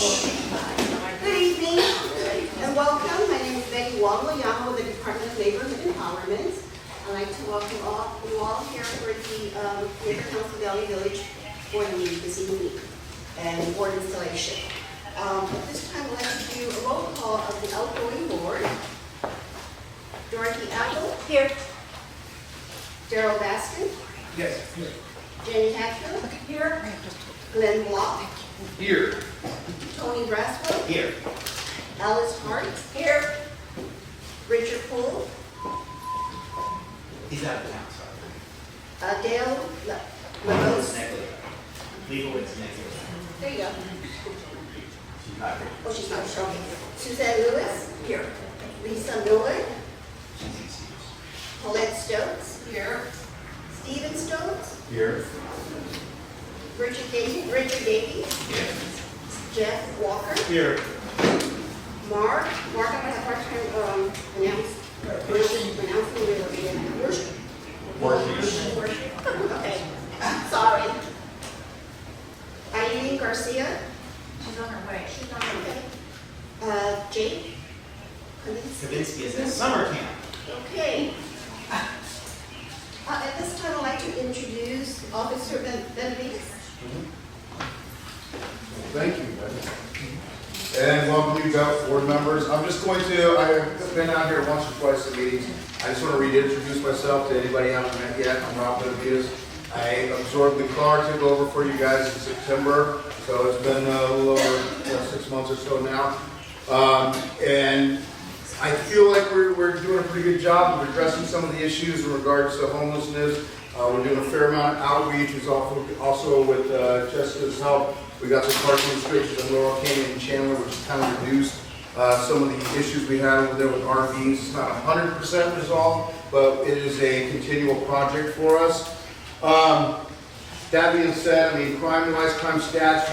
Good evening and welcome. My name is Wong-Oyama with the Department of Neighborhood Empowerment. I'd like to welcome you all here for the Neighbor Council Valley Village Board meeting this evening and board installation. At this time, I'd like to do a roll call of the outgoing board. Dorothy Apple. Here. Daryl Baskin. Yes. Here. Jenny Hatfield. Here. Glenn Block. Here. Tony Braswell. Here. Alice Hart. Here. Richard Poole. He's out of town, sorry. Dale It's LaRose. negative. Legal is negative. There you go. She's not here. Oh, she's not sure. Okay. Suzanne Lewis. Here. Lisa Miller. She's excused. Paulette Stokes. Here. Stephen Stokes. Here. Richard Davies. Here. Jeff Walker. Here. Mark, I'm going to have a hard time pronouncing your name. Worship. Okay, sorry. Eileen Garcia. She's on her way. She's on her way. Jake Kavinsky is at summer camp. Okay. At this time, I'd like to introduce Officer Benavides. Thank you, and welcome you board members. I've been out here once or twice at meetings. I just want to reintroduce myself to anybody I haven't met yet. I'm Rob Benavides. I absorbed the car, took over for you guys in September, so it's been a little over 6 months or so now. And I feel like we're doing a pretty good job of addressing some of the issues in regards to homelessness. We're doing a fair amount of outreach, also with Jessica's help. We got the parking restrictions in Laurel Canyon and Chandler, which has kind of reduced some of the issues we had over there with RVs. It's not 100% resolved, but it is a continual project for us. That being said, I mean, crime-wise, crime stats,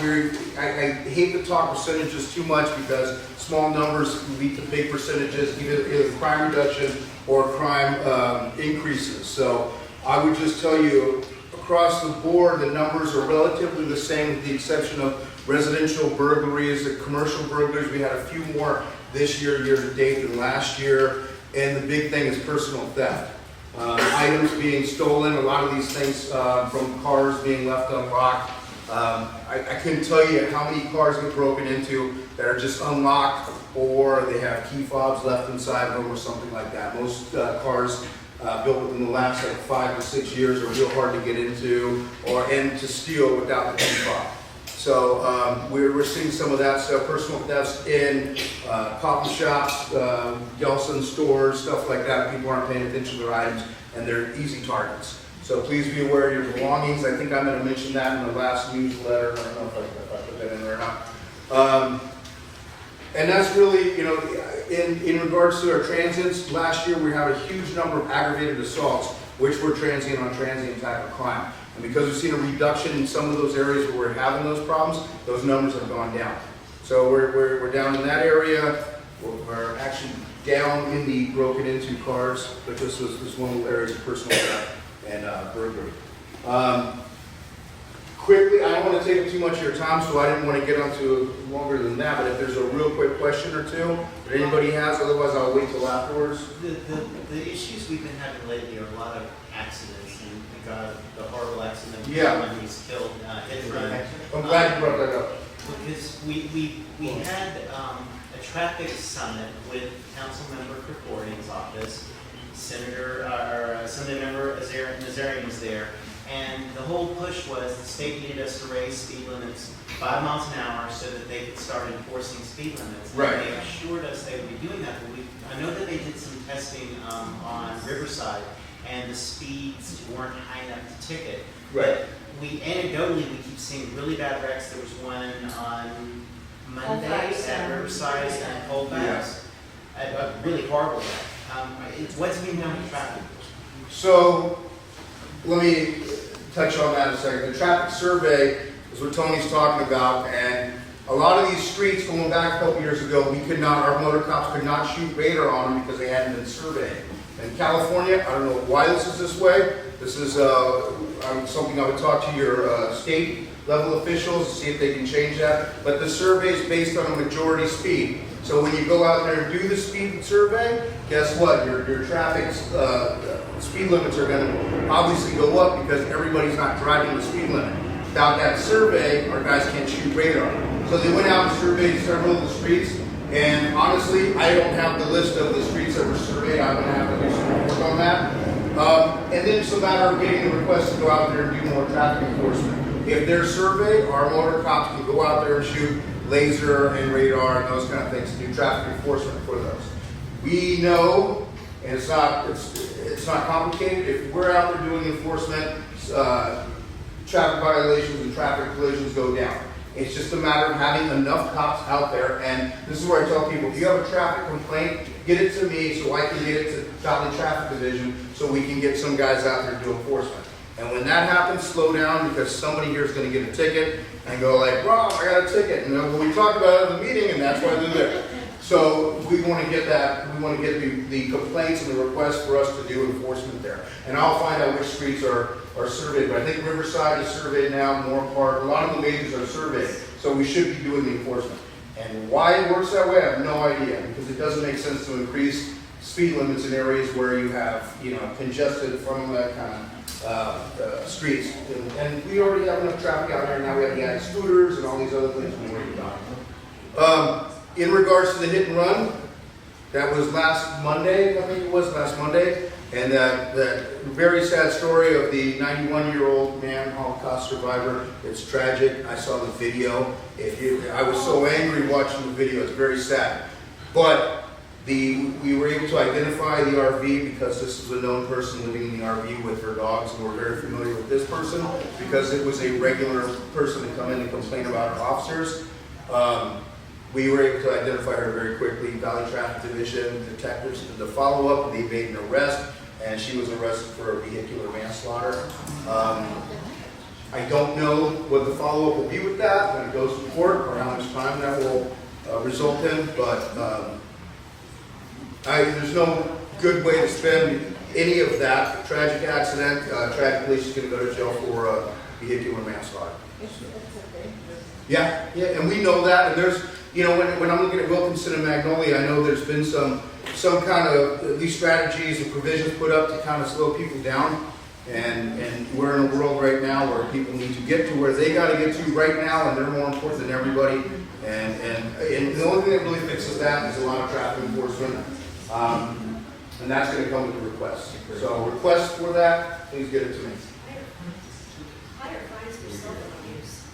I hate to talk percentages too much because small numbers lead to big percentages, either crime reduction or crime increases. So I would just tell you, across the board, the numbers are relatively the same with the exception of residential burglaries. The commercial burglaries, we had a few more this year to date than last year. And the big thing is personal theft. Items being stolen, a lot of these things from cars being left unlocked. I couldn't tell you how many cars get broken into that are just unlocked or they have key fobs left inside them or something like that. Most cars built within the last 5 to 6 years are real hard to get into and to steal without the key fob. So we're seeing some of that stuff, personal thefts in coffee shops, Yeltsin stores, stuff like that. People aren't paying attention to their items and they're easy targets. So please be aware of your belongings. I think I'm going to mention that in the last newsletter. I don't know if I put that in there or not. And that's really, in regards to our transients, last year we had a huge number of aggravated assaults, which were transient on transient type of crime. And because we've seen a reduction in some of those areas where we're having those problems, those numbers have gone down. So we're down in that area. We're actually down in the broken into cars, but this was one of the areas of personal theft and burglary. Quickly, I don't want to take up too much of your time, so I didn't want to get onto longer than that, but if there's a real quick question or two that anybody has, otherwise I'll wait till afterwards. The issues we've been having lately are a lot of accidents, and we got the horrible accident Yeah. when he's killed, hit and run. I'm glad you brought that up. Because we had a traffic summit with Councilmember Krikorian's office. Assembly Member Nazarian was there. And the whole push was the state needed us to raise speed limits 5 miles an hour so that they could start enforcing speed limits. Right. And they assured us they would be doing that. But I know that they did some testing on Riverside, and the speeds weren't high enough to ticket. Right. But anecdotally, we keep seeing really bad wrecks. There was one on Monday at Riverside and Colfax. A really horrible wreck. What's being done with traffic? So, let me touch on that in a second. The traffic survey is what Tony's talking about, and a lot of these streets going back a couple years ago, our motor cops could not shoot radar on them because they hadn't been surveyed. In California, I don't know why this is this way. This is something I would talk to your state level officials to see if they can change that. But the survey is based on a majority speed. So when you go out there and do the speed survey, guess what? Your traffic speed limits are going to obviously go up because everybody's not driving the speed limit. Without that survey, our guys can't shoot radar. So they went out and surveyed several of the streets. And honestly, I don't have the list of the streets that were surveyed. I'm going to have to do some work on that. And then it's a matter of getting the request to go out there and do more traffic enforcement. If they're surveyed, our motor cops can go out there and shoot laser and radar and those kind of things to do traffic enforcement for those. We know, and it's not complicated, if we're out there doing enforcement, traffic violations and traffic collisions go down. It's just a matter of having enough cops out there, and this is where I tell people, if you have a traffic complaint, get it to me so I can get it to Valley Traffic Division so we can get some guys out there to do enforcement. And when that happens, slow down because somebody here is going to get a ticket and go like, Rob, I got a ticket. And then we talked about it in the meeting and that's why they're there. So we want to get that, we want to get the complaints and the requests for us to do enforcement there. And I'll find out which streets are surveyed, but I think Riverside is surveyed now, Moore Park, a lot of the majors are surveyed. So we should be doing the enforcement. And why it works that way, I have no idea, because it doesn't make sense to increase speed limits in areas where you have, congested from that kind of streets. And we already have enough traffic out there, now we have the added scooters and all these other things we're worried about. In regards to the hit and run, that was last Monday, I think it was last Monday, and that very sad story of the 91-year-old man, Holocaust survivor. It's tragic. I saw the video. I was so angry watching the video. It's very sad. But we were able to identify the RV because this was a known person living in the RV with her dogs, and we're very familiar with this person because it was a regular person to come in and complain about our officers. We were able to identify her very quickly. Valley Traffic Division detectives did the follow-up. They made an arrest, and she was arrested for a vehicular manslaughter. I don't know what the follow-up will be with that when it goes to court or how much time that will result in, but there's no good way to spend any of that. Tragic accident, tragically she's going to go to jail for vehicular manslaughter. Yeah, and we know that, and there's, when I'm looking at Wilkinson and Magnolia, I know there's been some kind of, at least strategies and provisions put up to kind of slow people down, and we're in a world right now where people need to get to where they got to get to right now, and they're more important than everybody, and the only thing that really fixes that is a lot of traffic enforcement, and that's going to come with a request. So request for that, please get it to me. Higher fines for cell phone use.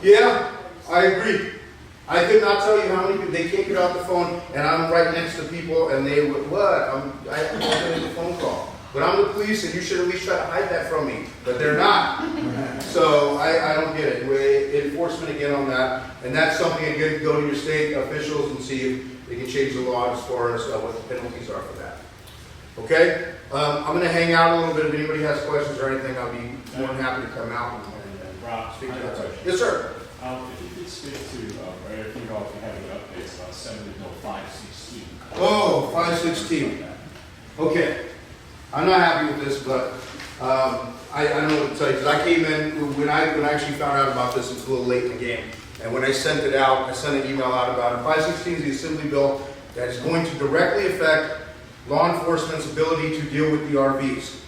Yeah, I agree. I could not tell you how many people, they can't get off the phone, and I'm right next to people, and they would, what? I have to make a phone call. But I'm the police, and you should at least try to hide that from me. But they're not. So I don't get it. Enforcement again on that, and that's something, again, go to your state officials and see if they can change the law as far as what the penalties are for that. Okay? I'm going to hang out a little bit. If anybody has questions or anything, I'll be more than happy to come out and speak to that. Yes, sir. If you could speak to, or if you know if you have any updates about Senate Bill 516. Oh, 516. Okay. I'm not happy with this, but I don't know what to tell you. Because I came in, when I actually found out about this, it was a little late in the game. And when I sent it out, I sent an email out about it. 516 is the Assembly bill that is going to directly affect law enforcement's ability to deal with the RVs.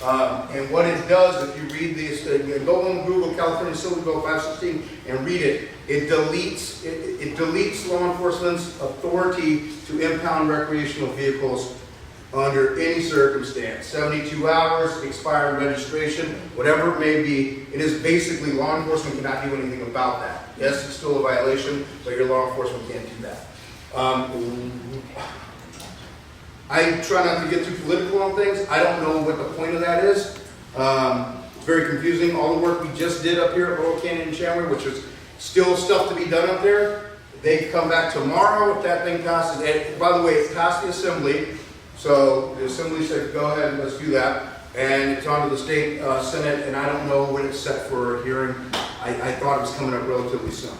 And what it does, if you read this, go on Google California Assembly Bill 516 and read it. It deletes law enforcement's authority to impound recreational vehicles under any circumstance. 72 hours, expired registration, whatever it may be. It is basically law enforcement cannot do anything about that. Yes, it's still a violation, but your law enforcement can't do that. I try not to get too political on things. I don't know what the point of that is. It's very confusing. All the work we just did up here at Laurel Canyon and Chandler, which is still stuff to be done up there, they come back tomorrow if that thing passes. And by the way, it passed the Assembly. So the Assembly said, go ahead and let's do that. And it's on to the state Senate, and I don't know when it's set for a hearing. I thought it was coming up relatively soon.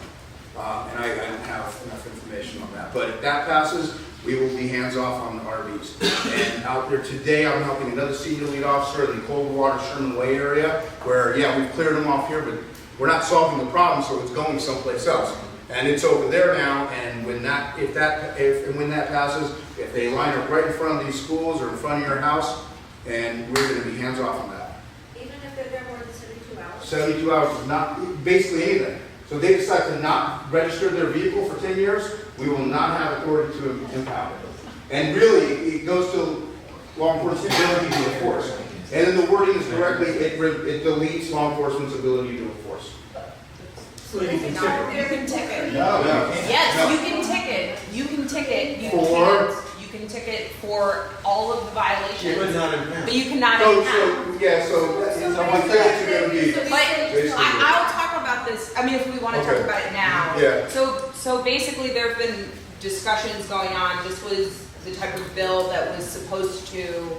And I don't have enough information on that. But if that passes, we will be hands-off on the RVs. And out there today, I'm helping another senior lead officer in the Coldwater Sherman Way area, where, yeah, we've cleared them off here, but we're not solving the problem, so it's going someplace else. And it's over there now, and when that passes, if they line up right in front of these schools or in front of your house, and we're gonna be hands-off on that. Even if they're there more than 72 hours? 72 hours is not, basically anything. So if they decide to not register their vehicle for 10 years, we will not have authority to impound it. And really, it goes to law enforcement's ability to enforce. And then the wording is correctly, it deletes law enforcement's ability to enforce. So you can ticket. No. Yes, No. you can ticket. You can ticket. You can ticket for all of the violations. But not impound. But you cannot So, impound. so my tickets are gonna be, But basically. I'll talk about this, I mean, if we want to talk Okay. about it now. Yeah. So basically, there have been discussions going on. This was the type of bill that was supposed to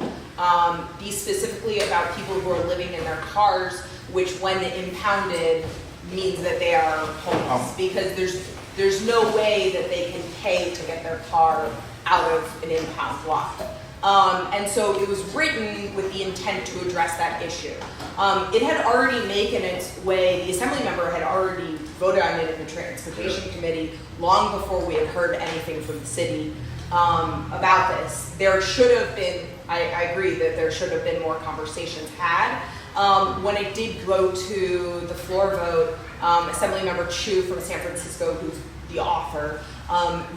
be specifically about people who are living in their cars, which when impounded means that they are homeless. Because there's no way that they can pay to get their car out of an impound lot. And so it was written with the intent to address that issue. It had already made its way, the assembly member had already voted on it in the transportation committee long before we had heard anything from the city about this. There should have been, I agree that there should have been more conversations had. When it did go to the floor vote, Assembly Member Chu from San Francisco, who's the author,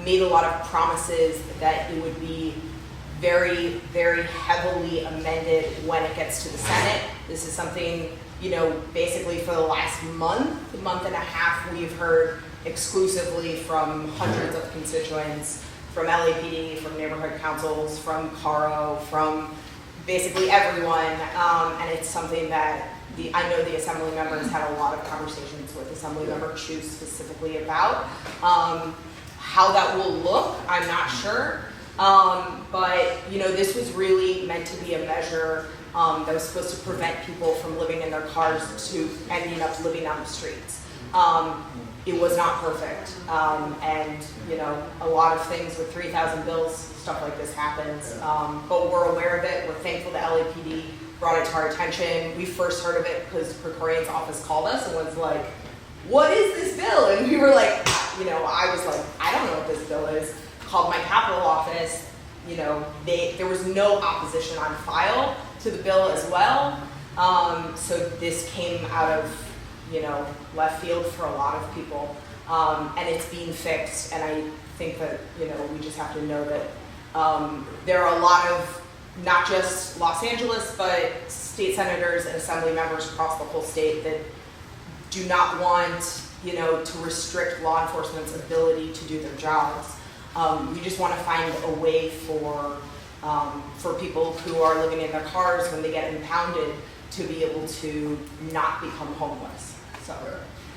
made a lot of promises that it would be very, very heavily amended when it gets to the Senate. This is something, basically for the last month and a half, we've heard exclusively from hundreds of constituents, from LAPD, from neighborhood councils, from CARO, from basically everyone, and it's something that I know the assembly members had a lot of conversations with Assembly Member Chu specifically about. How that will look, I'm not sure. But this was really meant to be a measure that was supposed to prevent people from living in their cars to ending up living on the streets. It was not perfect, and a lot of things with 3,000 bills, stuff like this happens. But we're aware of it. We're thankful the LAPD brought it to our attention. We first heard of it because Procorian's office called us and was like, "What is this bill?" And we were like, I was like, "I don't know what this bill is." Called my Capitol office. There was no opposition on file to the bill as well. So this came out of left field for a lot of people, and it's being fixed. And I think that we just have to know that there are a lot of not just Los Angeles, but state senators and assembly members across the whole state that do not want to restrict law enforcement's ability to do their jobs. We just want to find a way for people who are living in their cars when they get impounded to be able to not become homeless. So.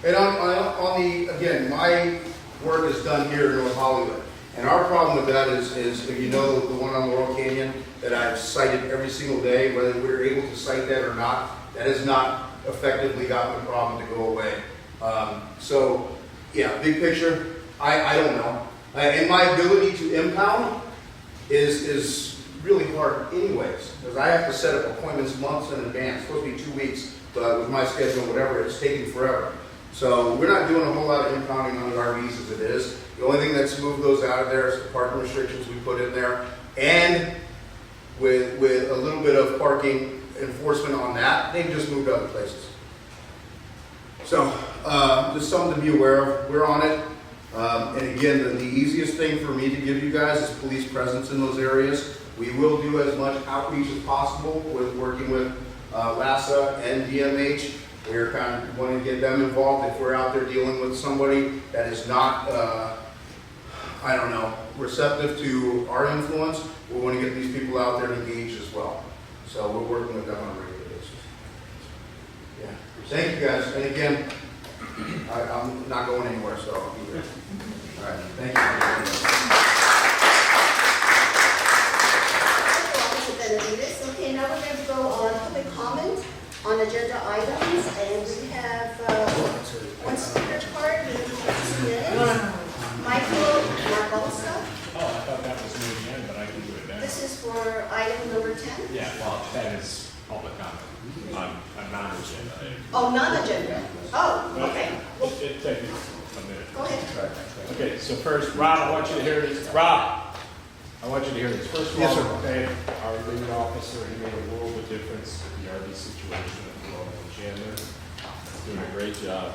And again, my work is done here in North Hollywood. And our problem with that is the one on Laurel Canyon that I've cited every single day, whether we're able to cite that or not, that has not effectively gotten the problem to go away. So, yeah, big picture, I don't know. And my ability to impound is really hard anyways, because I have to set up appointments months in advance. It's supposed to be 2 weeks, but with my schedule, whatever, it's taking forever. So we're not doing a whole lot of impounding on the RVs as it is. The only thing that's moved those out of there is the parking restrictions we put in there, and with a little bit of parking enforcement on that, they've just moved other places. So just something to be aware of. We're on it. And again, the easiest thing for me to give you guys is police presence in those areas. We will do as much outreach as possible with working with LASA and DMH. We're kind of wanting to get them involved if we're out there dealing with somebody that is not, receptive to our influence. We want to get these people out there engaged as well. So we're working with them on a regular basis. Yeah. Thank you guys. And again, I'm not going anywhere, so I'll be there. All right. Thank you. Okay, now we're going to go on public comment on agenda items, and we have one speaker card, maybe 2 minutes. Michael Margosa. Oh, I thought that was for item number 10? Yeah, well, that is public comment on a non-agenda item. Oh, non-agenda. Oh, okay. Well, It takes a minute. go ahead. Okay, so first, Rob, I want you to hear this. Rob, I want you to hear this. First of Yes, all, sir. okay, our lead officer, he made a world of difference in the RV situation at the local Chandler. He's doing a great job.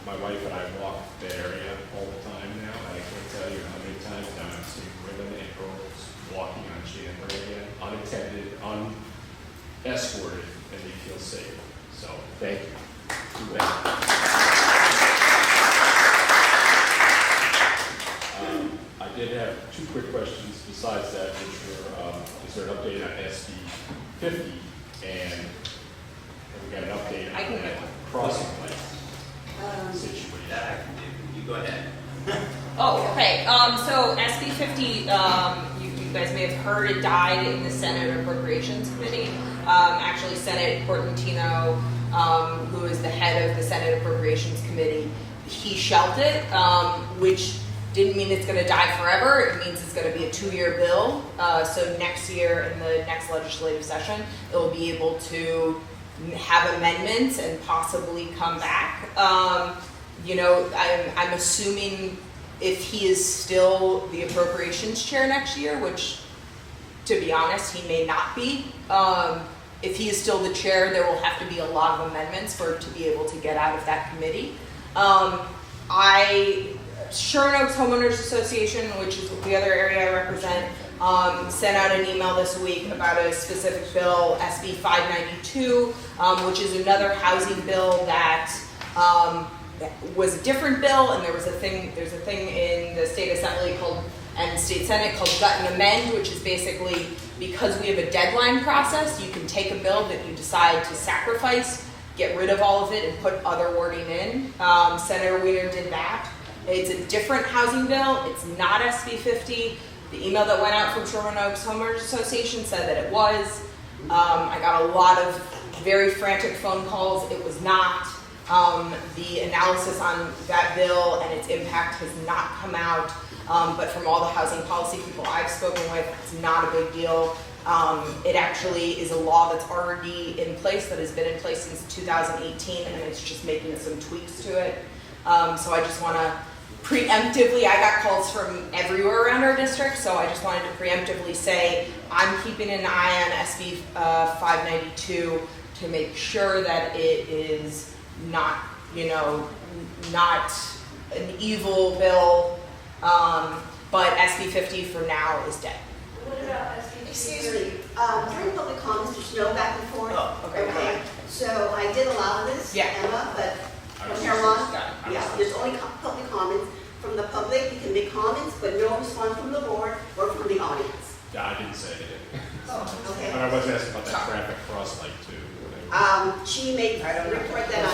My wife and I walk the area all the time now, and I can't tell you how many times now I've seen women and girls walking on Chandler again, unattended, unescorted, and they feel safe. So, thank you. Too bad. I did have two quick questions besides that, which were, is there an update on SB 50? And have we got an update I can on that get crossing light situation? That I can do. You go ahead. Oh, okay. So SB 50, you guys may have heard it died in the Senate Appropriations Committee. Actually, Senate Portantino, who is the head of the Senate Appropriations Committee, he shelved it, which didn't mean it's going to die forever. It means it's going to be a 2-year bill. So next year, in the next legislative session, it will be able to have amendments and possibly come back. You know, I'm assuming if he is still the appropriations chair next year, which, to be honest, he may not be. If he is still the chair, there will have to be a lot of amendments for it to be able to get out of that committee. Sherman Oaks Homeowners Association, which is the other area I represent, sent out an email this week about a specific bill, SB 592, which is another housing bill that was a different bill, and there's a thing in the state assembly and state senate called gut and amend, which is basically, because we have a deadline process, you can take a bill that you decide to sacrifice, get rid of all of it, and put other wording in. Senator Wiener did that. It's a different housing bill. It's not SB 50. The email that went out from Sherman Oaks Homeowners Association said that it was. I got a lot of very frantic phone calls. It was not. The analysis on that bill and its impact has not come out. But from all the housing policy people I've spoken with, it's not a big deal. It actually is a law that's already in place, that has been in place since 2018, and it's just making some tweaks to it. So I just want to preemptively, I got calls from everywhere around our district, so I just wanted to preemptively say I'm keeping an eye on SB 592 to make sure that it is not, not an evil bill, but SB 50 for now is dead. What about SB? Excuse me, during public comments, there's no back and forth. Oh, Okay, so I did allow this, Yeah. Emma, but from here on, yeah, there's only public comments. From the public, you can make comments, but no response from the board or from the audience. Yeah, I didn't say anything. Oh, okay. But I was asking about that traffic cross light too. She may report that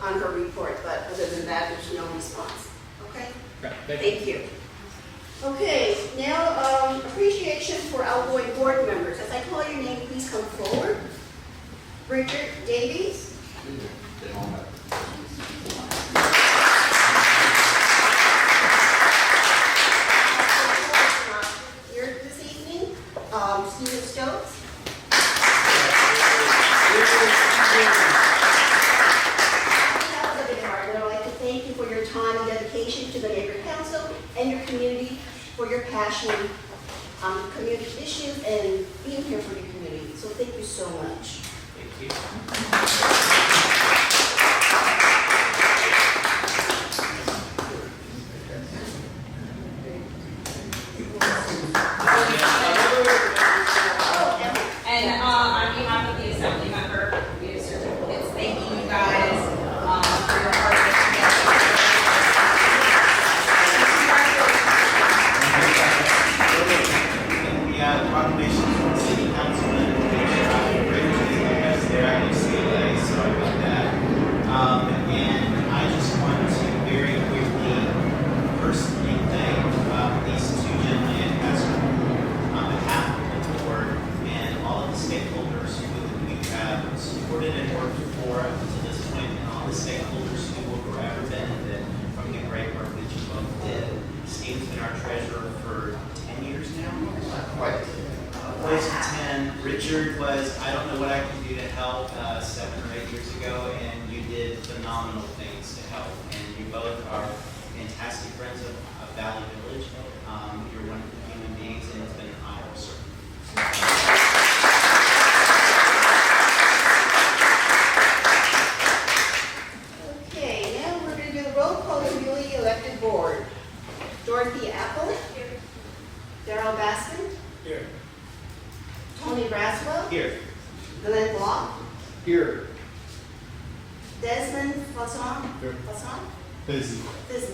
on her report, but other than that, there's no response. Okay? Thank you. Okay, now appreciation for outgoing board members. As I call your name, please come forward. Bridget Davies. Here this evening, Stephen Stokes. I'd like to thank you for your time and dedication to the neighborhood council and your community, for your passion on community issues and being here for your community. So thank you so much. Thank you. And on behalf of the assembly member, we have certificates thanking you guys for your hard work. The proclamation from the city councilman, as there at UCLA, sorry about that. And I just want to very quickly personally thank these two gentlemen and Pastor on behalf of the board and all of the stakeholders who we have supported and worked for up to this point, and all the stakeholders who will forever benefit from the great work that you both did. Steven's been our treasurer for 10 years now. Quite. Close to 10. Richard was, I don't know what I can do to help, 7 or 8 years ago, and you did phenomenal things to help. And you both are fantastic friends of Valley Village. You're wonderful human beings, and it's been an honor, sir. Okay, now we're going to do the roll call of newly elected board. Dorothy Apple. Darrell Baskin. Here. Tony Braswell. Here. Glenn Block. Here. Desmond Fasson. Here. Fasson? Busy.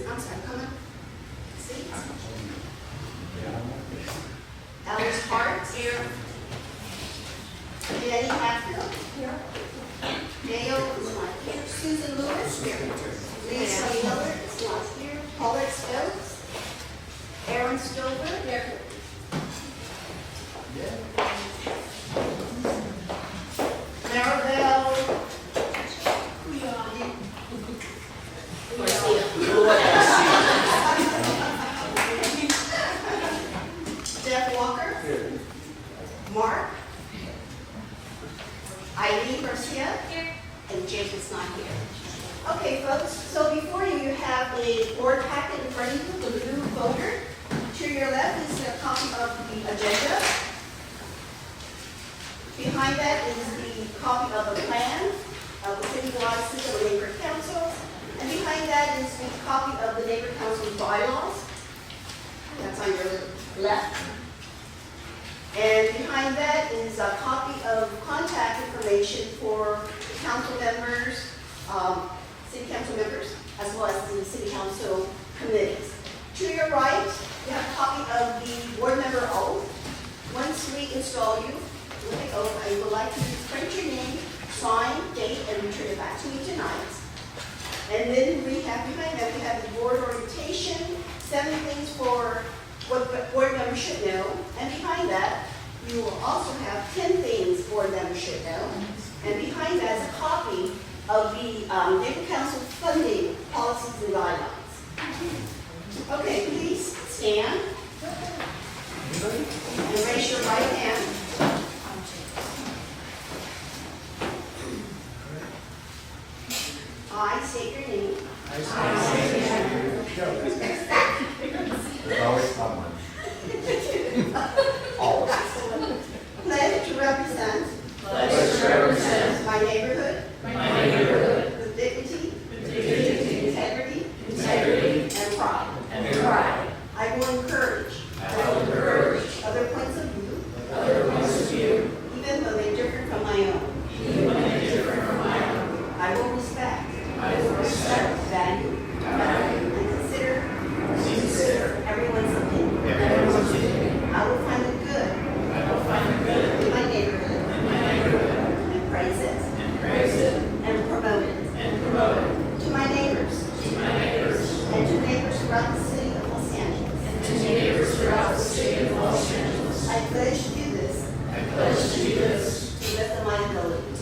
I'm sorry, come on. See? Alice Hart. Here. Jenny Hatfield. Here. Mayo is not here. Susan Lewis. Here. Lisa Miller is not here. Paulette Stokes. Aaron Stover. Here. Maribel. Jeff Walker. Here. Mark. Eileen Garcia. And Jake is not here. Okay, folks, so before you, you have a board packet in front of you, the blue folder. To your left is a copy of the agenda. Behind that is the copy of the plan of the citywide system of neighbor councils. And behind that is the copy of the neighbor council bylaws. That's on your left. And behind that is a copy of contact information for council members, city council members, as well as the city council committees. To your right, you have a copy of the board member oath. Once we install you with the oath, I would like you to print your name, sign, date, and return it back to me tonight. And then we have behind that, we have the board orientation, 7 things for what board members should know. And behind that, you will also have 10 things board members should know. And behind that is a copy of the neighbor council funding policies and guidelines. Okay, please stand and raise your right hand. I state your name. There's always someone. Pledge to represent my neighborhood with dignity, integrity, and pride. I will encourage other points of view, even though they differ from my own. I will respect, value, and consider everyone's opinion. I will find the good in my neighborhood and praise it and promote it to my neighbors and to neighbors throughout the city of Los Angeles. I pledge to do this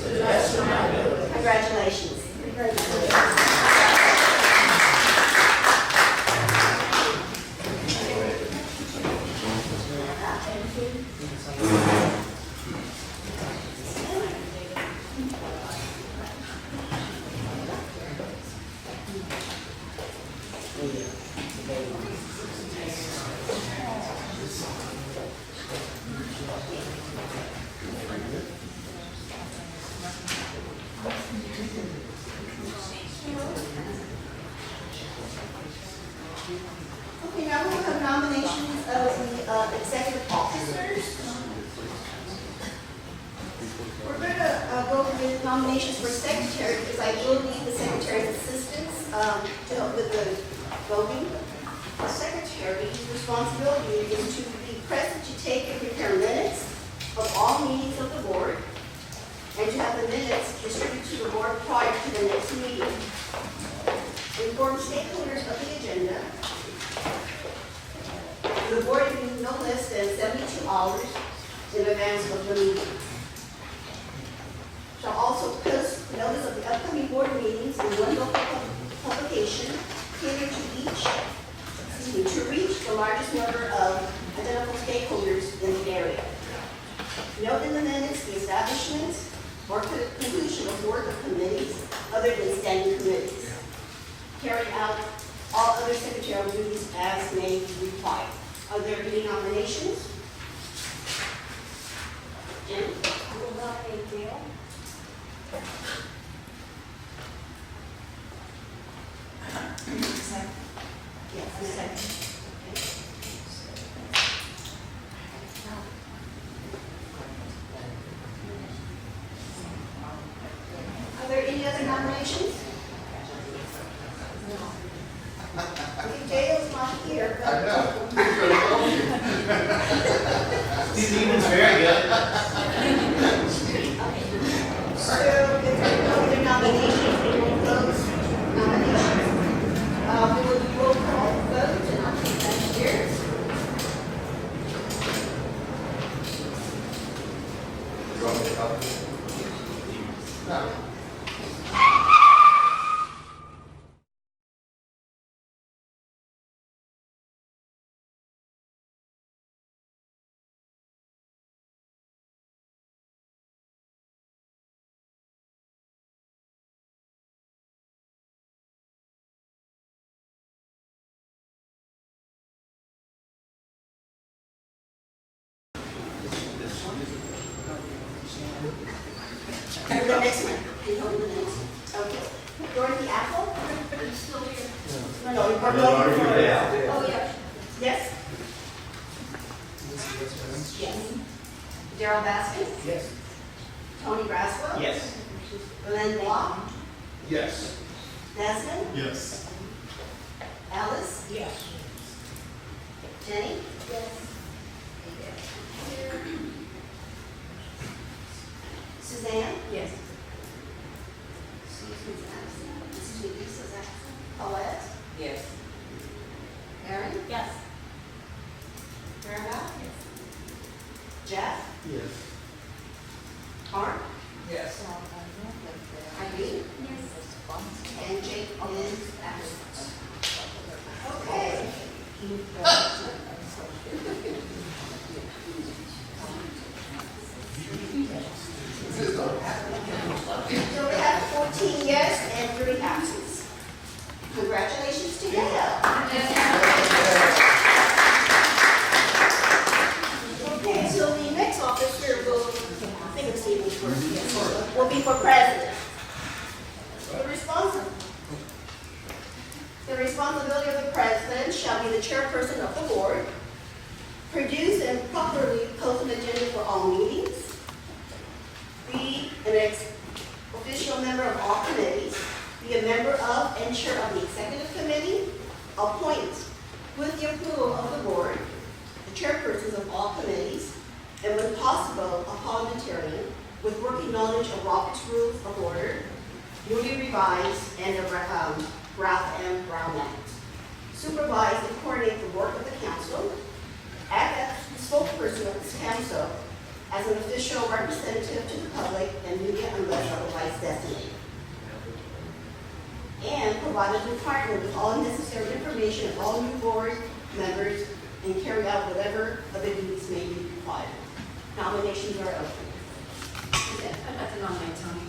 to the best of my ability. Congratulations. Okay, now we'll have nominations of the executive officers. We're going to go with nominations for secretary because I will need the secretary's assistance to help with the voting. The secretary's responsibility is to be present to take and prepare minutes of all meetings of the board and to have the minutes distributed to the board prior to the next meeting. Inform stakeholders of the agenda. The board meets no less than 72 hours in advance of the meeting. Shall also post notice of the upcoming board meetings in one local publication, catered to reach the largest number of identical stakeholders in the area. Note in the minutes the establishment or conclusion of work of committees other than standing committees. Carry out all other secretarial duties as may be required. Are there any nominations? Jen? I will nominate Dale. Yes, a second. Are there any other nominations? Okay, Dale's not here, but. I know. Steve Even's very good. So, if there are no other nominations, we will close nominations. We will do roll call vote, and I'll take that here. You want me to help? No. And the next one. You hold the next one. Okay. Dorothy Apple? Are you still here? No, no, we're voting for it. Oh, yeah. Yes? Yes. Daryl Baskin? Yes. Tony Braswell? Yes. Glenn Block? Yes. Desmond? Yes. Alice? Yes. Jenny? Yes. Suzanne? Yes. Susan's absent. Mrs. Lisa's absent. Paulette? Yes. Erin? Yes. Maribel? Jeff? Yes. Mark? Yes. Irene? Yes. And Jake is absent. Okay. So we have 14 yes and 3 absence. Congratulations to Gail. Okay, so the next officer will, I think it's Stephen first, yes, will be for president. The responsibility of the president shall be the chairperson of the board, produce and properly post an agenda for all meetings, be an official member of all committees, be a member of and chair of the executive committee, appoint with the approval of the board, the chairpersons of all committees, and when possible, a parliamentarian with working knowledge of Robert's Rules of Order, newly revised, and the Ralph M. Brown Act. Supervise and coordinate the work of the council, act as the spokesperson of this council as an official representative to the public and media unless otherwise designated, and provide the department with all necessary information of all new board members and carry out whatever other duties may be required. Nominations are open. I'd like to nominate Tony.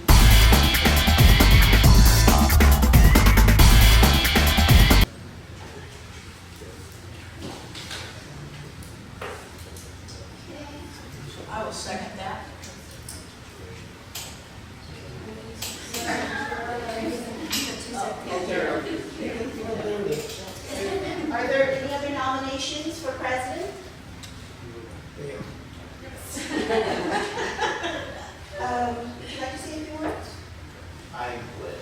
I will second that. Are there any other nominations for president? Would you like to say a few words? I would.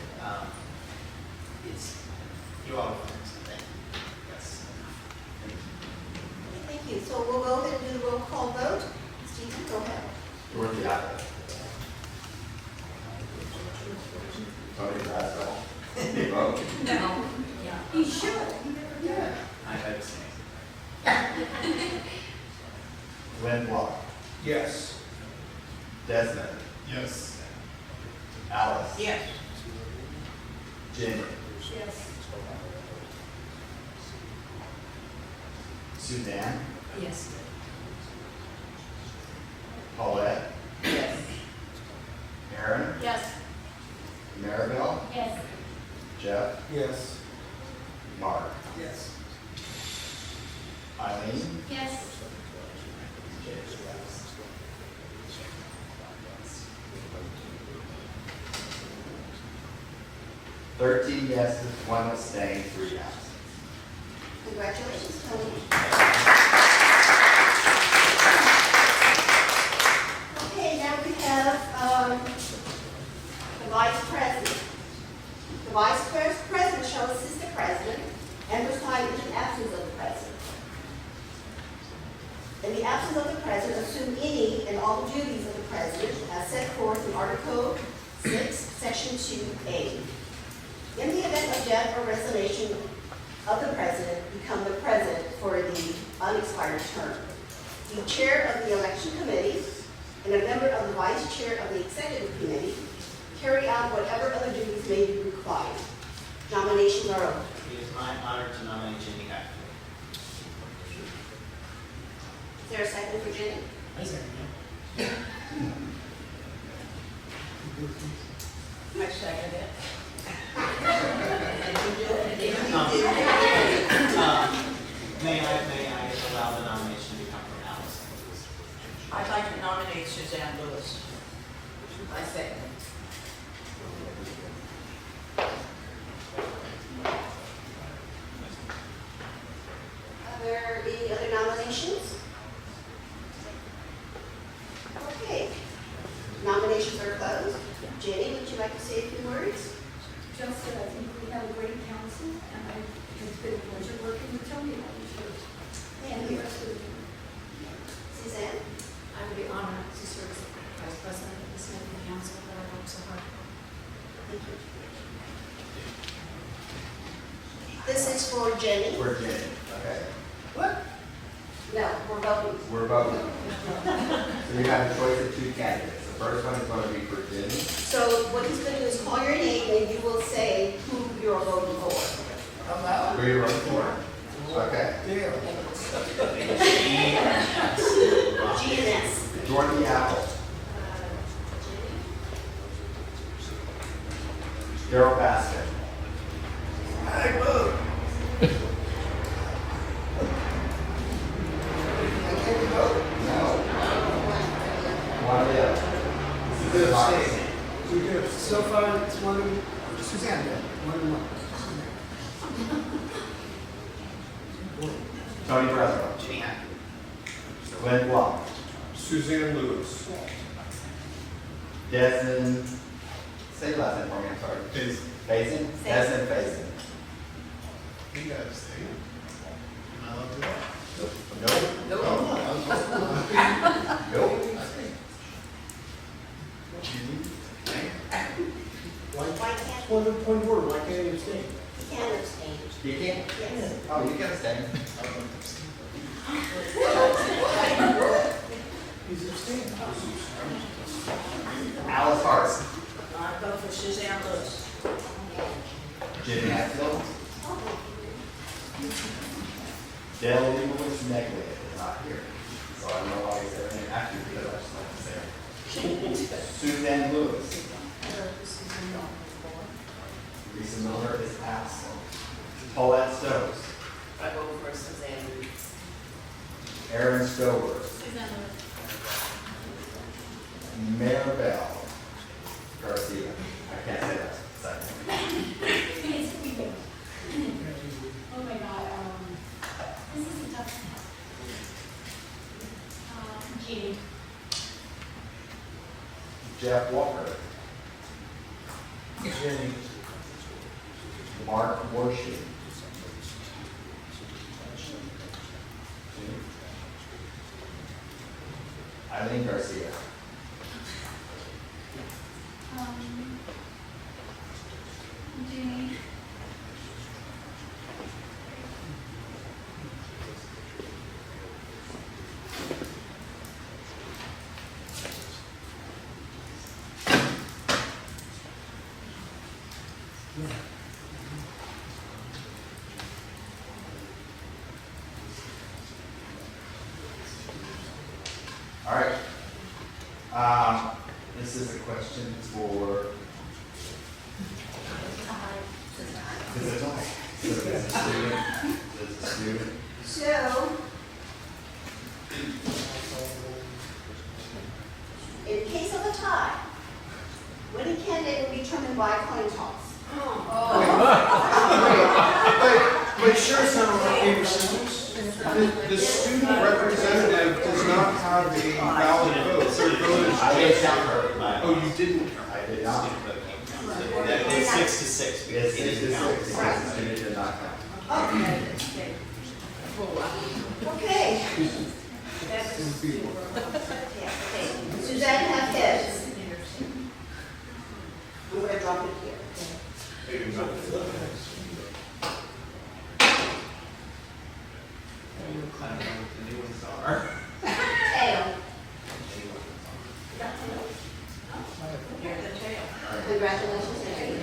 It's, you all are friends, I think. Yes. Thank you. So we'll go ahead and do the roll call vote. Stephen, go ahead. Dorothy Apple. Tony Braswell. Vote. No. You should. I abstain. Glenn Block. Yes. Desmond. Yes. Alice. Yes. Jenny. Yes. Suzanne, Yes. Paulette, Yes. Aaron, Yes. Maribel, Yes. Jeff, Yes. Mark, Yes. Eileen, Yes. 13 yeses, 1 abstain, 3 absent. Congratulations, Tony. Okay, now we have the vice president. The vice president shall assist the president and reside in the absence of the president. In the absence of the president, assume any and all duties of the president as set forth in Article 6, Section 2A. In the event of death or resignation of the president, become the president for the unexpired term. The chair of the election committee and a member of the vice chair of the executive committee carry out whatever other duties may be required. Nominations are open. It is my honor to nominate Jenny Hack. Is there a second for Jenny? I second I second it. May I allow the nomination to come from Allison? I'd like to nominate Suzanne Lewis. I second it. Are there any other nominations? Okay. Nominations are closed. Jenny, would you like to say a few words? Just said, I think we have a great council, and it's been a pleasure working with Tony all these years. Thank And the you. rest of the team. Suzanne? I would be honored to serve as vice president of this meeting council that I worked so hard for. Thank you. This is for Jenny. For Jenny, okay? No, we're voting. We're voting. So you have a choice of 2 candidates. The first one is going to be for Jenny. So what he's going to do is call your name and you will say who you're voting for. Who are you voting for? Okay. G and S. Dorothy Apple. Daryl Baskin. No. One of the other. Good Mark. abstain. So good. So far, it's Suzanne did. 1-1. Tony Braswell. Jenny Hack. Glenn Block. Suzanne Lewis. Desmond. Say your last name for me, I'm sorry. Faison? Desmond Faison. You gotta stay. Am I allowed to do that? Nope. Why Why can't, point of order, why can't you stay? he can abstain. You can? Yes. Oh, you can abstain. He's abstaining. Alice Hart. I vote for Suzanne Lewis. Jenny Hatfield. Dale Leibowitz Negley is not here. So I don't know why he's there. And actually, because I just like to say her. Suzanne Lewis. Lisa Miller is absent. Paulette Stokes. I vote for Suzanne Lewis. Aaron Stover. Suzanne Lewis. Maribel Garcia. I can't say that. Second. Oh my God, this is a tough one. Jean. Jeff Walker. Jenny. Mark Worship. Eileen Garcia. Jean. This is a question for. Is it like? Is it a student? Is it a student? So, in case of a tie, winning candidate will be determined by coin toss. But sure, it's not on rock, paper, scissors. The student representative does not have a valid vote. Their vote is I did just. count her. Oh, you didn't? I did not. It's 6 to 6. It's It 6 to didn't count. 6 because the student did not count. Okay. Suzanne have heads. I'm going to drop it here. I don't know what the new ones are. Tail. You're the tail. Congratulations, Mary.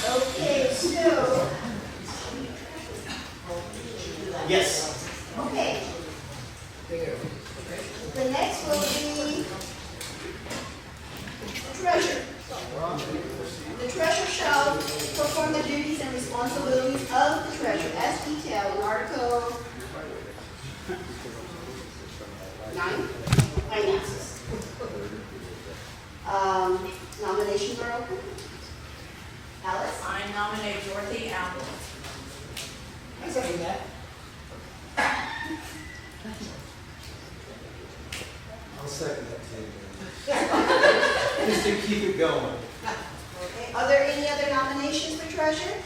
Okay, so, Yes. okay. The next will be treasurer. The treasurer shall perform the duties and responsibilities of the treasurer as detailed in Article 9, finances. Nominations are open. Alice? I nominate Dorothy Apple. I second that. I'll second that too. Just to keep it going. Okay, are there any other nominations for treasurer?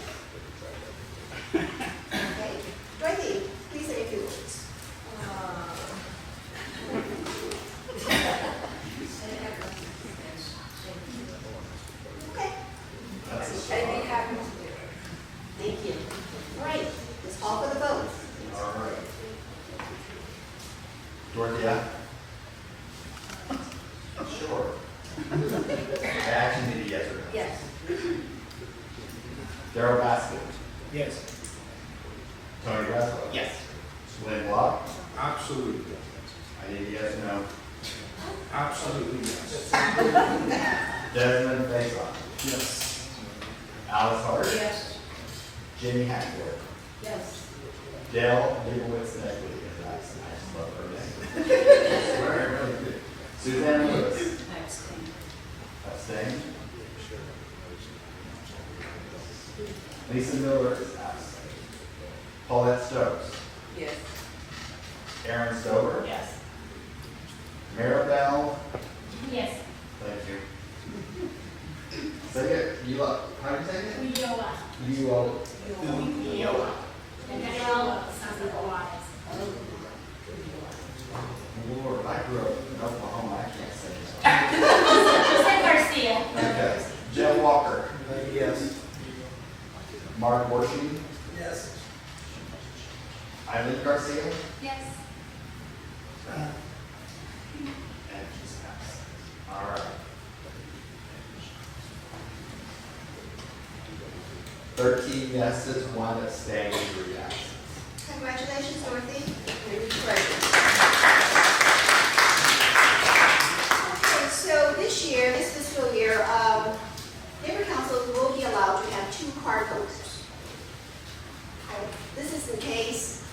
Okay, Dorothy, please say a few words. Okay, I'd be happy to do it. thank you. All right, let's call for the vote. All right. Dorothea? Sure. I actually need a yes or no. Yes. Darryl Baskin? Yes. Tony Braswell? Yes. Lynn Block? Absolutely. I need a yes or no. Absolutely, yes. Desmond Faison? Yes. Alice Hart? Yes. Jimmy Hackworth? Yes. Dale Leibowitz Neckley, because I just love her name. Suzanne Lewis? Abstain. Abstain. Lisa Miller is absent. Paulette Stokes? Yes. Aaron Stover? Yes. Maribel? Yes. Thank you. Say it, you how do you say it? We go up. You And then all sounds like a lot. Lord, I grew up in Oklahoma, I can't say it. Say Garcia. Okay. Jeff Walker? Yes. Mark Worshie? Yes. Eileen Garcia? Yes. And she's absent. All right. 13 yeses, 1 abstaining, 3 absent. Congratulations, Dorothy. You're the treasurer. Okay, so this year, this fiscal year, neighbor councils will be allowed to have 2 card holders. Okay, this is in case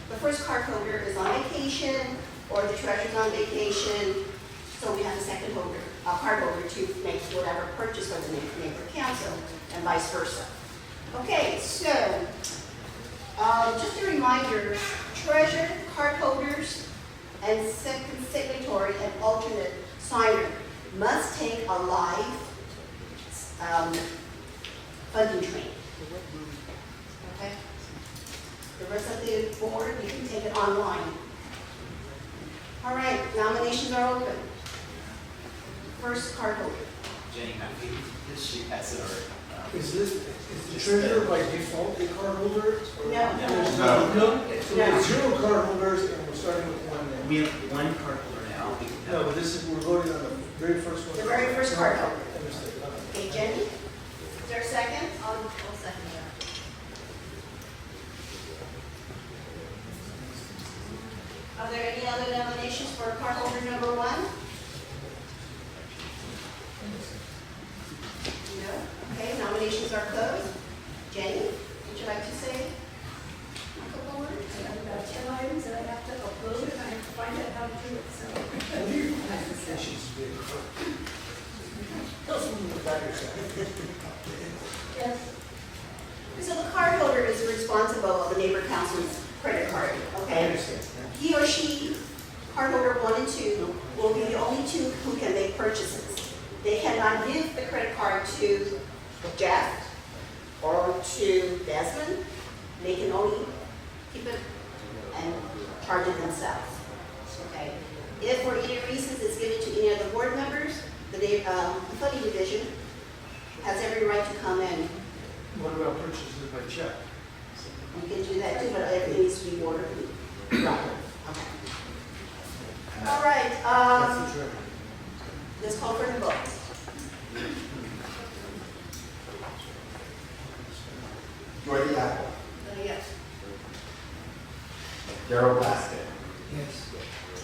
the first card holder is on vacation or the treasurer's on vacation, so we have a second holder, a card holder to make whatever purchase for the neighbor council and vice versa. Okay, so just a reminder, treasurer, card holders, and second signatory and alternate signer must take a live funding training. Okay? The rest of the board, you can take it online. All right, nominations are open. First card holder. Jenny, happy. She has it already. Is the treasurer by default a card holder? Or- No. There's No. So we have 0 card holders and we're starting with 1 now. We have 1 card holder now. We can have- No, but this is, we're voting on the very first one. The very first card holder. Understood. Okay, Jenny? Is there a second? I'll second that. other nominations for cardholder number 1? No? Okay, nominations are closed. Jenny, would you like to say a couple words? I have about 10 items that I have to upload, and I have to find out how to do it, so. Yes. So the cardholder is responsible of the neighbor council's credit card, okay? I understand. He or she, cardholder 1 and 2, will be the only two who can make purchases. They cannot give the credit card to Jeff or to Desmond. They can only keep it and charge it themselves, okay? If for any reasons it's given to any other board members, the funding division has every right to come in. What about purchases by check? We can do that too, but everything needs to be ordered properly. Okay. All right, That's the treasurer. let's call for the vote. Jordy Apple, Yes. Darrell Baskin, Yes.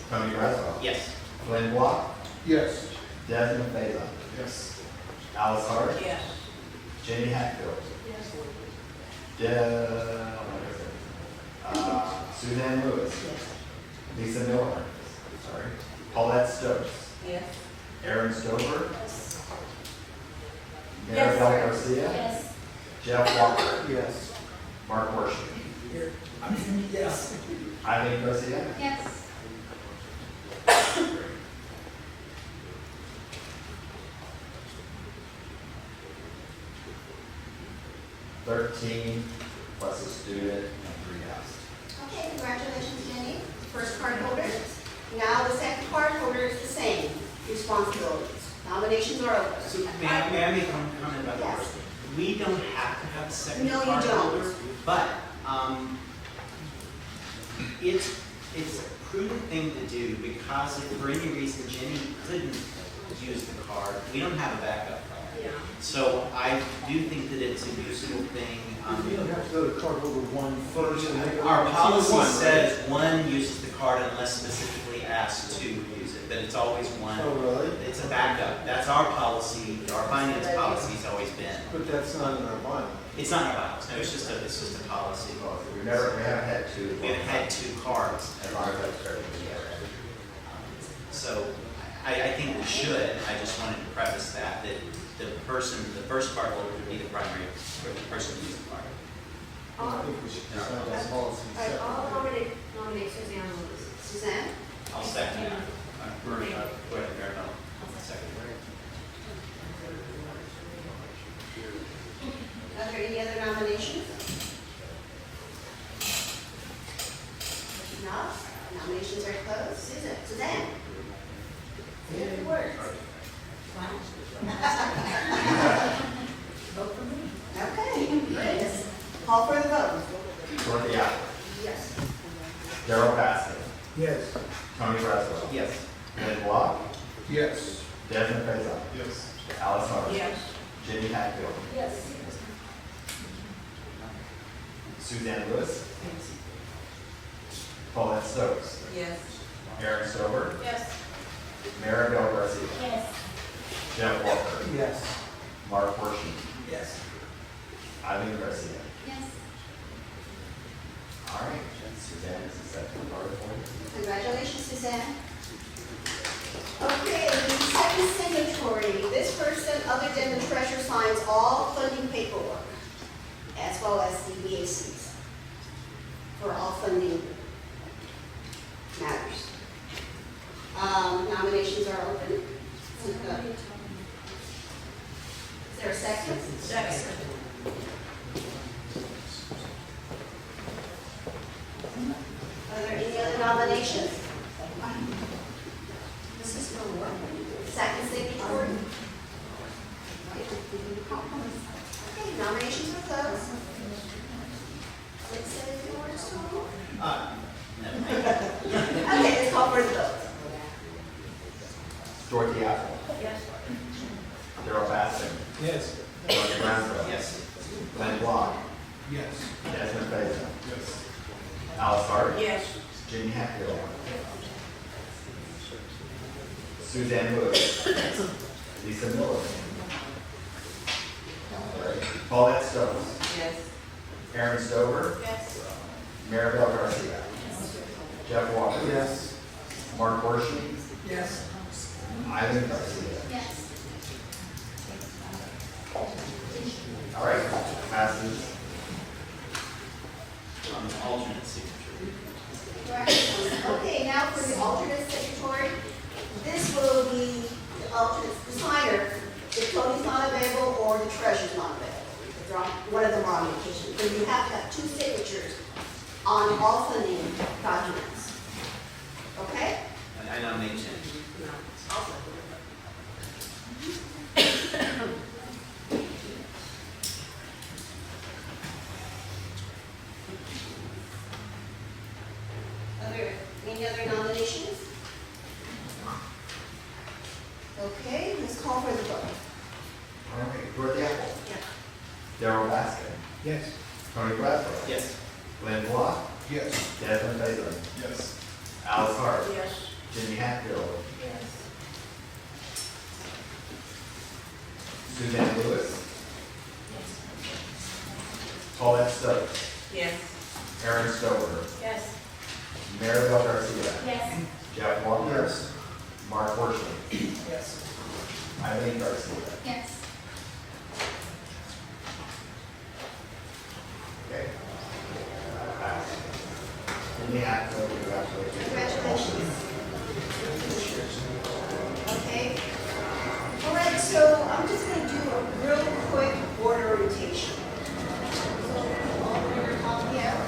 Tony Braswell, Yes. Glenn Block, Yes. Desmond Faison, Yes. Alice Hart, Yes. Jamie Hatfield, Suzanne Lewis, Lisa Miller, Paulette Stokes, Yes. Aaron Stover, Yes, Maribel sir. Garcia, Yes. Jeff Walker, Yes. Mark Worsham, Yes. Eileen Garcia, Yes. 13 plus a student and 3 guests. Okay, congratulations, Jenny. First card holder. Now the second card holder is the same responsibilities. Nominations are open. So may I make one comment about Yes. this? We don't have to have a second No, you card don't. holder, but it's a prudent thing to do because if for any reason Jenny couldn't use the card, we don't have a backup card. Yeah. So I do think that it's a useful thing. We don't have to go to cardholder 1 first and make Our policy one, right? says 1 uses the card unless specifically asked to use it, but it's always 1. Oh, really? It's a backup. That's our policy, our finance policy's always been. But that's not in our bylaw. It's not our bylaws, no, it's just a policy. We haven't had 2. We haven't had 2 cards. As long as that's fair. So I think we should. I just wanted to preface that the first card holder would be the primary, or the person who uses the card. I think we should decide that policy. I'll nominate Suzanne Lewis. Suzanne? I'll second that. Go ahead, Maribel. Second. Are there any other nominations? If not, nominations are closed. Suzanne? Say the words. Vote for me. Okay, yes. Call for the vote. Dorothy Apple, Yes. Darrell Baskin, Yes. Tony Braswell, Yes. Glenn Block, Yes. Desmond Faison, Yes. Alice Hart, Yes. Jamie Hatfield, Yes. Suzanne Lewis, Paulette Stokes, Yes. Aaron Stover, Yes. Maribel Garcia, Yes. Jeff Walker, Yes. Mark Worsham, Yes. Eileen Garcia. Yes. All right, Suzanne is the second card for you. Congratulations, Suzanne. Okay, the second signatory, this person, other than the treasurer, signs all funding paperwork, as well as the BACs, for all funding matters. Nominations are open. Is there a second? Second. Are there any other nominations? This is for what? Second signatory? Okay, nominations are closed. Let's say a few words total. No. Okay, let's call for the vote. Dorothy Apple, Yes. Darrell Baskin, Yes. Dorothy Braswell, Yes. Glenn Block, Yes. Desmond Faison, Yes. Alice Hart, Yes. Jamie Hatfield, Suzanne Lewis. Lisa Miller. Paulette Stokes. Yes. Aaron Stover. Yes. Maribel Garcia. Jeff Walker. Yes. Mark Horsley. Yes. Eileen Garcia. Yes. All right, passes. On the alternate signature. Okay, now for the alternate signatory. This will be the alternate, the signer, if Tony's not available or the treasurer's not available. If they're on, one of them are on vacation. Then you have to have 2 signatures on all funding documents. Okay? I nominate Jen. Any other nominations? Okay, let's call for the vote. All right, Dorothy Apple. Yeah. Darryl Baskin. Yes. Tony Braswell. Yes. Glenn Block. Yes. Desmond Bailey. Yes. Alice Hart. Yes. Jimmy Hatfield. Yes. Suzanne Lewis. Paulette Stokes. Yes. Aaron Stover. Yes. Maribel Garcia. Yes. Jeff Walker. Yes. Mark Horsley. Yes. Eileen Garcia. Yes. Okay. Pass. Jimmy Hatfield, congratulations. Congratulations. Okay. All right, so I'm just going to do a real quick board orientation. So, all of your copy out.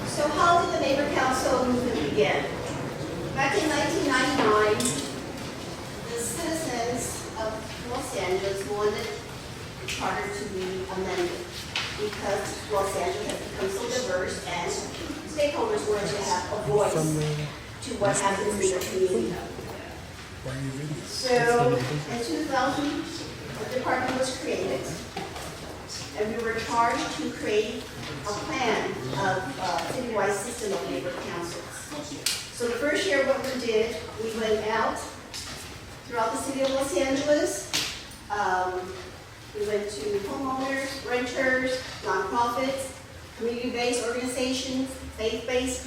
So how did the Neighbor Council movement begin? Back in 1999, the citizens of Los Angeles wanted the charter to be amended because Los Angeles has become so diverse and stakeholders wanted to have a voice to what happens in their community. So in 2000, the department was created and we were charged to create a plan of citywide system of neighbor councils. So the first year what we did, we went out throughout the city of Los Angeles. We went to homeowners, renters, nonprofits, community-based organizations, faith-based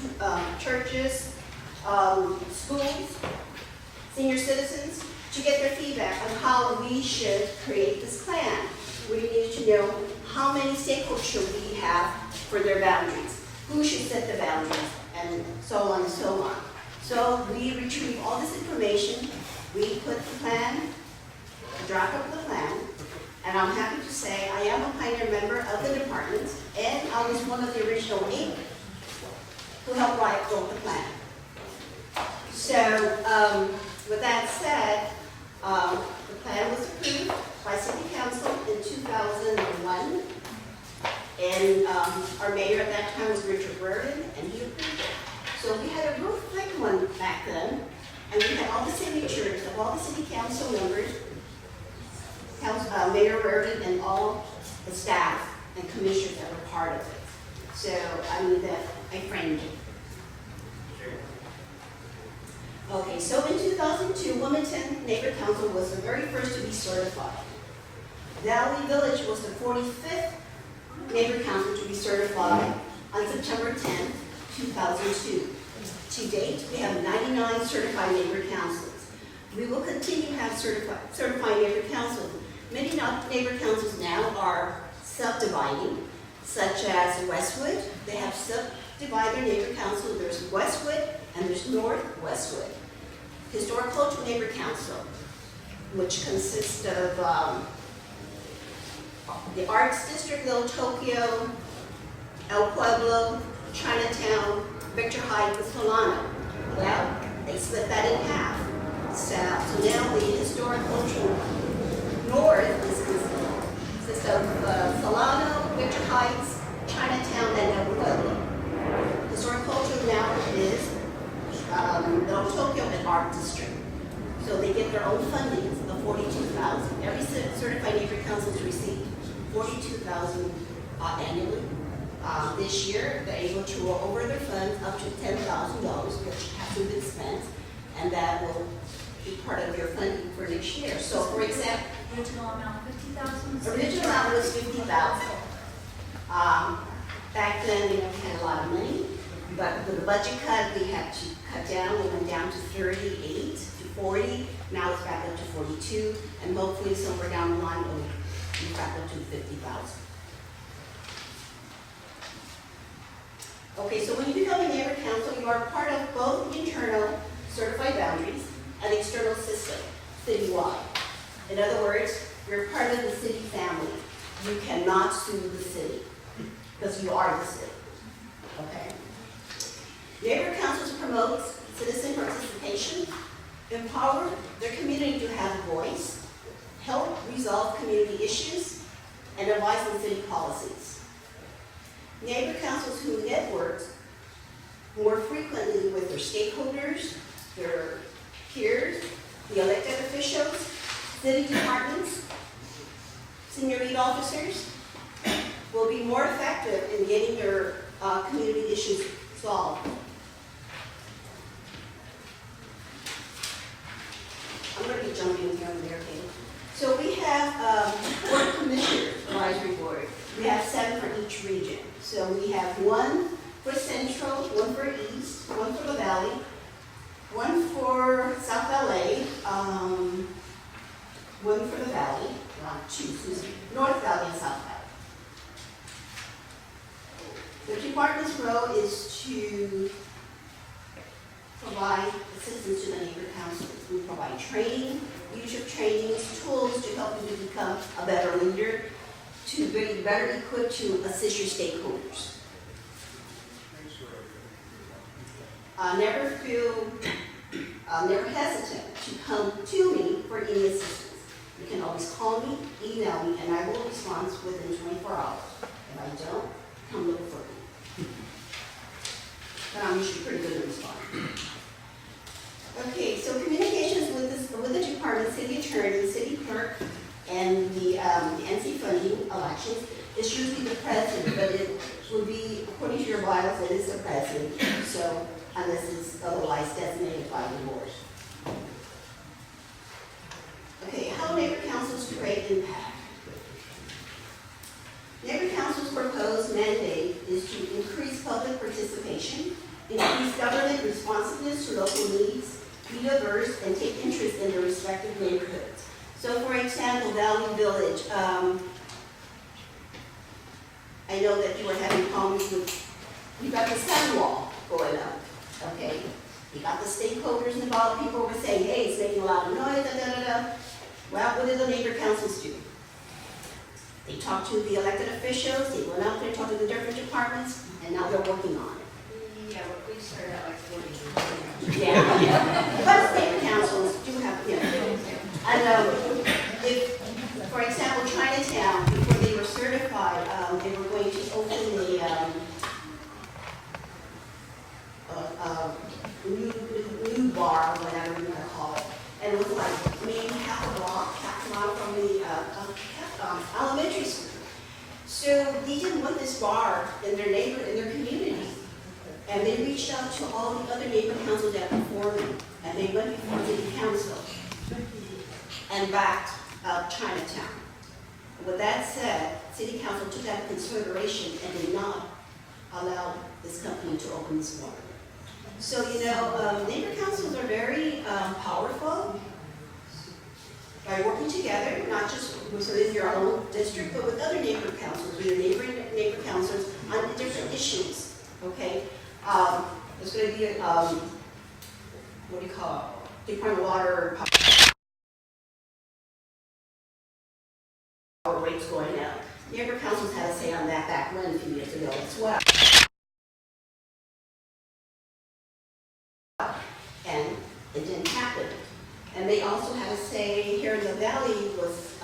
churches, schools, senior citizens, to get their feedback on how we should create this plan. We needed to know how many stakeholders should we have for their boundaries, who should set the boundaries, and so on and so on. So we retrieved all this information, we put the plan, a draft of the plan, and I'm happy to say I am a pioneer member of the department, and I was one of the original 8 who helped write the plan. So with that said, the plan was approved by City Council in 2001, and our mayor at that time was Richard Burden, and he approved it. So we had a real thick one back then, and we had all the signatures of all the city council members, Mayor Burden, and all the staff and commissioners that were part of it. So I mean that I framed it. Okay, so in 2002, Wilmington Neighbor Council was the very first to be certified. Valley Village was the 45th Neighbor Council to be certified on September 10th, 2002. To date, we have 99 certified neighbor councils. We will continue to have certified neighbor councils. Many neighbor councils now are subdividing, such as Westwood. They have subdivided their neighbor council. There's Westwood and there's North Westwood. Historic Cultural Neighbor Council, which consists of the Arts District, Little Tokyo, El Pueblo, Chinatown, Victor Heights, and Solano. Well, they split that in half. So now the Historic Cultural North consists of Solano, Victor Heights, Chinatown, and El Pueblo. Historic Cultural now is Little Tokyo and Art District. So they get their own funding of $42,000. Every certified neighbor council is received $42,000 annually. This year, they're able to roll over their funds up to $10,000, which hasn't been spent, and that will be part of your funding for next year. So for example, Original amount, 50,000? original amount was 50,000. Back then, we had a lot of money, but with the budget cut, we had to cut down. We went down to 38 to 40. Now it's back up to 42, and hopefully somewhere down the line, it'll be back up to 50,000. Okay, so when you become a neighbor council, you are part of both the internal certified boundaries and external system citywide. In other words, you're part of the city family. You cannot sue the city because you are the city. Okay? Neighbor councils promote citizen participation, empower their community to have a voice, help resolve community issues, and advise on city policies. Neighbor councils who network more frequently with their stakeholders, their peers, the elected officials, city departments, senior lead officers, will be more effective in getting their community issues solved. I'm going to be jumping here and there, okay? So we have Board of Commissioners Advisory Board. We have 7 for each region. So we have 1 for Central, 1 for East, 1 for the Valley, 1 for South LA, 1 for the Valley, 2, North Valley and South Valley. The department's role is to provide assistance to the neighbor councils. We provide training, leadership trainings, tools to help you to become a better leader, to be better equipped to assist your stakeholders. Never hesitate to come to me for any assistance. You can always call me, email me, and I will respond within 24 hours. If I don't, come look for me. But I'm usually pretty good at responding. Okay, so communications with the department, city attorney, city clerk, and the NC funding elections is usually the president, but it would be, according to your bylaws, it is the president, so unless it's otherwise designated by the board. Okay, how neighbor councils create impact. Neighbor council's proposed mandate is to increase public participation, increase government responsiveness to local needs, be diverse, and take interest in their respective neighborhoods. So for example, Valley Village, I know that you were having problems with, you got the sun wall going up, okay? You got the stakeholders involved, people were saying, hey, it's making a lot of noise, da da da da. Well, what did the neighbor councils do? They talked to the elected officials, they went out there, talked to the different departments, and now they're working on it. Yeah, well, we started out like 40 years ago. Yeah. But state councils do have, you know, and if, for example, Chinatown, before they were certified, they were going to open a new bar, or whatever you want to call it. And it was like maybe half a mile from the elementary school. So they didn't want this bar in their community. And they reached out to all the other neighbor councils that were forming, and they went before city council and backed Chinatown. With that said, city council took that into consideration and did not allow this company to open this bar. So, you know, neighbor councils are very powerful by working together, not just within your own district, but with other neighbor councils, with your neighbor councils on different issues, okay? There's going to be a, what do you call it, Department of Water power rates going up. Neighbor councils had a say on that back when a few years ago as well. And it didn't happen. And they also had a say here in the valley was,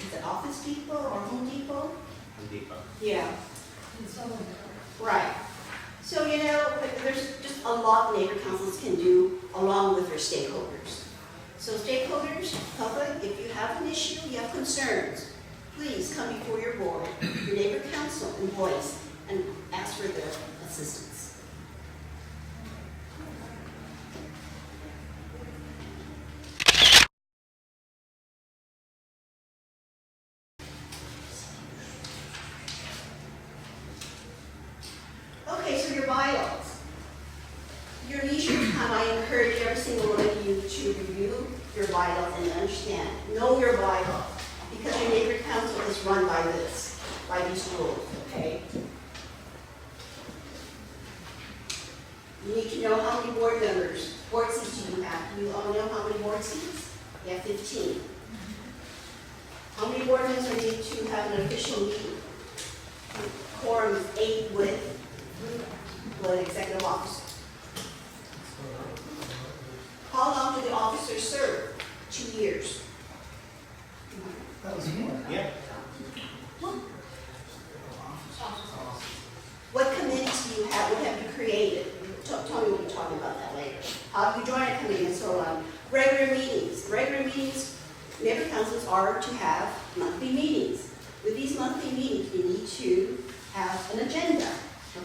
is it Office Depot or Home Depot? Home Depot. Yeah. Right. So, you know, there's just a lot neighbor councils can do along with their stakeholders. So stakeholders, public, if you have an issue, you have concerns, please come before your board, your neighbor council, and voice and ask for their assistance. Okay, so your bylaws. Your leisure time, I encourage every single one of you to review your bylaws and understand. Know your bylaws, because your neighborhood council is run by this, by these rules, okay? You need to know how many board members, board seats do you have. Do you all know how many board seats? You have 15. How many board members need to have an official meeting? Quorum is 8 with an executive officer. How long do the officers serve? 2 years. That was more. Yeah. What committees do you have? What have you created? Tell me what you're talking about that later. How do you join a committee and so on? Regular meetings. Regular meetings, neighborhood councils are to have monthly meetings. With these monthly meetings, you need to have an agenda,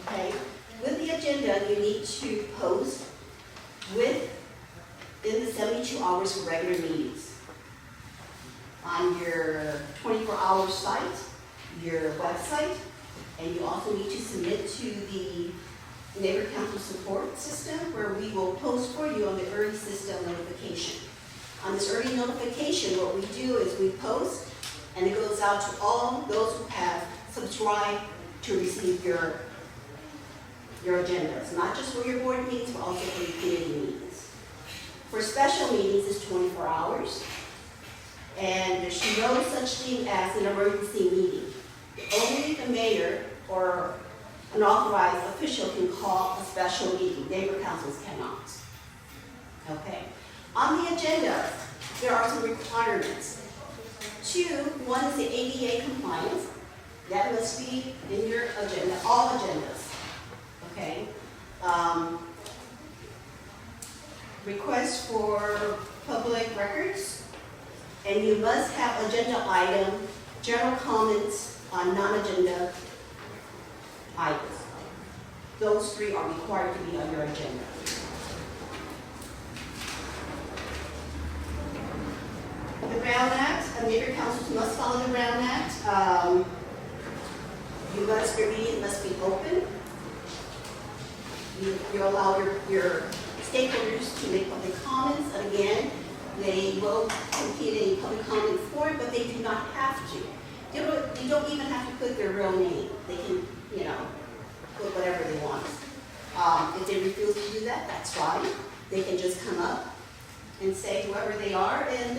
okay? With the agenda, you need to post within the 72 hours for regular meetings. On your 24-hour site, your website, and you also need to submit to the neighborhood council support system where we will post for you on the early system notification. On this early notification, what we do is we post and it goes out to all those who have subscribed to receive your agendas, not just for your board meetings, but also for your committee meetings. For special meetings, it's 24 hours, and there's no such thing as an emergency meeting. Only the mayor or an authorized official can call a special meeting. Neighborhood councils cannot. Okay. On the agenda, there are some requirements. One is the ADA compliance. That must be in your agenda, all agendas. Okay. Request for public records, and you must have agenda item, general comments on non-agenda items. Those 3 are required to be on your agenda. The Brown Act, neighborhood councils must follow the Brown Act. Your meeting must be open. You allow your stakeholders to make public comments. Again, they will complete a public comment form, but they do not have to. They don't even have to put their real name. They can, put whatever they want. If they refuse to do that, that's fine. They can just come up and say whoever they are and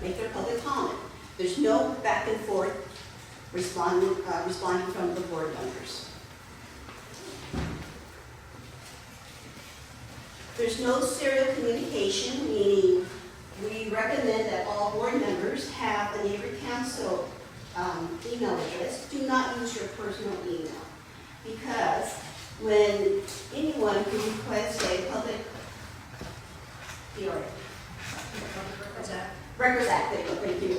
make their public comment. There's no back and forth responding from the board members. There's no serial communication, meaning we recommend that all board members have a neighborhood council email address. Do not use your personal email, because when anyone who requests a public Records Act, thank you.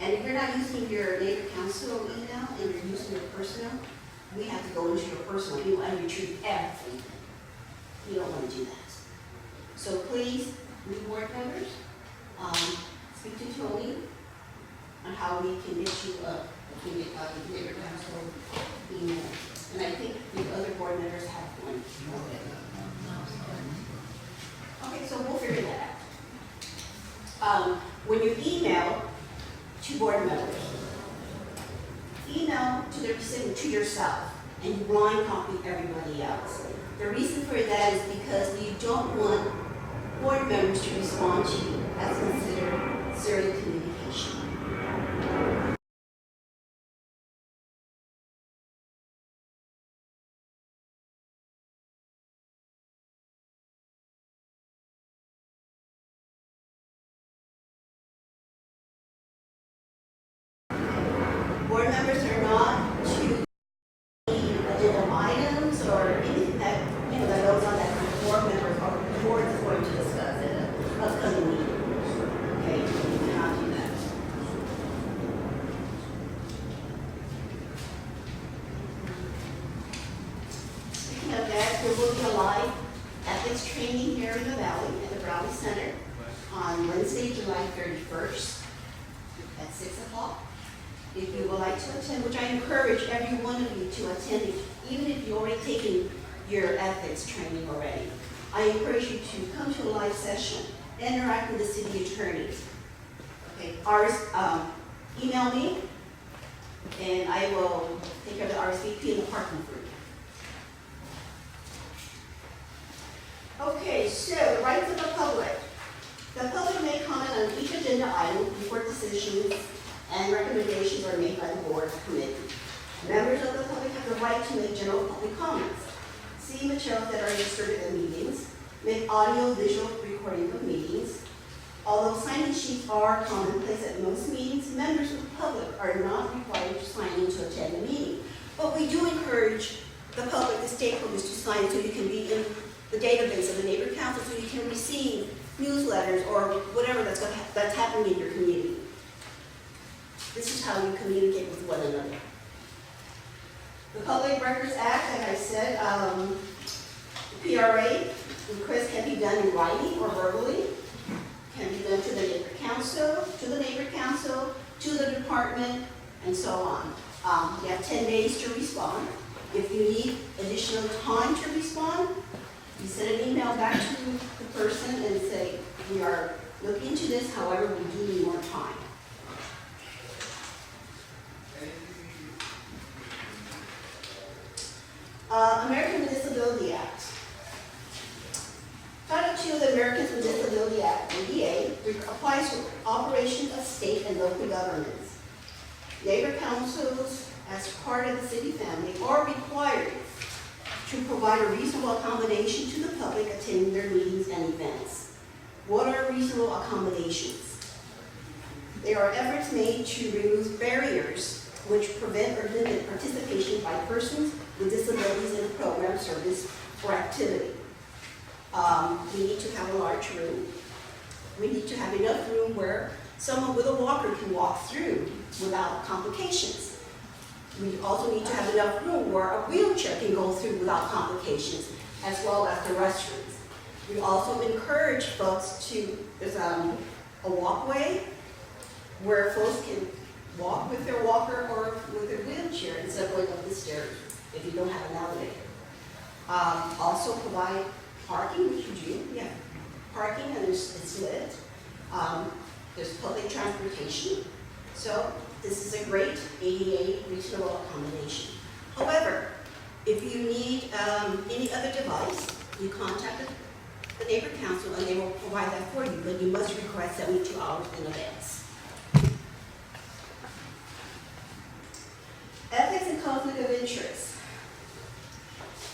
And if you're not using your neighborhood council email and you're using your personal, we have to go into your personal email and retrieve everything. You don't want to do that. So please, new board members, speak to Tony on how we can get you a neighborhood council email. And I think the other board members have one. Okay, so we'll figure that out. When you email to board members, email to the recipient, to yourself, and you blind copy everybody else. The reason for that is because you don't want board members to respond to you. That's considered serial communication. Board members are not to agenda items or anything that that goes on that the board members or the board is going to discuss in an upcoming meeting. Okay, you cannot do that. that there will be a live ethics training here in the Valley at the Brownie Center on Wednesday, July 31st at 6 o'clock. If you would like to attend, which I encourage every one of you to attend, even if you've already taken your ethics training already. I encourage you to come to a live session, interact with the city attorney. Okay, email me, and I will take care of the RSVP and the parking for you. Okay, so the rights of the public. The public may comment on each agenda item before decisions and recommendations are made by the board or committee. Members of the public have the right to make general public comments, see materials that are inserted in meetings, make audio-visual recording of meetings. Although sign-in sheets are commonplace at most meetings, members of the public are not required to sign in to attend the meeting. But we do encourage the public, the stakeholders, to sign so you can be in the database of the neighbor council so you can receive newsletters or whatever that's happening in your community. This is how you communicate with one another. The Public Records Act, like I said, the PRA requests can be done in writing or verbally, can be done to the neighbor council, to the department, and so on. You have 10 days to respond. If you need additional time to respond, you send an email back to the person and say, we are looking into this, however, we do need more time. American with Disability Act. Title II of the Americans with Disability Act, ADA, applies to operations of state and local governments. Neighbor councils, as part of the city family, are required to provide a reasonable accommodation to the public attending their meetings and events. What are reasonable accommodations? There are efforts made to remove barriers which prevent or limit participation by persons with disabilities in a program, service, or activity. We need to have a large room. We need to have enough room where someone with a walker can walk through without complications. We also need to have enough room where a wheelchair can go through without complications, as well as the restrooms. We also encourage folks to, there's a walkway where folks can walk with their walker or with their wheelchair instead of going up the stairs if you don't have an elevator. Also provide parking, which you do, yeah. Parking, and it's lit. There's public transportation. So this is a great ADA reasonable accommodation. However, if you need any other device, you contact the neighbor council and they will provide that for you, but you must request 72 hours in advance. Ethics and conflict of interest.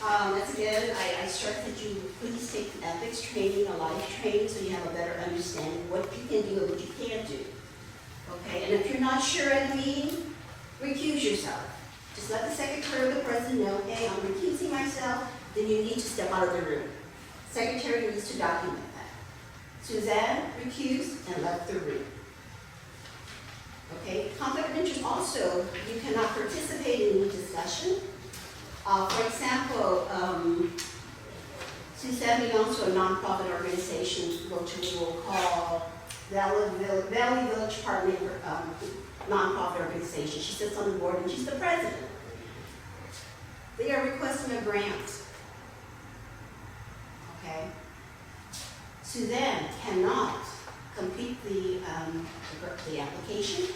Once again, I stress that you please take an ethics training, a life training, so you have a better understanding of what you can do and what you can't do. Okay, and if you're not sure at a meeting, recuse yourself. Just let the secretary or the president know, hey, I'm recusing myself, then you need to step out of the room. Secretary needs to document that. Suzanne recused and left the room. Okay, conflict of interest also, you cannot participate in any discussion. For example, Suzanne belongs to a nonprofit organization, which we will call Valley Village Partner nonprofit organization. She sits on the board and she's the president. They are requesting a grant. Okay? Suzanne cannot complete the application.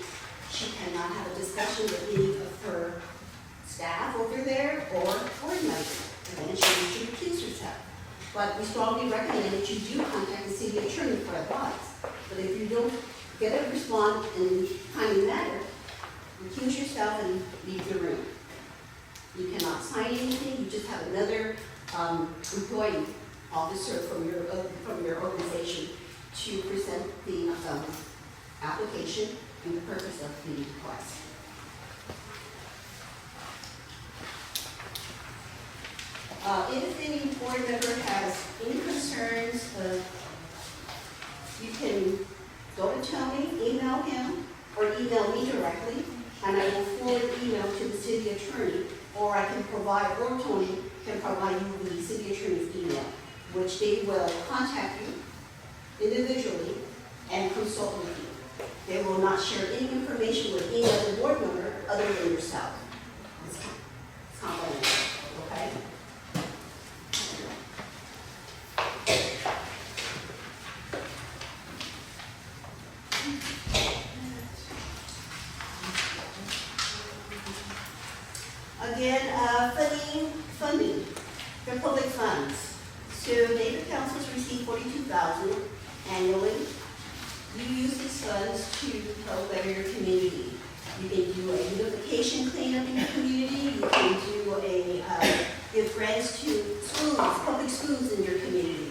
She cannot have a discussion with any of her staff over there or board members, and then she needs to recuse herself. But we strongly recommend that you do contact the city attorney for advice. But if you don't get a response in a timely manner, recuse yourself and leave the room. You cannot sign anything. You just have another employee officer from your organization to present the application and the purpose of the request. If any board member has any concerns, you can go to Tony, email him, or email me directly, and I will forward the email to the city attorney, or I can provide, or Tony can provide you with the city which they will contact you individually and consult with you. They will not share any information with any other board member other than yourself. It's confidential, okay? Again, funding for public funds. So neighbor councils receive $42,000 annually. You use these funds to help better your community. You can do a beautification cleanup in your community. You can do give grants to schools, public schools in your community.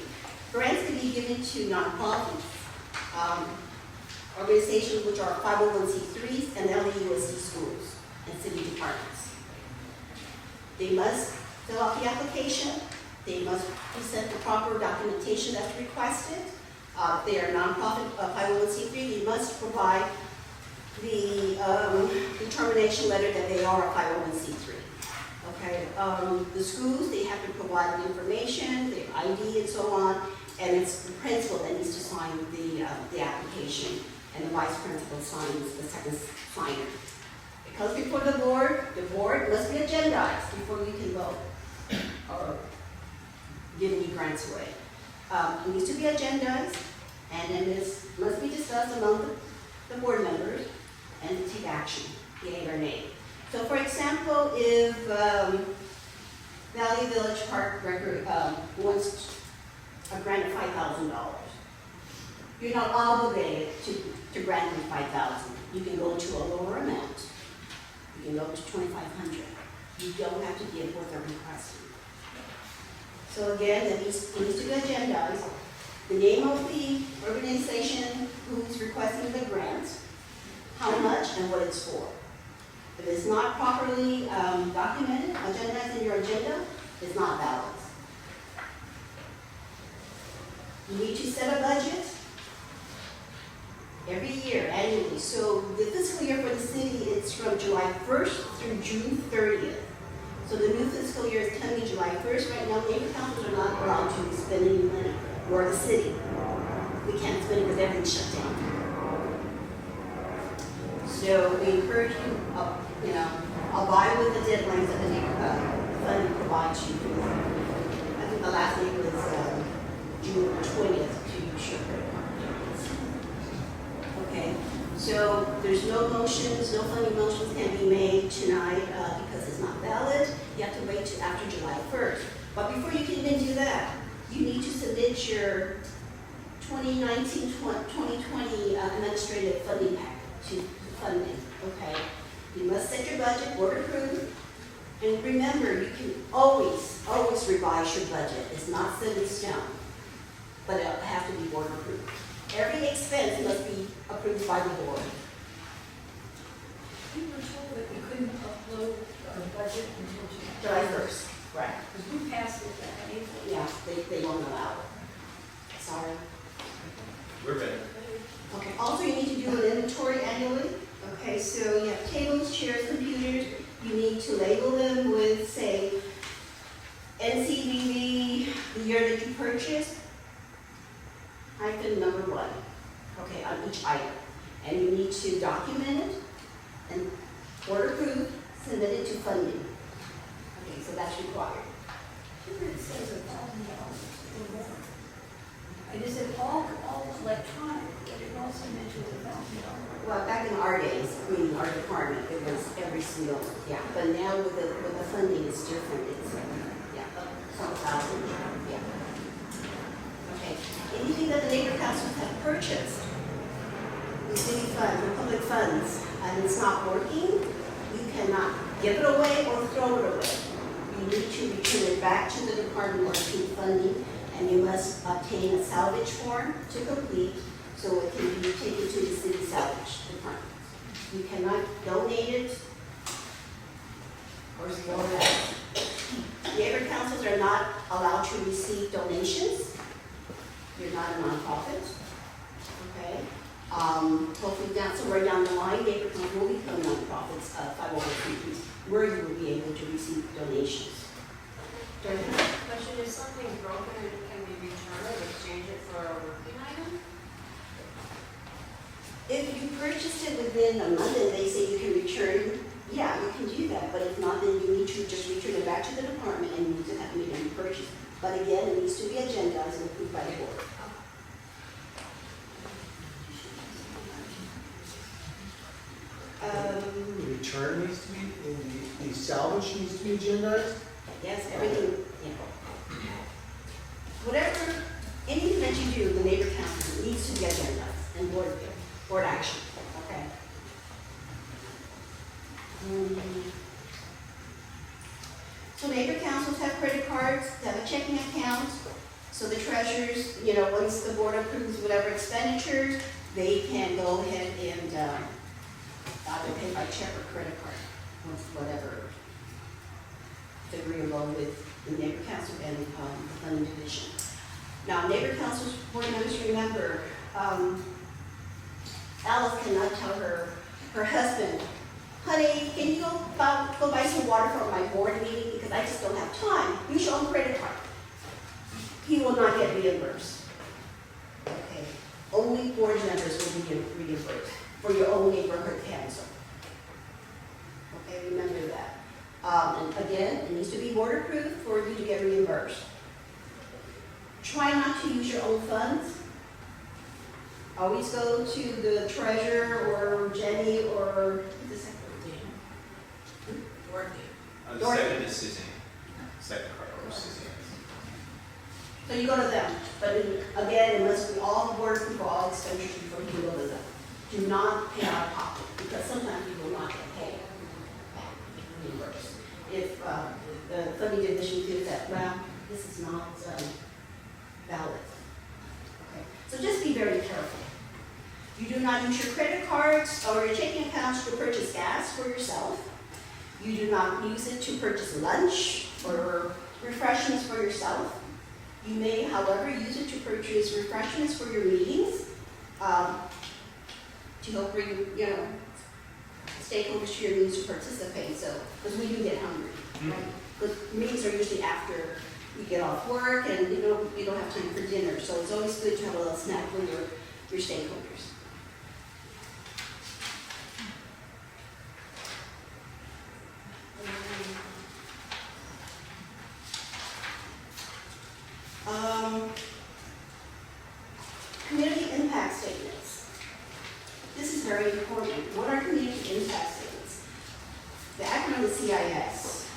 Grants can be given to nonprofits, organizations which are 501c3s and LAUSD schools and city departments. They must fill out the application. They must present the proper documentation that's requested. They are nonprofit 501c3. They must provide the determination letter that they are a 501c3. Okay. The schools, they have to provide the information, their ID, and so on. And it's the principal that needs to sign the application, and the vice principal signs the second signer. It comes before the board must be agendized before you can vote or give any grants away. It needs to be agendized, and then this must be discussed among the board members and to take action, yea or nay. So for example, if Valley Village Park Record wants a grant of $5,000, you're not obligated to grant them $5,000. You can go to a lower amount. You can go to $2,500. You don't have to give what they're requesting. So again, it needs to be agendized. The name of the organization who's requesting the grant, how much, and what it's for. If it's not properly documented, agendized in your agenda, it's not valid. You need to set a budget every year, annually. So the fiscal year for the city is from July 1st through June 30th. So the new fiscal year is coming July 1st. Right now, neighbor councils are not allowed to be spending money, nor the city. We can't spend it because everything's shut down. So we encourage you, abide with the deadlines that the neighbor fund provides you. I think the last neighbor is June 20th to use your credit card. Okay, so there's no motions, no funding motions can be made tonight because it's not valid. You have to wait till after July 1st. But before you can even do that, you need to submit your 2019-2020 administrative funding packet to funding. Okay, you must set your budget, board approved. And remember, you can always revise your budget. It's not set in stone, but it'll have to be board approved. Every expense must be approved by the board. We were told that we couldn't upload our budget until July 1st. Right. Because we passed it that April. Yeah, they won't allow it. Sorry. We're ready. Okay, also you need to do an inventory annually. Okay, so you have tables, chairs, computers. You need to label them with, say, NCVV, the year that you purchased, hyphen number 1, okay, on each item. And you need to document it and board approved, submit it to funding. Okay, so that's required. Here it says $1,000 or more. And is it all electronic, but it also mentions $1,000? Well, back in our days, our department, it was every single, yeah. But now with the funding, it's different. It's, some thousand, yeah. Okay. Anything that the neighbor councils have purchased, the city funds, the public funds, and it's not working, you cannot give it away or throw it away. You need to return it back to the Department of Funding, and you must obtain a salvage form to complete so it can be taken to the city salvage department. You cannot donate it or throw it out. Neighbor councils are not allowed to receive donations. You're not a nonprofit, okay? Hopefully somewhere down the line, neighbor councils will become nonprofits, 501c3s, where you will be able to receive donations. Question if something's broken, it can be returned or exchange it for a working item? If you purchased it within a month and they say you can return, yeah, you can do that, but if not, then you need to just return it back to the department and you need to have it repurchased. But again, it needs to be agendized and approved by the board. The return needs to be, the salvage needs to be agendized? Yes, everything, yeah. Whatever, anything that you do, the neighbor council needs to be agendized and board action, okay? So neighbor councils have credit cards, they have a checking account, so the treasurers, once the board approves whatever expenditures, they can go ahead and either pay by check or credit card, once whatever is agreeable with the neighbor council and the planning division. Now, neighbor council's board members, remember, Alice cannot tell her husband, honey, can you go buy some water for my board meeting because I just don't have time. Use your own credit card. He will not get reimbursed. Okay. Only board members will be reimbursed for your own neighborhood council. Okay, remember that. And again, it needs to be board approved for you to get reimbursed. Try not to use your own funds. Always go to the treasurer or Jenny or the secretary. Dorothy. The Dorothy. second is Suzanne. Second card or Suzanne. So you go to them, but again, it must be all board approved for all expenditures before you go to them. Do not pay out of pocket, because sometimes you will not get paid back, reimbursed. If the funding division feels that, well, this is not valid. Okay. So just be very careful. You do not use your credit cards or your checking accounts to purchase gas for yourself. You do not use it to purchase lunch or refreshments for yourself. You may, however, use it to purchase refreshments for your meetings, to help bring, stakeholders to your meetings to participate. So, because we do get hungry, right? Because meetings are usually after we get off work and you don't have time for dinner. So it's always good to have a little snack for your stakeholders. Community impact statements. This is very important. What are community impact statements? The acronym is CIS.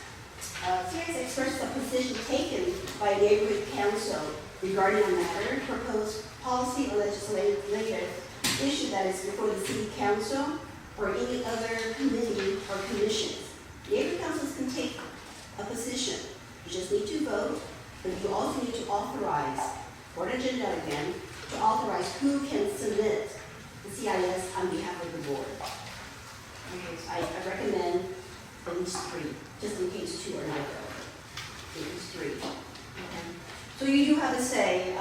CIS expresses a position taken by a neighborhood council regarding a matter, proposed policy or legislative issue that is before the city council or any other committee or commission. Neighborhood councils can take a position. You just need to vote, but you also need to authorize, board agenda again, to authorize who can submit the CIS on behalf of the board. Okay, so I recommend at least 3, just in case 2 are not available. At least 3. Okay. So you do have a say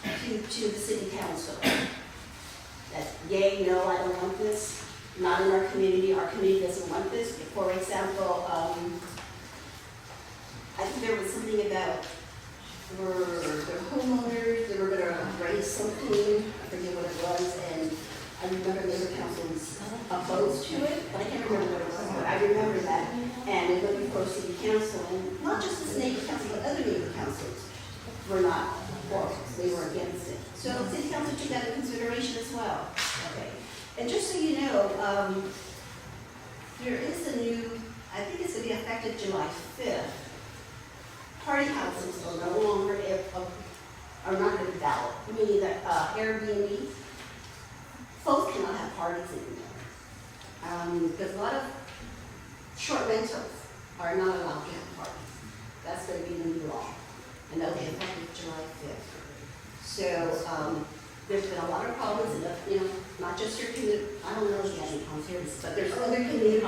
to the city council that yay, no, I don't want this. Not in our community doesn't want this. For example, I think there was something about the homeowners, they were going to raise something, I forget what it was, and I remember neighbor council was opposed to it, but I can't remember what it was, but I remember that, and it went before city council, and not just this neighbor council, but other neighbor councils were not for it, they were against it. So city council took that into consideration as well. Okay. And just so you know, there is a new, I think it's going to be effective July 5th. Party houses are no longer are not going to be valid, meaning that Airbnb, folks cannot have parties anymore. Because a lot of short rentals are not allowed to have parties. That's going to be the new law, and that'll be effective July 5th. So there's been a lot of problems, and not just your community. I don't know if you have any problems here, but there's other communities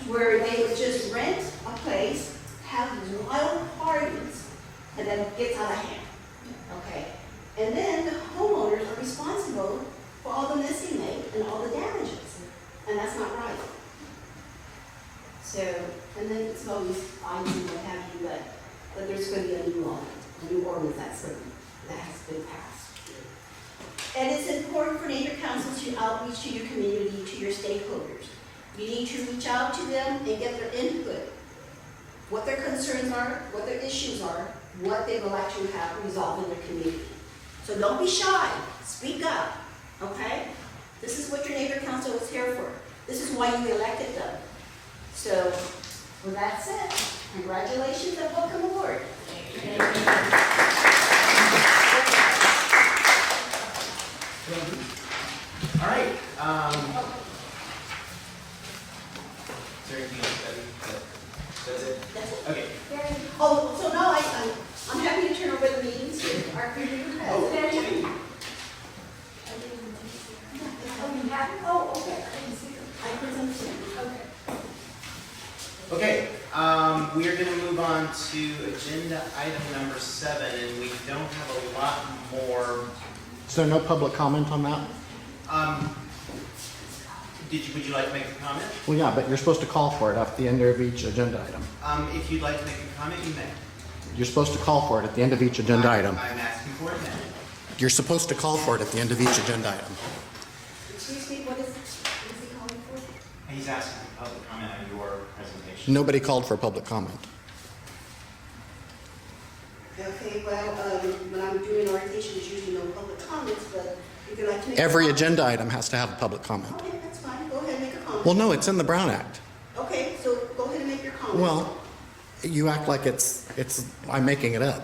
where they would just rent a place, have wild parties, and then it gets out of hand. Okay. And then the homeowners are responsible for all the mess they make and all the damages. And that's not right. So, and then it's always fines and what have you, but there's there's going to be a new law, a new ordinance that has been passed. And it's important for neighbor councils to outreach to your community, to your stakeholders. You need to reach out to them and get their input, what their concerns are, what their issues are, what they would like to have resolved in their community. So don't be shy, speak up, okay? This is what your neighbor council is here for. This is why you elected them. So, with that said, congratulations and welcome aboard. All right. Is there anything else, Debbie? That's it? That's it. Okay. Oh, so now I'm happy to turn over the meetings to our community Oh, president. thank you. Oh, okay, I didn't see her. I present to you. Okay. Okay, we are going to move on to agenda item number 7, and we don't have a lot more. Is there no public comment on that? Would you like to make a comment? Well, yeah, but you're supposed to call for it at the end of each agenda item. If you'd like to make a comment, you may. You're supposed to call for it at the end of each agenda item. I'm asking for it now. You're supposed to call for it at the end of each agenda item. Excuse me, what is he calling for? He's asking for public comment on your presentation. Nobody called for public comment. Okay, well, when I'm doing orientation, there's usually no public comments, but if you'd like to make Every a comment. agenda item has to have a public comment. Okay, that's fine. Go ahead and make a comment. Well, no, it's in the Brown Act. Okay, so go ahead and make your comment. Well, you act like I'm making it up.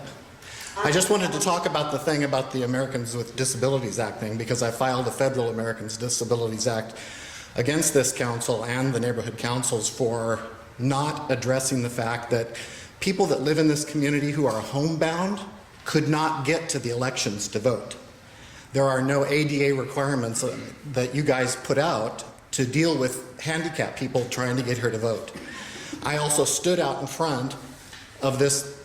I just wanted to talk about the thing about the Americans with Disabilities Act thing because I filed a federal Americans Disabilities Act against this council and the neighborhood councils for not addressing the fact that people that live in this community who are homebound could not get to the elections to vote. There are no ADA requirements that you guys put out to deal with handicapped people trying to get here to vote. I also stood out in front of this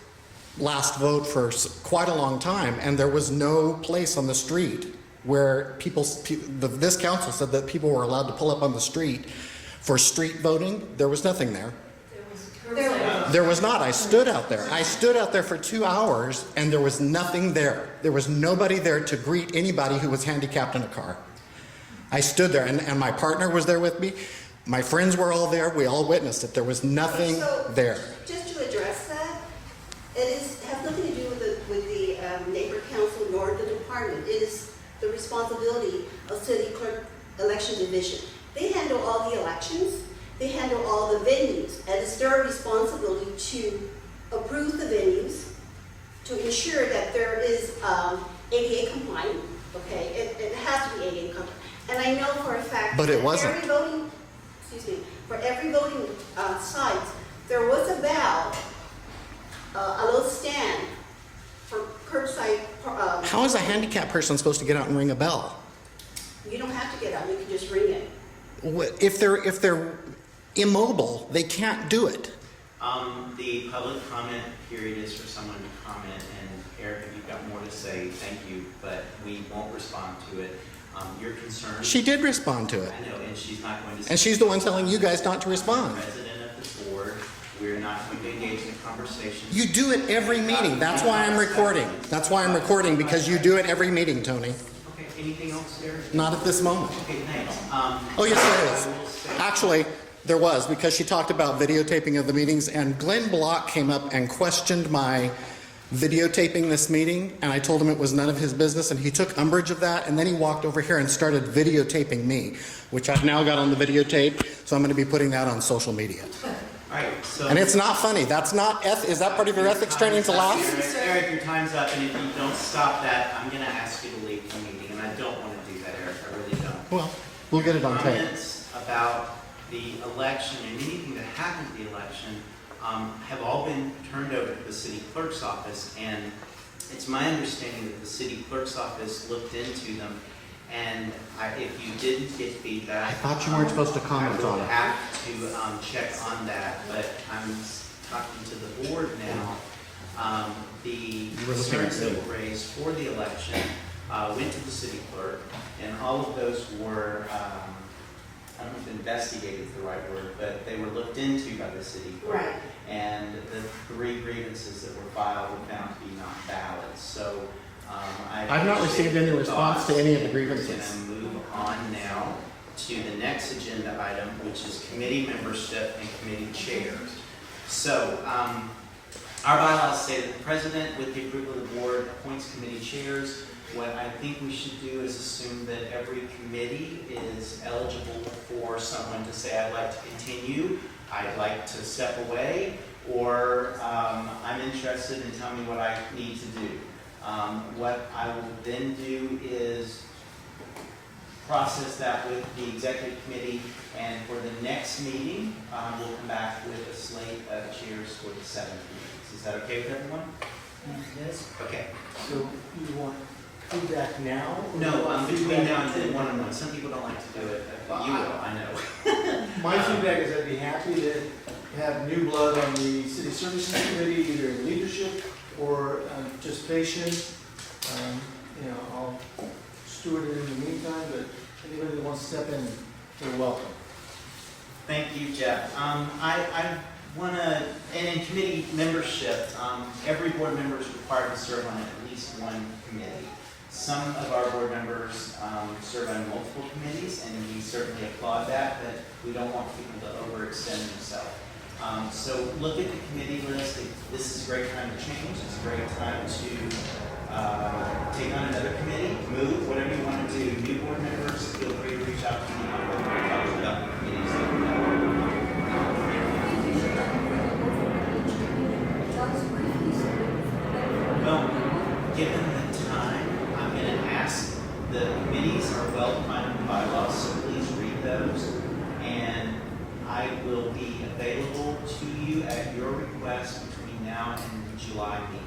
last vote for quite a long time, and there was no place on the street where this council said that people were allowed to pull up on the street for street voting. There was nothing there. There was not. I stood out there. I stood out there for 2 hours, and there was nothing there. There was nobody there to greet anybody who was handicapped in a car. I stood there, and my partner was there with me. My friends were all there. We all witnessed it. There was nothing there. Just to address that, has nothing to do with the neighbor council nor the department. It is the responsibility of city clerk election division. They handle all the elections. They handle all the venues, and it's their responsibility to approve the venues, to ensure that there is ADA compliant. Okay, it has to be ADA compliant. And I know for a fact But it wasn't. for every voting site, there was a bell, a little stand for curbside. How is a handicapped person supposed to get out and ring a bell? You don't have to get out; you can just ring it. If they're immobile, they can't do it. The public comment period is for someone to comment, and Eric, if you've got more to say, thank you, but we won't respond to it. Your concern. She did respond to it. I know, and she's not going to. And she's the one telling you guys not to respond. President of the board, we're not going to engage in a conversation. You do it every meeting. That's why I'm recording. That's why I'm recording, because you do it every meeting, Tony. Okay, anything else, Eric? Not at this moment. Okay, thanks. Oh, yes, there is. Actually, there was, because she talked about videotaping of the meetings, and Glenn Block came up and questioned my videotaping this meeting, and I told him it was none of his business, and he took umbrage of that, and then he walked over here and started videotaping me, which I've now got on the videotape, so I'm going to be putting that on social media. All right, so. And it's not funny. That's not, is that part of your ethics training to laugh? Eric, your time's up, and if you don't stop that, I'm going to ask you to leave the meeting, and I don't want to do that, Eric, I really don't. Well, we'll get it on tape. Comments about the election and anything that happened to the election have all been turned over to the city clerk's office, and it's my understanding that the city clerk's office looked into them, and if you didn't get feedback, I thought you weren't supposed to comment on I will it. have to check on that, but I'm talking to the board now. The concerns that were raised for the election went to the city clerk, and all of those were I don't know if investigated is the right word, but they were looked into by the city clerk. Right. and the 3 grievances that were filed were found to be not valid. So I've not received any response to any of the grievances. We're going to move on now to the next agenda item, which is committee membership and committee chairs. So our bylaws say that the president, with the approval of the board, appoints committee chairs. What I think we should do is assume that every committee is eligible for someone to say, I'd like to continue, I'd like to step away, or I'm interested, and tell me what I need to do. What I will then do is process that with the executive committee, and for the next meeting, we'll come back with a slate of chairs for the 7 meetings. Is that okay with everyone? Yes. Okay. So you want feedback now? No, between now and then, one-on-one. Some people don't like to do it. You will, I know. My feedback is I'd be happy to have new blood on the city services committee, either in leadership or participation. You know, I'll steward it in the meantime, but anybody that wants to step in, they're welcome. Thank you, Jeff. I want to, and in committee membership, every board member is required to serve on at least one committee. Some of our board members serve on multiple committees, and we certainly applaud that, but we don't want people to overextend themselves. So look at the committee list. This is a great time to change. It's a great time to take on another committee, move, whatever you want to do. New board members, feel free to reach out to me. I'm going to talk about the committees that we have. Well, given the time, I'm going to ask, the committees are well defined in the bylaws, so please read those. And I will be available to you at your request between now and the July meeting.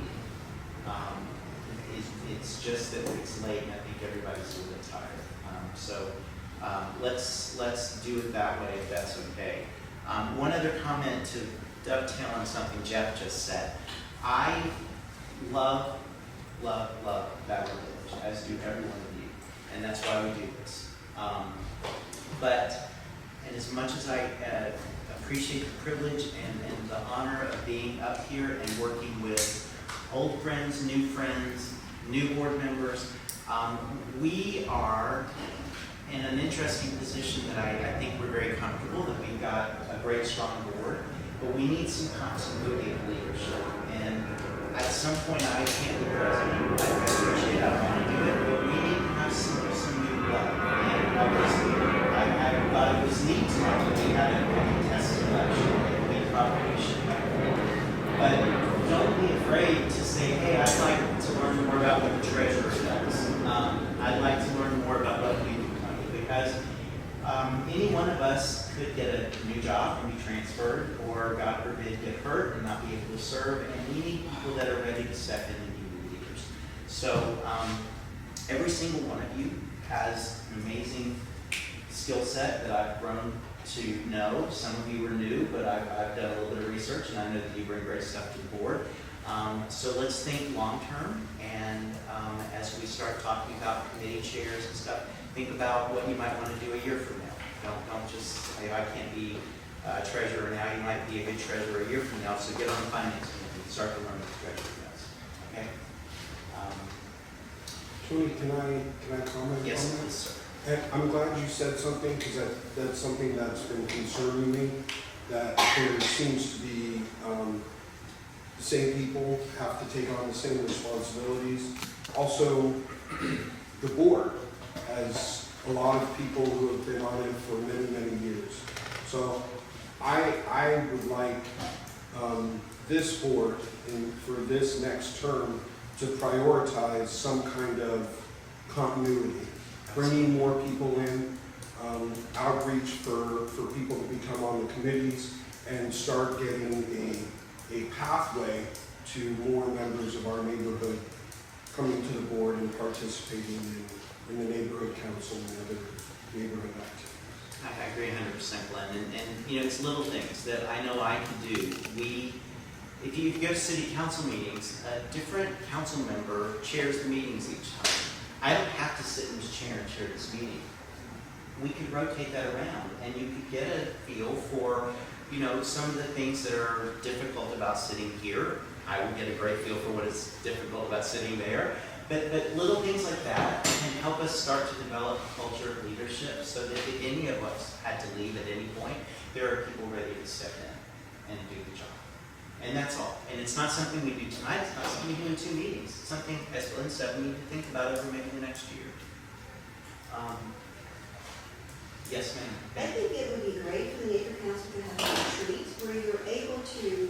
It's just that it's late, and I think everybody's a little bit tired. Let's do it that way, if that's okay. One other comment to dovetail on something Jeff just said. I love Ballard Village, as do every one of you, and that's why we do this. And as much as I appreciate the privilege and the honor of being up here and working with old friends, new board members, we are in an interesting position that I think we're very comfortable, that we've got a great, strong board, but we need some continuity of leadership. And at some point, I can't be president. I appreciate I want to do it, but we need to have some new blood. And I thought it was neat that we had a contested election, and we probably should have. But don't be afraid to say, hey, I'd like to learn more about what the treasurer does. I'd like to learn more about what we do, because any one of us could get a new job and be transferred, or God forbid, get hurt and not be able to serve, and we need people that are ready to step in and be leaders. So every single one of you has an amazing skill set that I've grown to know. Some of you are new, but I've done a little bit of research, and I know that you bring great stuff to the board. So let's think long-term, and as we start talking about committee chairs and stuff, think about what you might want to do a year from now. Don't just say, I can't be a treasurer now. You might be a good treasurer a year from now, so get on the finance committee and start to learn what the treasurer does. Okay? Tony, can I comment? Yes, on that? please, sir. And I'm glad you said something, because that's something that's been concerning me, that there seems to be the same people have to take on the same responsibilities. Also, the board has a lot of people who have been on it for many, many years. So I would like this board, for this next term, to prioritize some kind of continuity. Bringing more people in, outreach for people to become on the committees, and start getting a pathway to more members of our neighborhood coming to the board and participating in the neighborhood council and other neighborhood activities. I agree 100%, Glenn. And you know, it's little things that I know I can do. If you go to city council meetings, a different council member chairs the meetings each time. I don't have to sit in this chair and chair this meeting. We could rotate that around, and you could get a feel for you know, some of the things that are difficult about sitting here. I will get a great feel for what is difficult about sitting there. But little things like that can help us start to develop a culture of leadership so that if any of us had to leave at any point, there are people ready to step in and do the job. And that's all. And it's not something we do tonight, it's not something we do in 2 meetings. It's something, as Lynn said, we need to think about over maybe the next year. Yes, ma'am. I think it would be great for the neighbor council to have a retreat where you're able to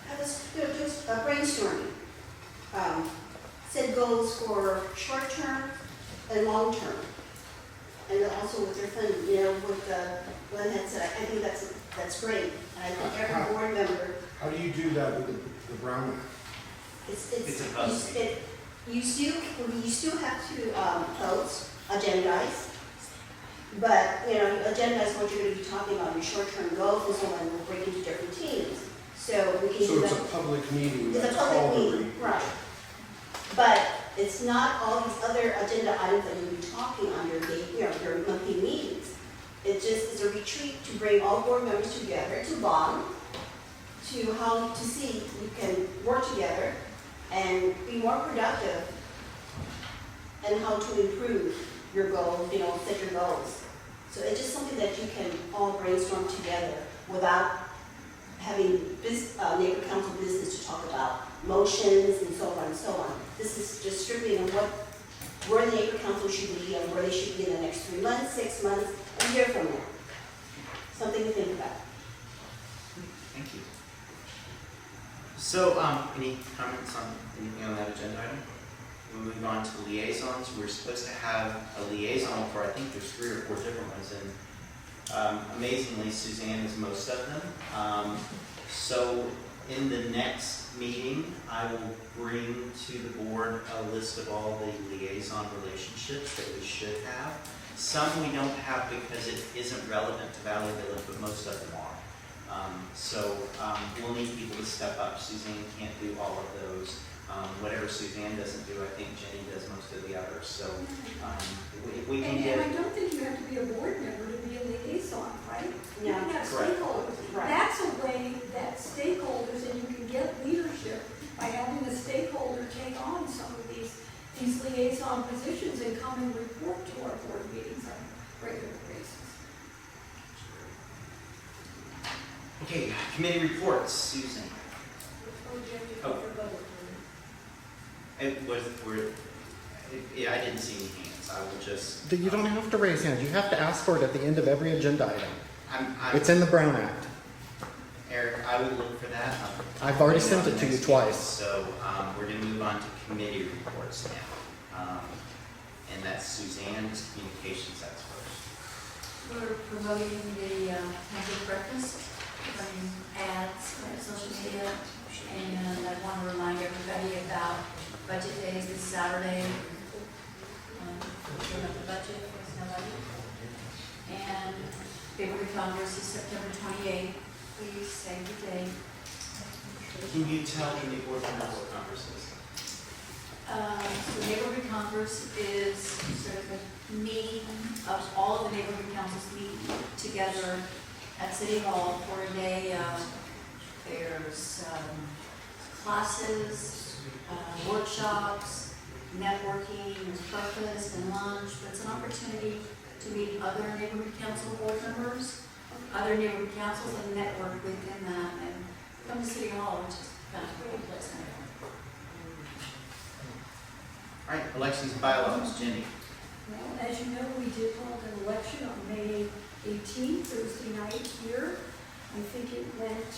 have just a brainstorming. Set goals for short term and long term. And also with your funding, you know, with Glenn had said, I think that's great. And I think every board member. How do you do that with the Brown Act? It's a puzzle. You still have to post, agendize. But, you know, agendize what you're going to be talking about, your short-term goals and so on, we'll break into different teams. So we can So do it's that. a public meeting It's a that's public called a meeting, right. But it's not all these other agenda items that you'll be talking on your monthly meetings. It's a retreat to bring all board members together, to bond, to see you can work together and be more productive and how to improve your goals, you know, set your goals. So it's just something that you can all brainstorm together without having this neighbor council business to talk about motions and so on and so on. This is just strictly on where the neighbor council should be and where they should be in the next 3 months, 6 months, a year from now. Something to think about. Thank you. So, any comments on anything on that agenda item? We'll move on to liaisons. We're supposed to have a liaison for, I think there's 3 or 4 different ones, and amazingly, Suzanne is most of them. So in the next meeting, I will bring to the board a list of all the liaison relationships that we should have. Some we don't have because it isn't relevant to Valley Village, but most of them are. We'll need people to step up. Suzanne can't do all of those. Whatever Suzanne doesn't do, I think Jenny does most of the others. So if we can get... And I don't think you have to be a board member to be a liaison, right? You can have Correct. stakeholders. Right. That's a way that stakeholders, and you can get leadership by having the stakeholder take on some of these liaison positions and come and report to our board meetings on a regular basis. Okay, committee reports, Susan. Oh. I didn't see any hands. I will just... You don't have to raise hands. You have to ask for it at the end of every agenda item. I'm It's in the Brown Act. Eric, I will look for that. I've already sent it to you twice. So we're going to move on to committee reports now. And that's Suzanne's communications expert. We're promoting the Hampton breakfast, running ads on social media, and I want to remind everybody about budget days this Saturday. We're up the budget, there's no budget. And Neighborhood Congress is September 28th. Please save the date. Can you tell the board members what Congress is? So Neighborhood Congress is sort of a meeting of all of the neighborhood councils meet together at City Hall for a day. There's classes, workshops, networking, breakfast and lunch. But it's an opportunity to meet other neighborhood council board members, other neighborhood councils, and network within that, and come to City Hall, which is kind of a cool place. All right, elections and bylaws, Jenny. Well, as you know, we did hold an election on May 18th, Thursday night here. I think it went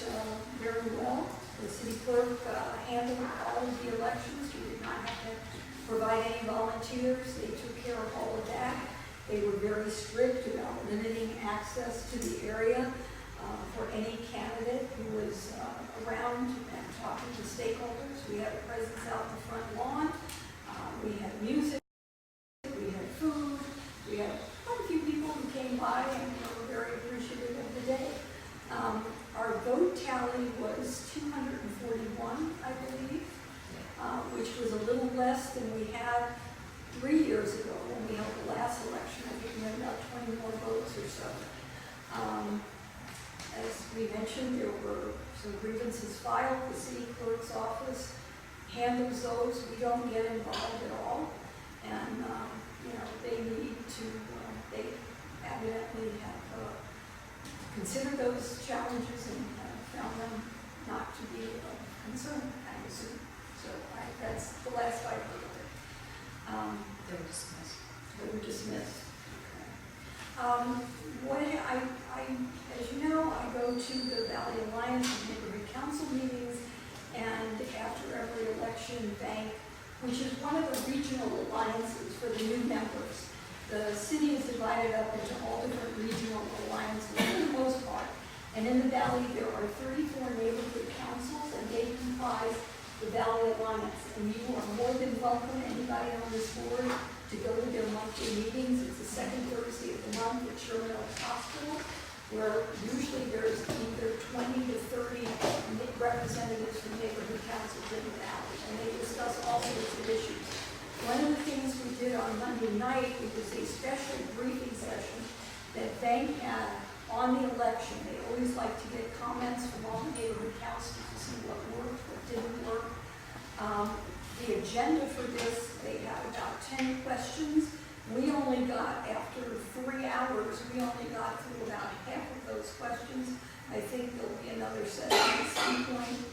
very well. The city clerk handled all of the elections. We did not have to provide any volunteers. They took care of all of that. They were very strict about limiting access to the area for any candidate who was around and talking to stakeholders. We had a presence out in the front lawn. We had music. We had food. We had quite a few people who came by and were very appreciative of the day. Our vote tally was 241, I believe, which was a little less than we had 3 years ago when we held the last election. I think we had about 20 more votes or so. as we mentioned, there were some grievances filed. The city clerk's office handles those. We don't get involved at all. And, you know, they need to, they evidently have considered those challenges and found them not to be of concern, I assume. So that's the last I heard of it. They were dismissed. They were dismissed. As you know, I go to the Valley Alliance and Neighborhood Council meetings, and after every election, bank, which is one of the regional alliances for the new members. The city is divided up into all different regional alliances for the most part. And in the Valley, there are 34 neighborhood councils, and they comprise the Valley Alliance. And you are more than welcome, anybody on this board, to go to their monthly meetings. It's the second Thursday of the month at Sherman Oaks Hospital, where usually there's either 20 to 30 representatives from neighborhood councils in the Valley, and they discuss all sorts of issues. One of the things we did on Monday night, it was a special briefing session that Bank had on the election. They always like to get comments from all the neighborhood councils to see what worked, what didn't work. The agenda for this, they had about 10 questions. We only got, after 3 hours, we only got through about half of those questions. I think there'll be another session at some point.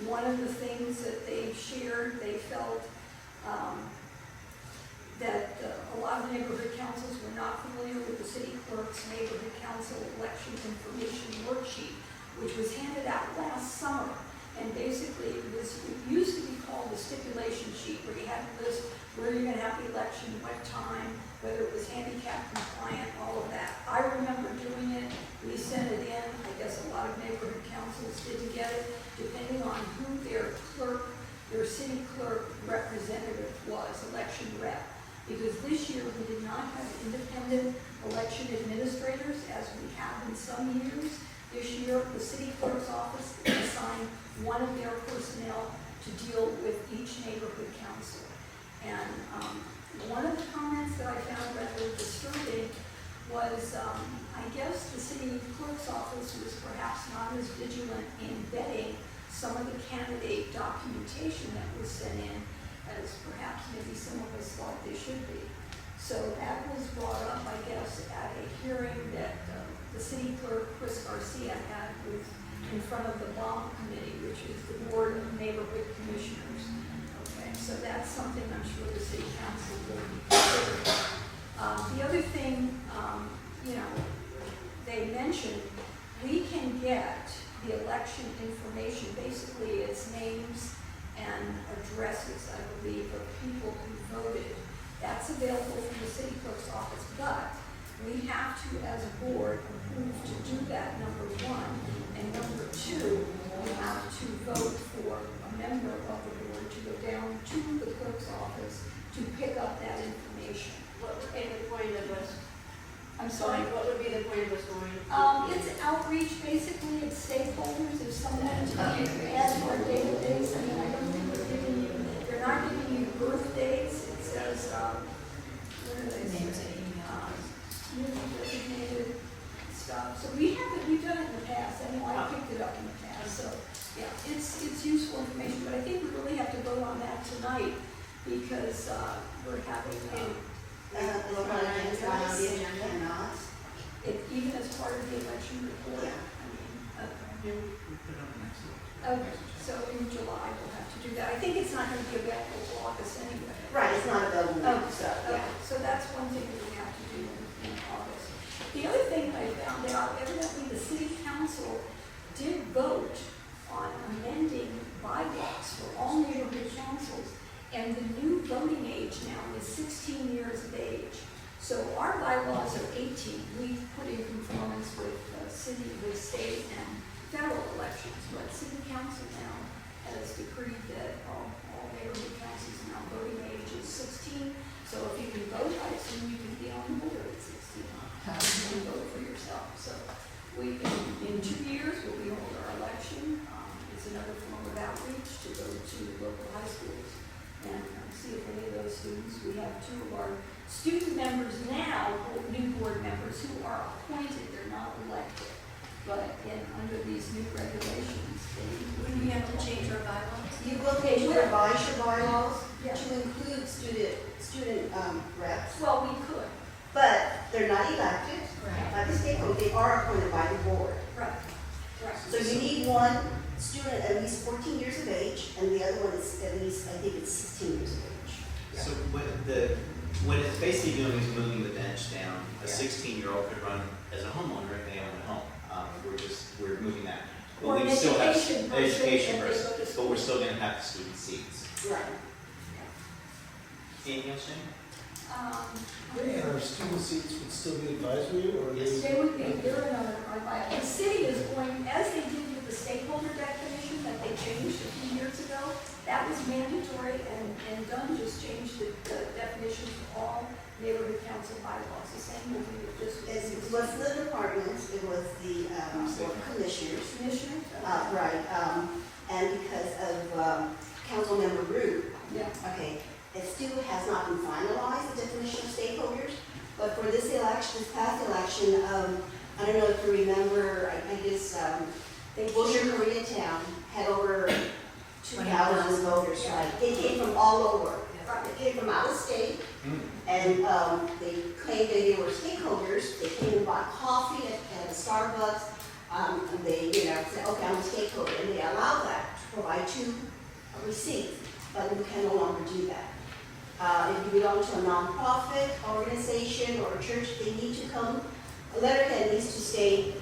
One of the things that they shared, they felt that a lot of neighborhood councils were not familiar with the city clerk's neighborhood council election information worksheet, which was handed out last summer. And basically, it used to be called the stipulation sheet, where you had to list where you're gonna have the election, what time, whether it was handicap compliant, all of that. I remember doing it, we sent it in, I guess a lot of neighborhood councils didn't get it, depending on who their clerk, their city clerk representative was, election rep. Because this year, we did not have independent election administrators, as we have in some years. This year, the city clerk's office assigned one of their personnel to deal with each neighborhood council. And one of the comments that I found rather disturbing was, I guess the city clerk's office was perhaps not as vigilant in vetting some of the candidate documentation that was sent in as perhaps maybe some of us thought they should be. So that was brought up, I guess, at a hearing that the city clerk, Chris Garcia, had in front of the BOM committee, which is the Board of Neighborhood Commissioners. Okay, so that's something I'm sure the city council will be considering. The other thing, you know, they mentioned, we can get the election information, basically it's names and addresses, I believe, of people who voted. That's available from the city clerk's office, but we have to, as a board, approve to do that, number one. And number two, we have to vote for a member of the board to go down to the clerk's office to pick up that information. What would be the point of this? I'm sorry? What would be the point of this going? It's outreach, basically, it's stakeholders. If someone adds to our database, I mean, I don't think we're giving you, they're not giving you birth dates. It says, what are they saying? Designated stuff. So we've done it in the past. I know I picked it up in the past. So yeah, it's useful information. But I think we really have to vote on that tonight because we're having even as part of the election report. Okay, so in July we'll have to do that. I think it's not going to be available till August anyway. Right, it's not available. Oh, so that's one thing that we have to do in August. The other thing I found out, evidently the city council did vote on amending bylaws for all neighborhood councils, and the new voting age now is 16 years of age. So our bylaws are 18. We put in conformance with state and federal elections, but city council now has decreed that all neighborhood councils now voting age is 16. So if you can vote, I assume you can be on the board at 16. You can vote for yourself. So we, in 2 years, when we hold our election, it's another form of outreach to go to local high schools and see if any of those students. We have 2 of our student members now, new board members, who are appointed. They're not elected. but under these new regulations, Wouldn't we have to change our bylaws? You will change your bylaws Yeah. to include student reps, well, we could, but they're not elected Right. by the state code, they are appointed by the board. right, right. So you need one student at least 14 years of age, and the other one is at least, I think it's 16 years of age. So what it's basically doing is moving the bench down. A Yeah. 16-year-old could run as a homeowner if they own a home. We're moving that. But Or we an still have education person education if they person, go to but school. we're still gonna have the student seats. Right. Anything else, Shane? And our student seats would still be advisory, or Yes. They would be, they're another, the city is going, as they did with the stakeholder definition that they changed a few years ago, that was mandatory, and Dunn just changed the definition of all neighborhood council bylaws, the same will be just. It wasn't the departments, it was the board of commissioners. Commissioner? Right, and because of Councilmember Root, Yeah. okay, it still has not been finalized, the definition of stakeholders, but for this election, this past election, I don't know if you remember, I guess, Wilshire, Koreatown had over 2,000 voters, right? They came from all over. They came from out of state, and they claimed that they were stakeholders. They came and bought coffee at a Starbucks, and they, said, okay, I'm a stakeholder, and they allow that to provide 2 receipts, but we can no longer do that. If you belong to a nonprofit organization or a church, they need to come. A letterhead needs to state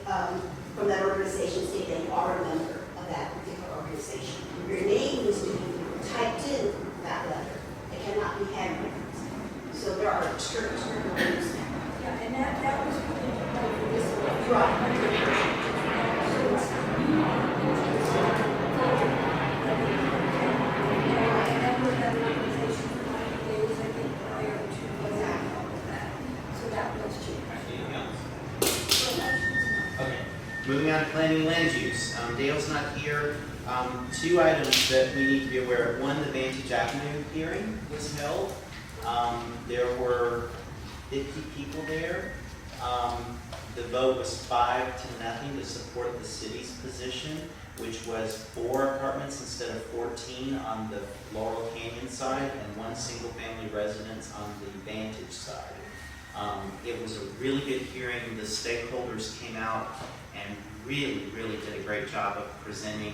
from that organization, state that you are a member of that particular organization. Your name needs to be typed in that letter. It cannot be handwritten. So there are strict rules. Yeah, and that was put into play for this election. Right. So it's, member of that organization for 90 days, I think, prior to all of that. So that was changed. Anything else? So elections, Okay, moving on to planning and land use. Dale's not here. 2 items that we need to be aware of. One, the Vantage Avenue hearing was held. There were 50 people there. The vote was 5-0 to support the city's position, which was 4 apartments instead of 14 on the Laurel Canyon side and 1 single-family residence on the Vantage side. It was a really good hearing. The stakeholders came out and really did a great job of presenting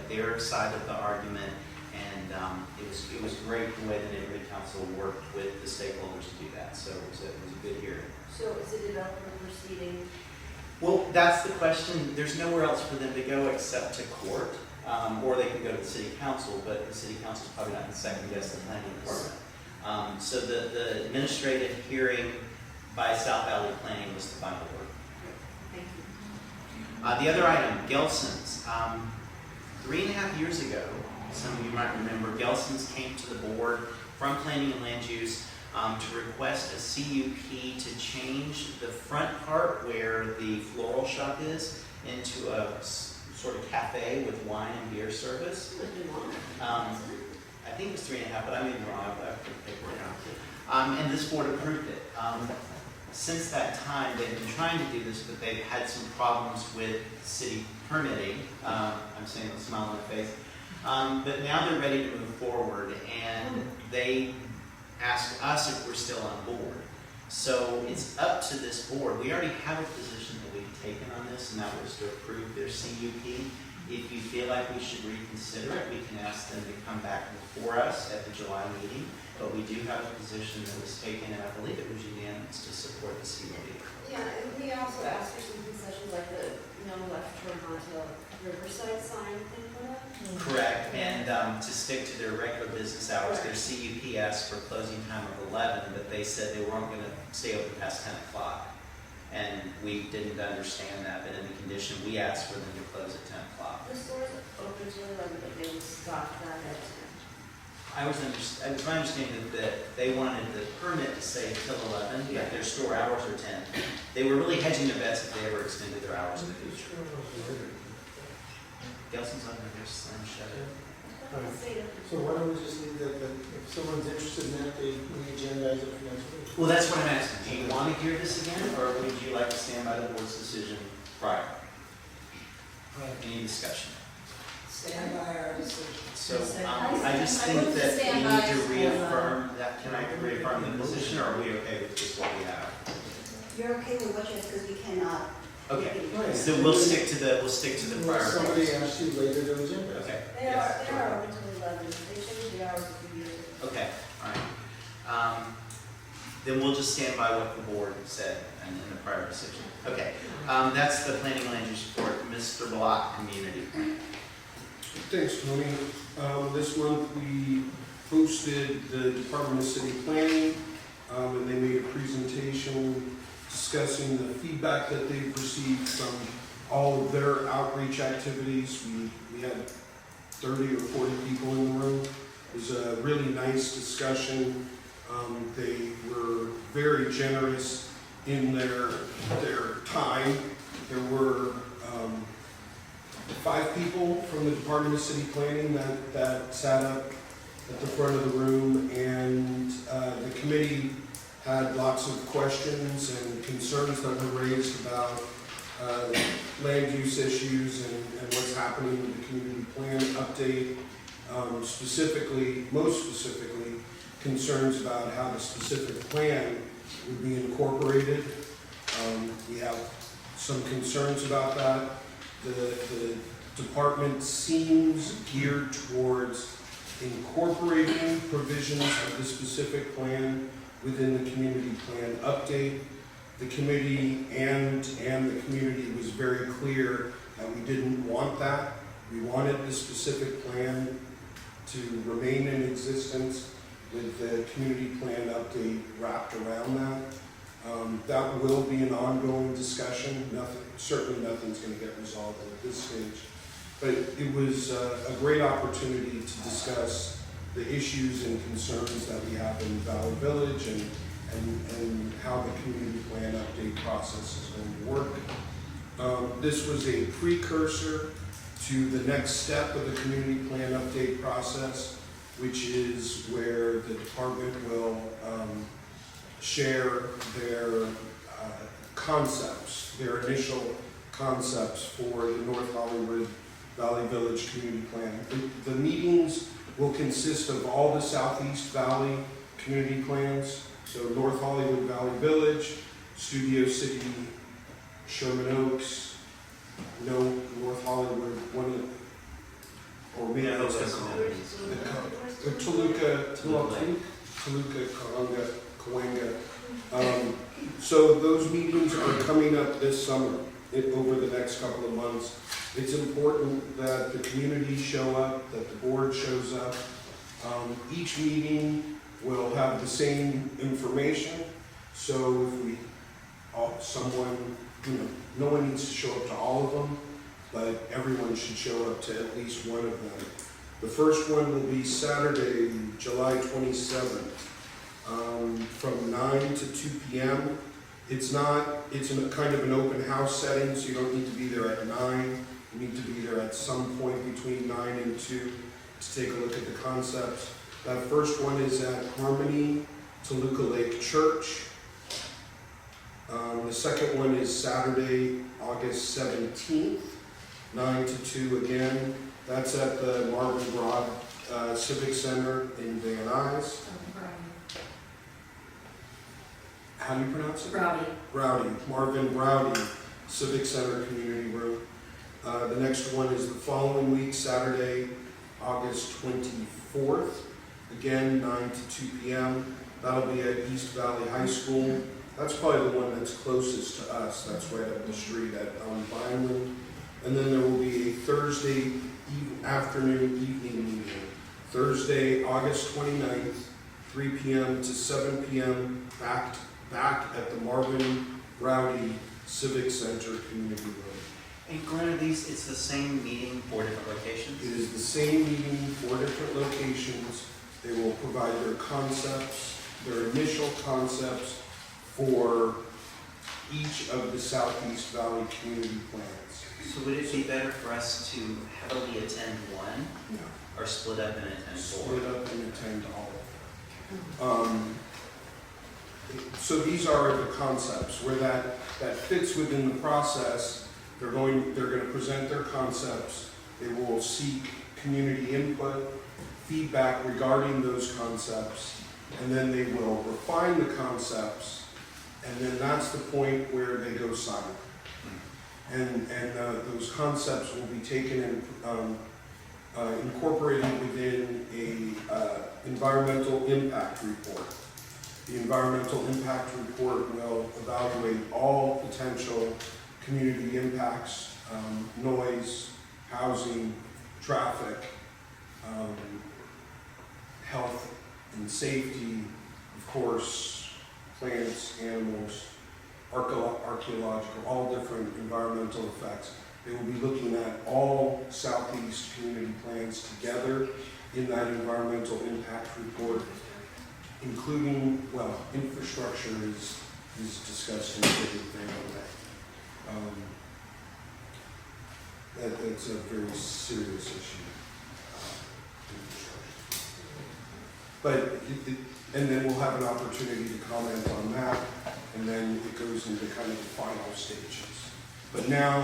their side of the argument, and it was great the way the neighborhood council worked with the stakeholders to do that. So it was a good hearing. So is the developer proceeding? Well, that's the question. There's nowhere else for them to go except to court, or they can go to the city council, but the city council is probably not going to second guess the planning department. So the administrative hearing by South Valley Planning was the final word. Thank you. The other item, Gelson's. 3.5 years ago, some of you might remember, Gelson's came to the board from Planning and Land Use to request a CUP to change the front part where the floral shop is into a sort of cafe with wine and beer service. I think it was 3.5, but I may be wrong. I put the paper down. And this board approved it. Since that time, they've been trying to do this, but they've had some problems with city permitting. I'm saying with a smile on my face. But now they're ready to move forward, and they asked us if we're still on board. So it's up to this board. We already have a position that we've taken on this, and that was to approve their CUP. If you feel like we should reconsider it, we can ask them to come back before us at the July meeting. But we do have a position that was taken, and I believe it was unanimous to support the CUP. Yeah, and we also asked for some concessions like the no left turn onto Riverside sign thing for that. Correct, and to stick to their regular business hours, their CUP asked for closing time of 11, but they said they weren't going to stay open past 10 o'clock. And we didn't understand that, but in the condition, we asked for them to close at 10 o'clock. The stores open till 11, but they would stop that at 10. It was my understanding that they wanted the permit to say till 11, but their store hours are 10. They were really hedging their bets if they ever extended their hours in the future. Gelson's on their slam shut. So why don't we just leave that, if someone's interested in that, we agendize it for next week? Well, that's what I'm asking. Do you want to hear this again, or would you like to stand by the board's decision prior? Any discussion? Stand by our decision. So, I just think that we need to reaffirm that, can I reaffirm the position, or are we okay with just what we have? You're okay with what you have, because we cannot. Okay, Right. so we'll stick to the prior. Somebody asked you later to agenda. Okay. They are open until 11, they changed the hours a few years ago. Okay, all right. Then we'll just stand by what the board said in the prior decision. Okay, that's the planning land use report. Mr. Block, community. Thanks, Tony. This month we hosted the Department of City Planning, and they made a presentation discussing the feedback that they've received from all of their outreach activities. We had 30 or 40 people in the room. It was a really nice discussion. They were very generous in their time. There were 5 people from the Department of City Planning that sat up at the front of the room, and the committee had lots of questions and concerns that were raised about land use issues and what's happening with the community plan update. Most specifically, concerns about how the specific plan would be incorporated. We have some concerns about that. The department seems geared towards incorporating provisions of the specific plan within the community plan update. The committee and the community was very clear that we didn't want that. We wanted the specific plan to remain in existence with the community plan update wrapped around that. That will be an ongoing discussion. Certainly nothing's going to get resolved at this stage. But it was a great opportunity to discuss the issues and concerns that we have in Valley Village and how the community plan update process is going to work. This was a precursor to the next step of the community plan update process, which is where the department will share their concepts, their initial concepts for the North Hollywood Valley Village Community Plan. The meetings will consist of all the Southeast Valley community plans, so North Hollywood Valley Village, Studio City, Sherman Oaks, North Hollywood, or maybe it's Toluca, Cahuenga. So those meetings are coming up this summer, over the next couple of months. It's important that the community show up, that the board shows up. Each meeting will have the same information, so if no one needs to show up to all of them, but everyone should show up to at least one of them. The first one will be Saturday, July 27th, from 9 to 2 p.m. It's in a kind of an open house setting, so you don't need to be there at 9. You need to be there at some point between 9 and 2 to take a look at the concepts. That first one is at Harmony Toluca Lake Church. The second one is Saturday, August 17th, 9 to 2 again. That's at the Marvin Broad Civic Center in Van Nuys. How do you pronounce it? Browdy. Marvin Browdy Civic Center Community Room. The next one is the following week, Saturday, August 24th. Again, 9 to 2 p.m. That'll be at East Valley High School. That's probably the one that's closest to us. That's right up the street at Vineland. And then there will be a Thursday evening meeting. Thursday, August 29th, 3 p.m. to 7 p.m. back at the Marvin Rowdy Civic Center Community Room. And granted, it's the same meeting, 4 different locations? It is the same meeting, 4 different locations. They will provide their concepts, their initial concepts for each of the Southeast Valley community plans. So would it be better for us to heavily attend one? No. Or split up and attend 4? Split up and attend all of them. So these are the concepts where that fits within the process They're going to present their concepts. They will seek community input, feedback regarding those concepts, and then they will refine the concepts, and then that's the point where they go silent. And those concepts will be taken and incorporated within a environmental impact report. The environmental impact report will evaluate all potential community impacts, noise, housing, traffic, health and safety, of course, plants, animals, archaeological, all different environmental effects. They will be looking at all Southeast community plans together in that environmental impact report, including, well, infrastructure is discussed in a big thing on that. That's a very serious issue. But, and then we'll have an opportunity to comment on that, and then it goes into kind of the final stages. But now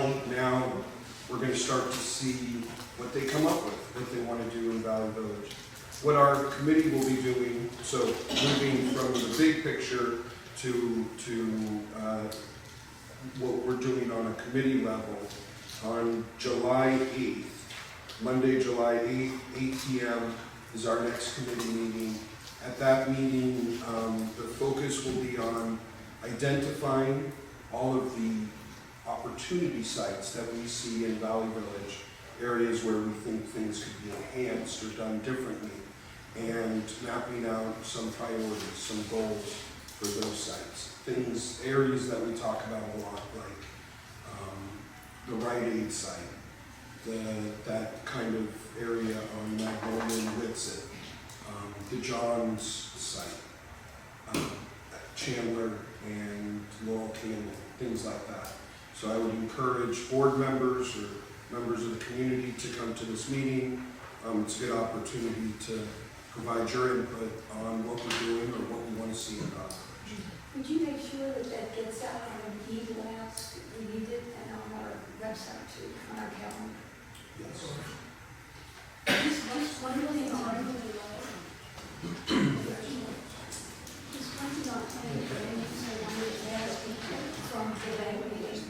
we're going to start to see what they come up with, what they want to do in Valley Village. What our committee will be doing, so moving from the big picture to what we're doing on a committee level, on July 8th, Monday, July 8th, 8 p.m. is our next committee meeting. At that meeting, the focus will be on identifying all of the opportunity sites that we see in Valley Village, areas where we think things could be enhanced or done differently, and mapping out some priorities, some goals for those sites. Things, areas that we talk about a lot, like the Rite Aid site, that kind of area on Magnolia and Whitsett, the Johns site, Chandler and Laurel Canyon, things like that. So I would encourage board members or members of the community to come to this meeting. It's a good opportunity to provide your input on what we're doing or what we want to see in our village. Would you make sure that that gets out on an e-blast? We need it, and on our website too, on our calendar. Yes. Just one thing on from the bank meeting.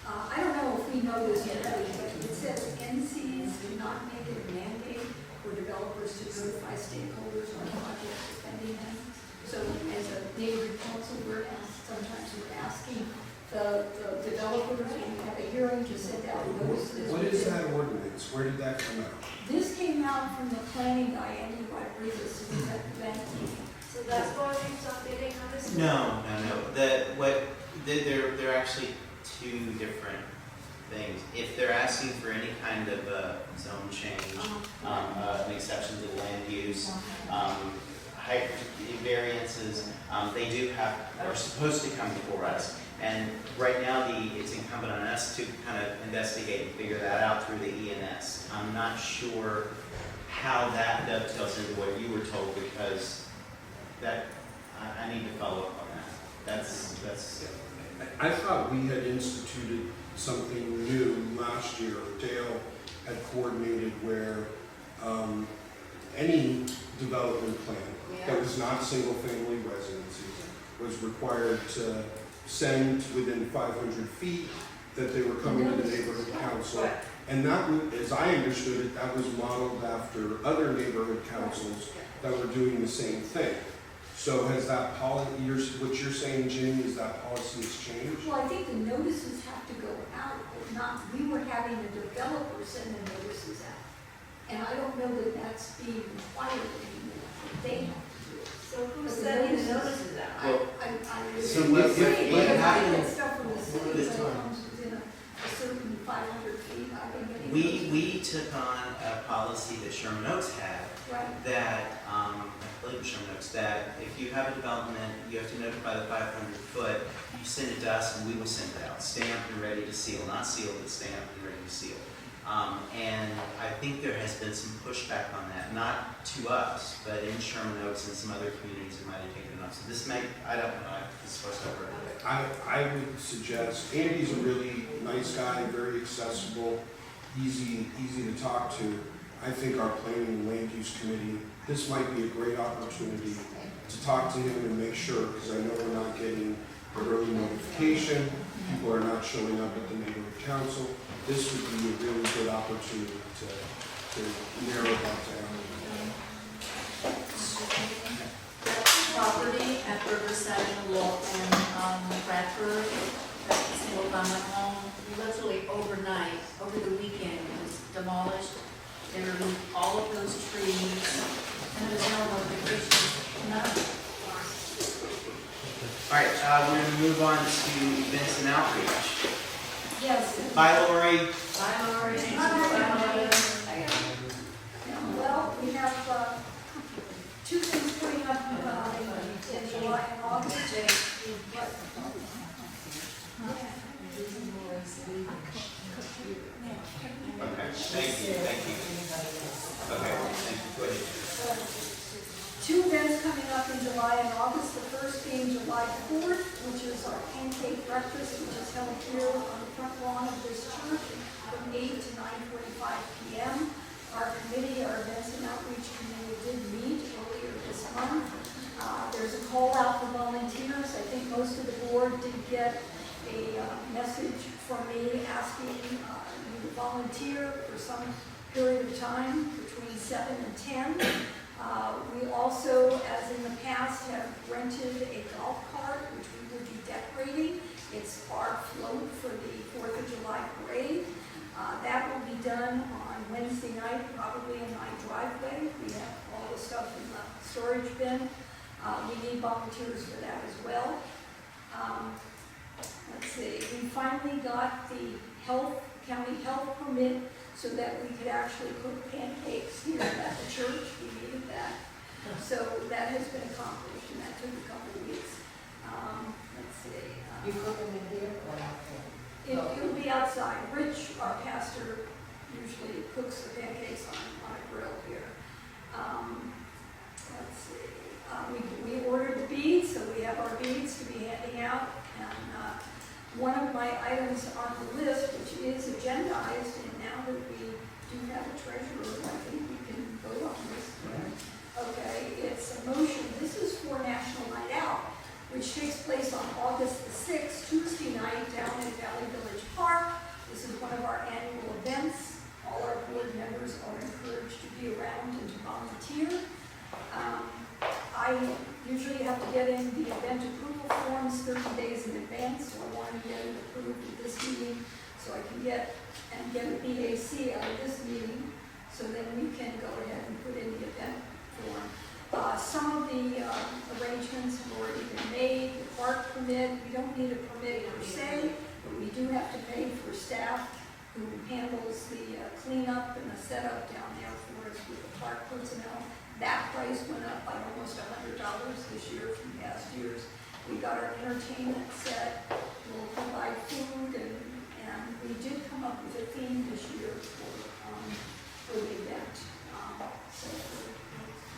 I don't know if we know this already, but it says NCs do not make it a mandate for developers to notify stakeholders on projects depending on. So as a neighborhood council, sometimes we're asking the developers, when we have a hearing, to send out notices. What is that ordinance? Where did that come out? This came out from the planning guy, Andy Rodriguez, who was at the bank meeting. So that's why they didn't have this? No. They're actually two different things. If they're asking for any kind of zone change, an exception to the land use, height variances, they do are supposed to come before us. And right now, it's incumbent on us to kind of investigate and figure that out through the ENS. I'm not sure how that dovetails into what you were told, because that I need to follow up on that. That's. I thought we had instituted something new last year. Dale had coordinated where any development plan that was not single-family residencies was required to send within 500 feet that they were coming to the neighborhood council. And that, as I understood it, that was modeled after other neighborhood councils that were doing the same thing. So has that policy, what you're saying, Jim, is that policy has changed? Well, I think the notices have to go out, but not, we were having the developer send the notices out. And I don't know that that's being required anymore. They have to do it. So who's sending the notices out? I So was if saying, what because I happened get stuff from the city, when this it time? comes within a certain 500 feet, I've been getting. We took on a policy that Sherman Oaks had, Right. that, I believe Sherman Oaks, that if you have a development, you have to notify the 500 foot, you send it to us and we will send it out, stamped and ready to seal, not sealed, but stamped and ready to seal. And I think there has been some pushback on that, not to us, but in Sherman Oaks and some other communities that might have taken it up. So this may, I don't know, this is the first I've heard of it. I would suggest, Andy's a really nice guy, very accessible, easy to talk to. I think our planning and land use committee, this might be a great opportunity to talk to him and make sure, because I know we're not getting the early notification, people are not showing up at the neighborhood council. This would be a really good opportunity to narrow that down. Property at Riverside and Bradford, that single family home, literally overnight, over the weekend, it was demolished. They removed all of those trees, and there was no notification, none. All right, we're going to move on to events and outreach. Yes. Bye, Lori. Bye, Lori. Well, we have two things coming up in July and August. Okay, thank you. Okay, thank you, go ahead. Two events coming up in July and August. The first being July 4th, which is our pancake breakfast, which is held here on the front lawn of this church from 8 to 9:45 p.m. Our committee, our events and outreach committee, did meet earlier this month. There's a call out for volunteers. I think most of the board did get a message from me asking you to volunteer for some period of time between 7 and 10. We also, as in the past, have rented a golf cart, which we will be decorating. It's our float for the 4th of July parade. That will be done on Wednesday night, probably in my driveway. We have all the stuff in the storage bin. We need volunteers for that as well. Let's see, we finally got the county health permit so that we could actually cook pancakes here at the church. We needed that. So that has been accomplished, and that took a couple of weeks. Let's see. You cook them in here or out there? It'll be outside. Rich, our pastor, usually cooks the pancakes on a grill here. Let's see. We ordered the beads, so we have our beads to be handing out. And one of my items on the list, which is agendized, and now that we do have a treasurer, I think we can vote on this. Okay, it's a motion. This is for National Night Out, which takes place on August the 6th, Tuesday night, down in Valley Village Park. This is one of our annual events. All our board members are encouraged to be around and to volunteer. I usually have to get in the event approval forms 30 days in advance, so I want to get it approved at this meeting so I can get a BAC out of this meeting, so then we can go ahead and put in the event form. Some of the arrangements have already been made. The park permit, we don't need a permit per se, but we do have to pay for staff who handles the cleanup and the setup down there for us with the park personnel. That price went up by almost $100 this year from past years. We got our entertainment set. We'll provide food, and we did come up with a theme this year for the event. So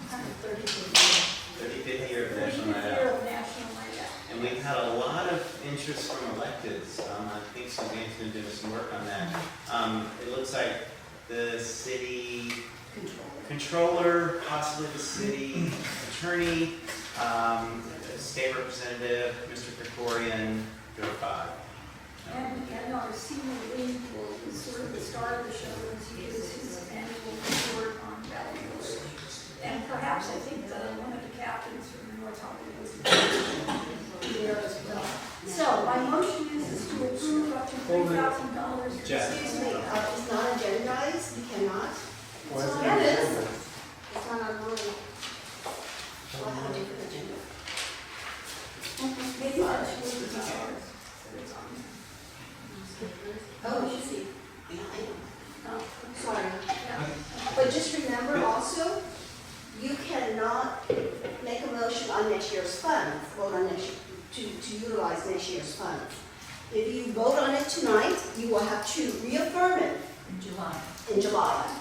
kind of 35th year of National Night Out. year of National Night Out. And we've had a lot of interest from electeds. I think Suzanne's been doing some work on that. It looks like the city controller, possibly the city attorney, state representative, Mr. Krikorian, there are 5. And our senior lead is sort of the star of the show as he gives his annual report on Valley Village. And perhaps I think one of the captains from North Hollywood is there as well. So my motion is to approve up to $3,000. Excuse me, it's not agendized, you cannot. Why is it Yeah, it is. agenda? It's not on mine. I'll have a different agenda. Maybe I should use ours, so it's on Oh, you should see. Yeah, I know. there. Sorry. Yeah. But just remember also, you cannot make a motion on next year's funds, vote on next year, to utilize next year's funds. If you vote on it tonight, you will have to reaffirm it In July. in July.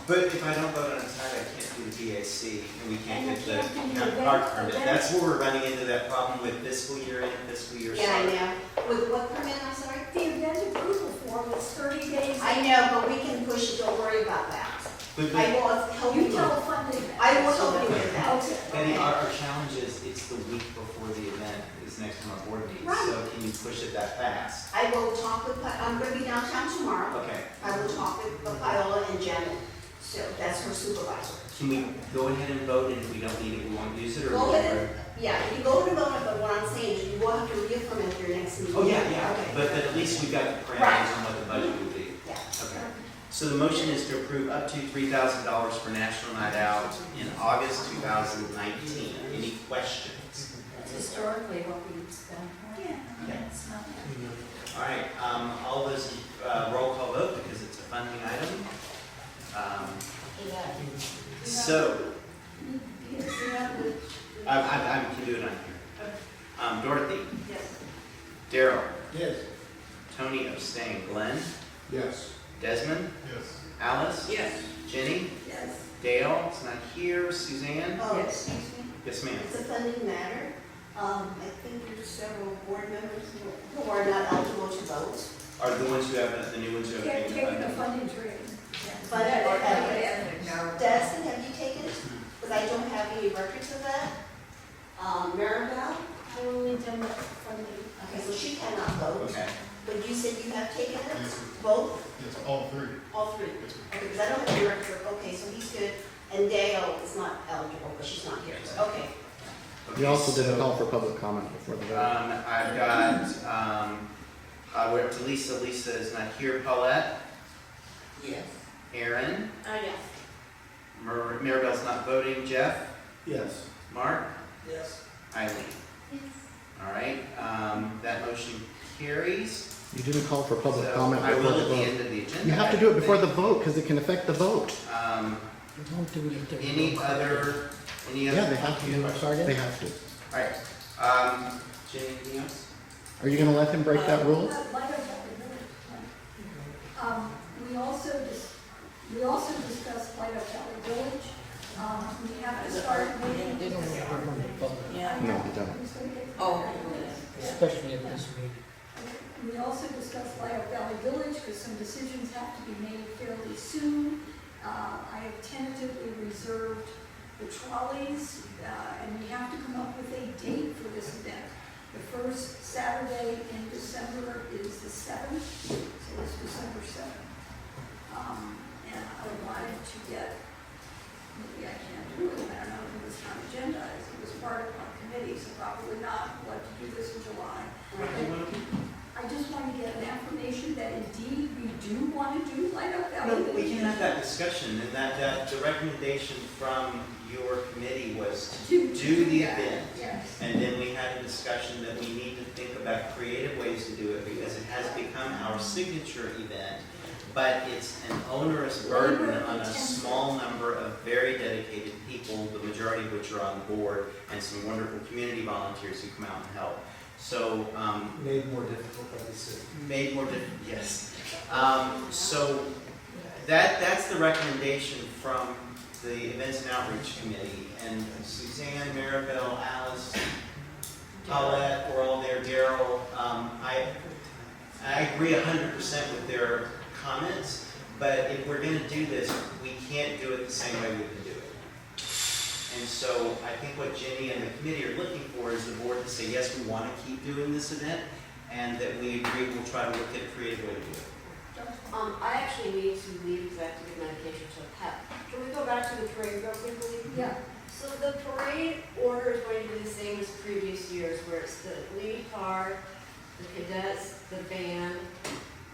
But if I don't vote on a tie, I can't do the BAC, and we can't And get you the can't do the county event- park permit. event. That's where we're running into that problem with fiscal year in, fiscal year Yeah, I start. know. With what permit, I'm sorry? The event approval form was 30 days. I know, but we can push it, don't worry about that. But I will help You you. tell funding that. I will help you with that. Okay. Betty, our challenge is, it's the week before the event is next time our board meeting, Right. so can you push it that fast? I will talk with, I'm gonna be downtown tomorrow. Okay, I will talk with Viola and Janet, so that's her supervisor. can we go ahead and vote, and if we don't need it, we won't use it, or? Go ahead and, yeah, if you go to vote, but what I'm saying is you will have to reaffirm at your next meeting. Oh, yeah, Okay. but at least we've got the Right. parameters on what the budget would be. Yeah. Okay. So the motion is to approve up to $3,000 for National Night Out in August 2019. Any questions? That's historically what we've spent. Yeah. It's not bad. All right, all those, roll call vote because it's a funding item. So, I can do it on here. Dorothy, Yes. Daryl, Yes. Tony abstain, Glenn, Yes. Desmond, Yes. Alice, Yes. Jenny, Yes. Dale, it's not here, Suzanne? Oh, excuse me. Yes, ma'am. It's a funding matter. I think there's several board members who are not eligible to vote. Are the ones who have, the new ones who have taken Taking the funding? funding training. But No. Destin, have you taken it? Because I don't have any records of that. Maribel? I only done the funding. Okay, so she cannot vote. Okay. But you said you have taken it? Yes. Both? It's all three. All three? Okay, because I don't have the record. Okay, so he's good. And Dale is not eligible, but she's not here. So, okay. You also didn't so, call for public comment before the vote. I've got, we're up to Lisa. Lisa is not here. Paulette, Yes. Aaron, Yes. Maribel's not voting. Jeff, Yes. Mark, Yes. Eileen. All right, that motion carries. You didn't call for public So comment I before will the at the vote. end of the agenda. You have to do it before the vote because it can affect the vote. Any other, Yeah, they have to. They have to. All right, Jenny, anything else? Are you gonna let him break that rule? We also discussed Light Up Valley Village. We have to start meeting. Yeah. No, you don't. Oh. Especially at this meeting. We also discussed Light Up Valley Village because some decisions have to be made fairly soon. I have tentatively reserved the trolleys, and we have to come up with a date for this event. The first Saturday in December is the 7th, so it's December 7th. And I wanted to get, maybe I can't do it, I don't know if it was on agenda, as it was part of our committee, so probably not, what to do this in July. I just want to get an affirmation that indeed we do want to do Light Up Valley. No, we can have that discussion, and that the recommendation from your committee was to do the event. Yes. And then we had a discussion that we need to think about creative ways to do it because it has become our signature event, but it's an onerous burden on a small number of very dedicated people, the majority of which are on the board, and some wonderful community volunteers who come out and help. So, Made more difficult by the city. made more difficult, yes. So that's the recommendation from the Events and Outreach Committee. And Suzanne, Maribel, Alice, Paulette, we're all there, Daryl. I agree 100% with their comments, but if we're going to do this, we can't do it the same way we've been doing it. And so I think what Jenny and the committee are looking for is the board to say, yes, we want to keep doing this event, and that we agree we'll try to look at a creative way to do it. I actually need to leave because I have to give medication to a pet. Can we go back to the parade real quickly? Yeah. So the parade order is going to be the same as previous years, where it's the lead car, the cadets, the band,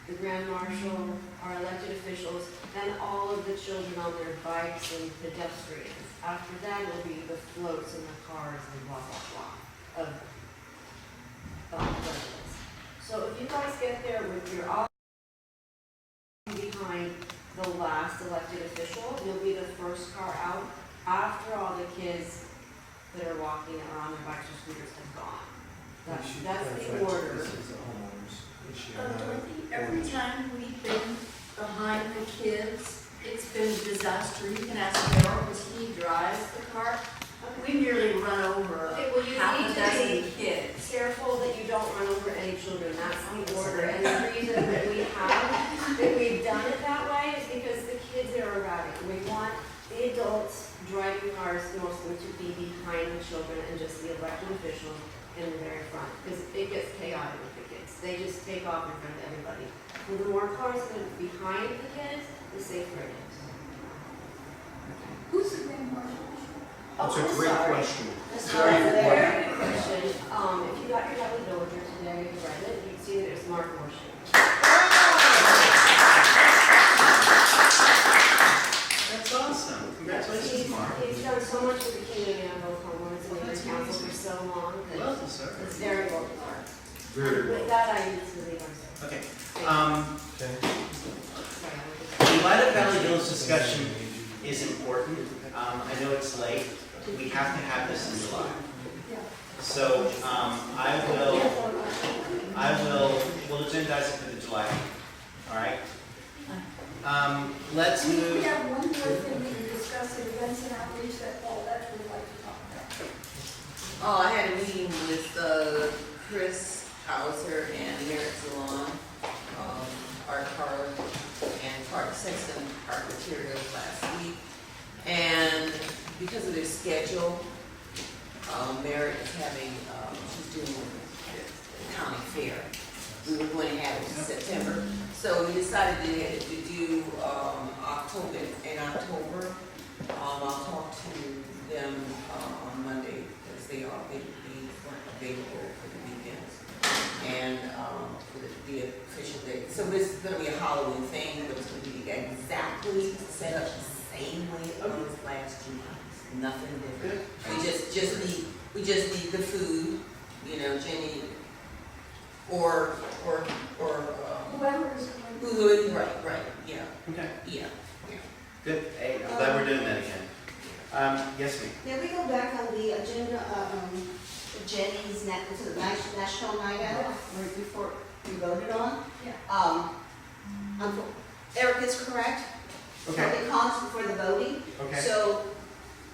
the grand marshal, our elected officials, and all of the children on their bikes and pedestrians. After that, it'll be the floats and the cars and blah, blah, blah of presidents. So if you guys get there with your all behind the last elected official, you'll be the first car out after all the kids that are walking or on their bikes or scooters have gone. That's the order. This is a homeowner's issue. Dorothy, every time we've been behind the kids. It's been a disaster. You can ask Daryl, because he drives the car. We nearly run over Okay, well, you half need a to dozen be kids. careful that you don't run over any children, that's the order. And the reason that we've done it that way is because the kids are erratic. We want the adults driving cars, most of them to be behind the children and just the elected officials in the very front. Because it gets chaotic with the kids. They just take off in front of everybody. With the more cars that are behind the kids, the safer it is. Who's the grand marshal? That's Oh, a I'm great sorry. question. That's Very a good very good question. If you got your Dudley Villager today, you read it, you can see that it's Mark Morshan. That's awesome. Congratulations, Mark. He's done so much for the community on both homeowners and neighbors council for so long. that Well deserved. It's very well deserved. Very well. With that, I need to leave ourselves. Okay. Sorry. The Light Valley Village discussion is important. I know it's late. We have to have this in July. So we'll agendize it for the July meeting. All right? Let's We move. have one more thing we can discuss, in events and outreach that Paulette would like to talk about. Oh, I had a meeting with Chris Hauser and Merritt Salon, Art Park, and Park Sexton Park Materials last week. And because of their schedule, Merritt is having, she's doing the county fair. We were going to have it in September. So we decided to do October, in October. I'll talk to them on Monday because they weren't available for the weekends. And for the official date. So this is going to be a Halloween thing, but it's going to be exactly set up the same way it was last year. Nothing different. We just need the food, you know, Jenny, or Whoever is going to. who, right, yeah, Okay. yeah. Good. Hey, I'm glad we're doing that again. Yes, ma'am. Can we go back on the agenda, Jenny's National Night Out, right before we voted on? Yeah. Eric is correct. Okay. Public comments before the voting. Okay. So,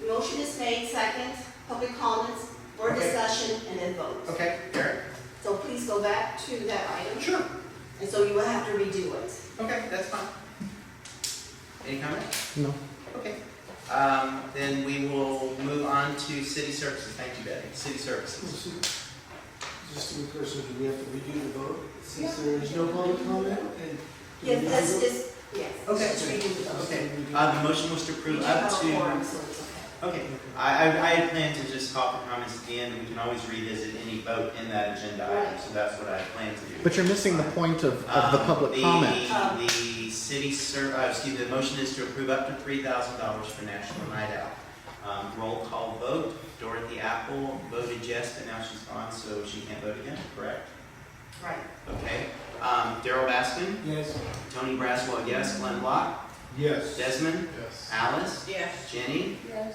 motion is made, second, public comments, or Okay. discussion, and then vote. Okay, Eric? So please go back to that item. Sure. And so you will have to redo it. Okay, that's fine. Any comment? No. Okay. Then we will move on to city services. Thank you, Betty. City services. Just to be clear, so do we have to redo the vote since there is no public comment? And do we Yes, need to this vote? is, yes. Okay. Just redo the vote. Okay. The motion was to We approve have up a quorum, to. so it's okay. Okay. I had planned to just call for comments at the end. We can always revisit any vote in that agenda item. So that's what I plan to do. But you're missing the point of the public comment. The city the motion is to approve up to $3,000 for National Night Out. Roll call vote. Dorothy Apple voted yes, but now she's gone, so she can't vote again, correct? Right. Okay. Daryl Baskin? Yes. Tony Braswell, yes. Glenn Block? Yes. Desmond? Yes. Alice? Yes. Jenny? Yes.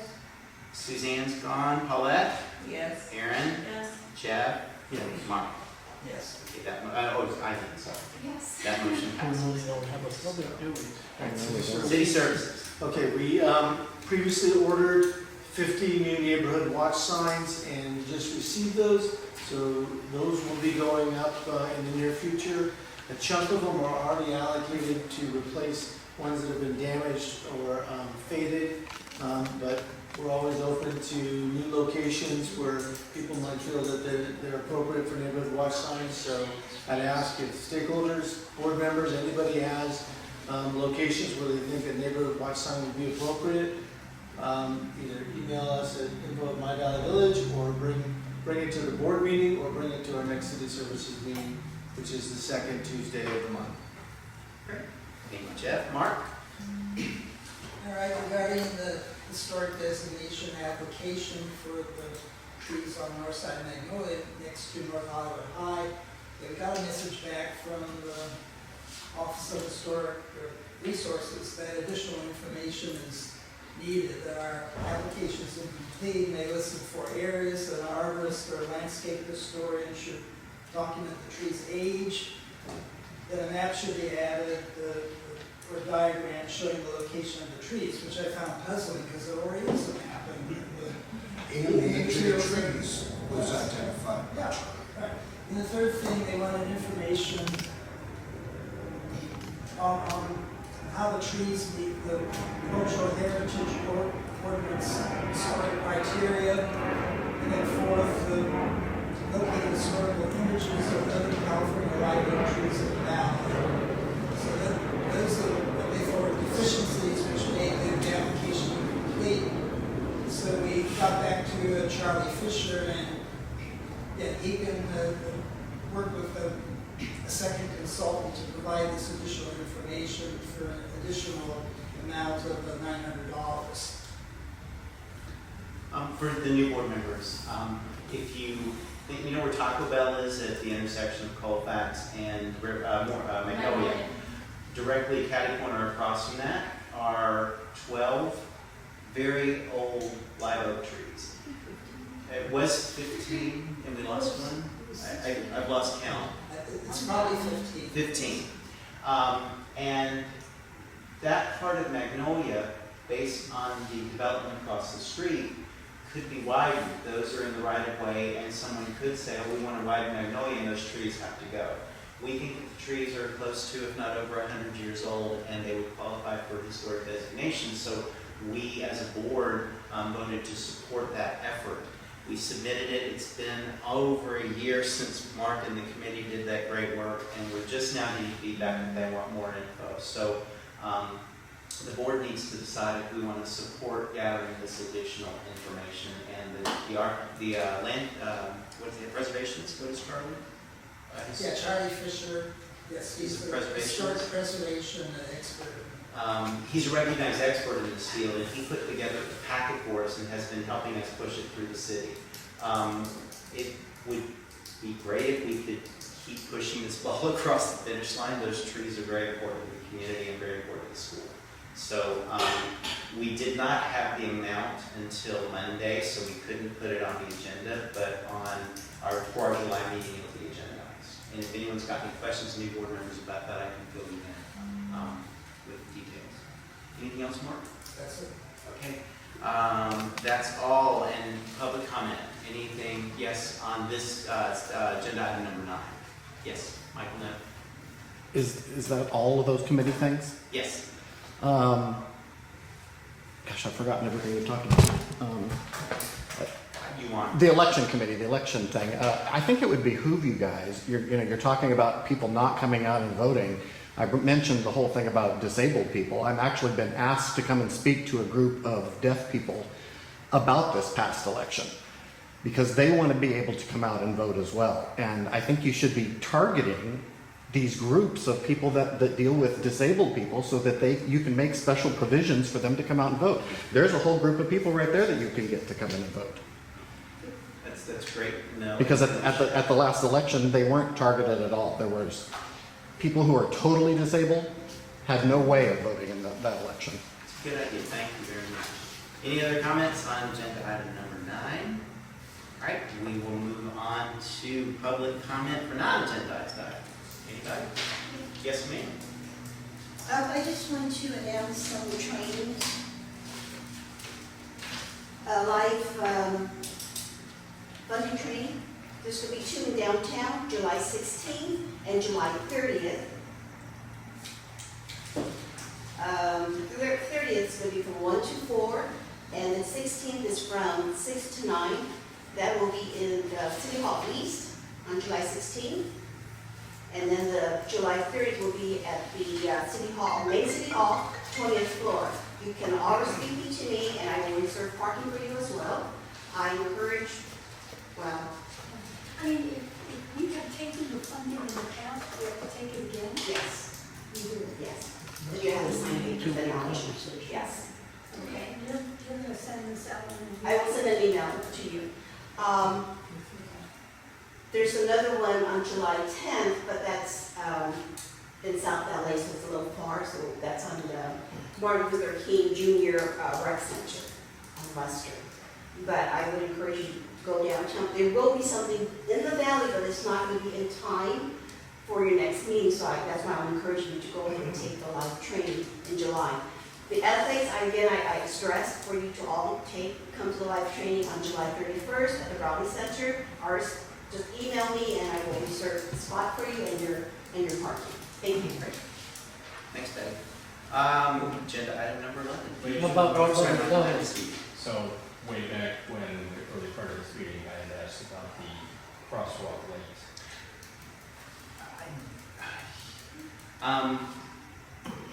Suzanne's gone. Paulette? Yes. Aaron? Yes. Jeff? Yes. Mark? Yes. Okay, that, I think so. Yes. That motion We passes. really don't have a public, do we? City services. Okay, we previously ordered 50 new neighborhood watch signs and we just received those. So those will be going up in the near future. A chunk of them are already allocated to replace ones that have been damaged or faded. But we're always open to new locations where people might feel that they're appropriate for neighborhood watch signs. So I'd ask if stakeholders, board members, anybody has locations where they think a neighborhood watch sign would be appropriate, either email us at info@myvalleyvillage or bring it to the board meeting or bring it to our next city services meeting, which is the second Tuesday of the month. Great. Thank you, Jeff. Mark? All right, regarding the historic designation application for the trees on North Side Magnolia next to North Hollywood High, we got a message back from the Office of Historic Resources that additional information is needed, that our application is incomplete, and they listen for areas that an arborist or landscape historian should document the tree's age, that a map should be added, the for a diagram showing the location of the trees, which I found puzzling because there already is a map and And the age of the trees was identified. yeah, right. And the third thing, they wanted information on how the trees meet the cultural heritage ordinance historic criteria. And then fourth, the located historical images of other California live trees in the valley. So those are what they thought were deficiencies which made the application incomplete. So we got back to Charlie Fisher, and yeah, he can work with a second consultant to provide this additional information for an additional amount of $900. For the new board members, if you think, you know where Taco Bell is at the intersection of Colfax and Magnolia, directly catty corner across from that are 12 very old live oak trees. It was 15 and we lost one. I've lost count. It's probably 15. 15. And that part of Magnolia, based on the development across the street, could be widened. Those are in the right of way, and someone could say, oh, we want to widen Magnolia, and those trees have to go. We think that the trees are close to, if not over 100 years old, and they would qualify for historic designation. So we, as a board, voted to support that effort. We submitted it. It's been over a year since Mark and the committee did that great work, and we're just now getting feedback that they want more info. So the board needs to decide if we want to support gathering this additional information. And the land, what's the reservations? What is Charlie? Yeah, Charlie Fisher. Yes, he's the historic preservation expert. He's a recognized expert in this field, and he put together a packet for us and has been helping us push it through the city. It would be great if we could keep pushing this ball across the finish line. Those trees are very important to the community and very important to the school. So we did not have the amount until Monday, so we couldn't put it on the agenda, but for our July meeting, it'll be agendized. And if anyone's got any questions, new board members about that, I can fill you in with details. Anything else, Mark? That's it. Okay. That's all. And public comment. Anything? Yes, on this agenda item number 9. Yes, Michael, no. Is that all of those committee things? Yes. Gosh, I've forgotten everything we talked about. You want the election committee, the election thing. I think it would behoove you guys. You're talking about people not coming out and voting. I mentioned the whole thing about disabled people. I've actually been asked to come and speak to a group of deaf people about this past election because they want to be able to come out and vote as well. And I think you should be targeting these groups of people that deal with disabled people so that you can make special provisions for them to come out and vote. There's a whole group of people right there that you can get to come in and vote. That's great. No. Because at the last election, they weren't targeted at all. There was people who are totally disabled had no way of voting in that election. It's a good idea. Thank you very much. Any other comments on agenda item number 9? All right, we will move on to public comment for non-agendized items. Anybody? Yes, ma'am. I just want to announce some trainings. Live funding training. There's going to be 2 in downtown, July 16th and July 30th. The 30th is going to be from 1 to 4, and the 16th is from 6 to 9. That will be in the City Hall East on July 16th. And then the July 30th will be at the City Hall, main City Hall, 20th floor. You can RSVP to me, and I will reserve parking for you as well. I encourage, well, I mean, if we have taken the funding in the past, we have to take it again? yes, We do. yes. You have to sign it to the knowledge. Yes. Okay, you're going to send this out. I will send an email to you. There's another one on July 10th, but that's in South LA, so it's a little far. So that's on the Martin Luther King Jr. Rec Center on Western. But I would encourage you to go downtown. There will be something in the valley, but it's not going to be in time for your next meeting, so that's why I'm encouraging you to go ahead and take the live training in July. The ethics, I stress for you to all come to the live training on July 31st at the Raleigh Center. Ours, just email me and I will reserve the spot for you and your parking. Thank you. Thanks, Dave. Agenda item number 11. What about Braswell? Go ahead. So way back when the early part of this meeting, I had asked about the crosswalk lanes.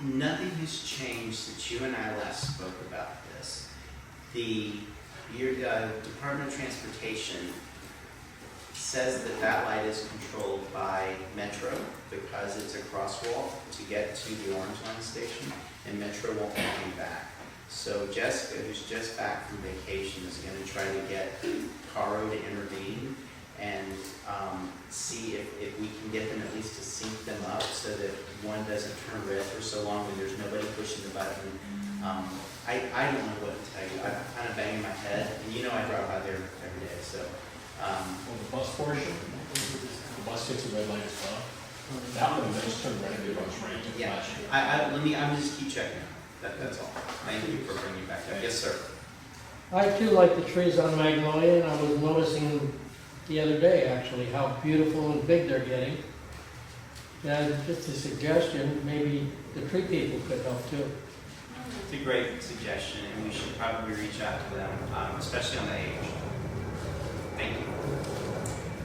Nothing has changed since you and I last spoke about this. The Department of Transportation says that that light is controlled by Metro because it's a crosswalk to get to the Orange Line station, and Metro won't call me back. So Jessica, who's just back from vacation, is going to try to get Caro to intervene and see if we can get them at least to sync them up so that one doesn't turn red for so long when there's nobody pushing the button. I don't know what to tell you. I'm kind of banging my head, and you know I drive by there every day, so. Well, the bus portion, the bus hits a red light as well. That one, they just turn red and it goes right to Yeah, flashing. I'm just keep checking. That's all. Thank you for bringing it back up. Yes, sir. I too like the trees on Magnolia, and I was noticing the other day, actually, how beautiful and big they're getting. And just a suggestion, maybe the tree people could help too. It's a great suggestion, and we should probably reach out to them, especially on the age. Thank you.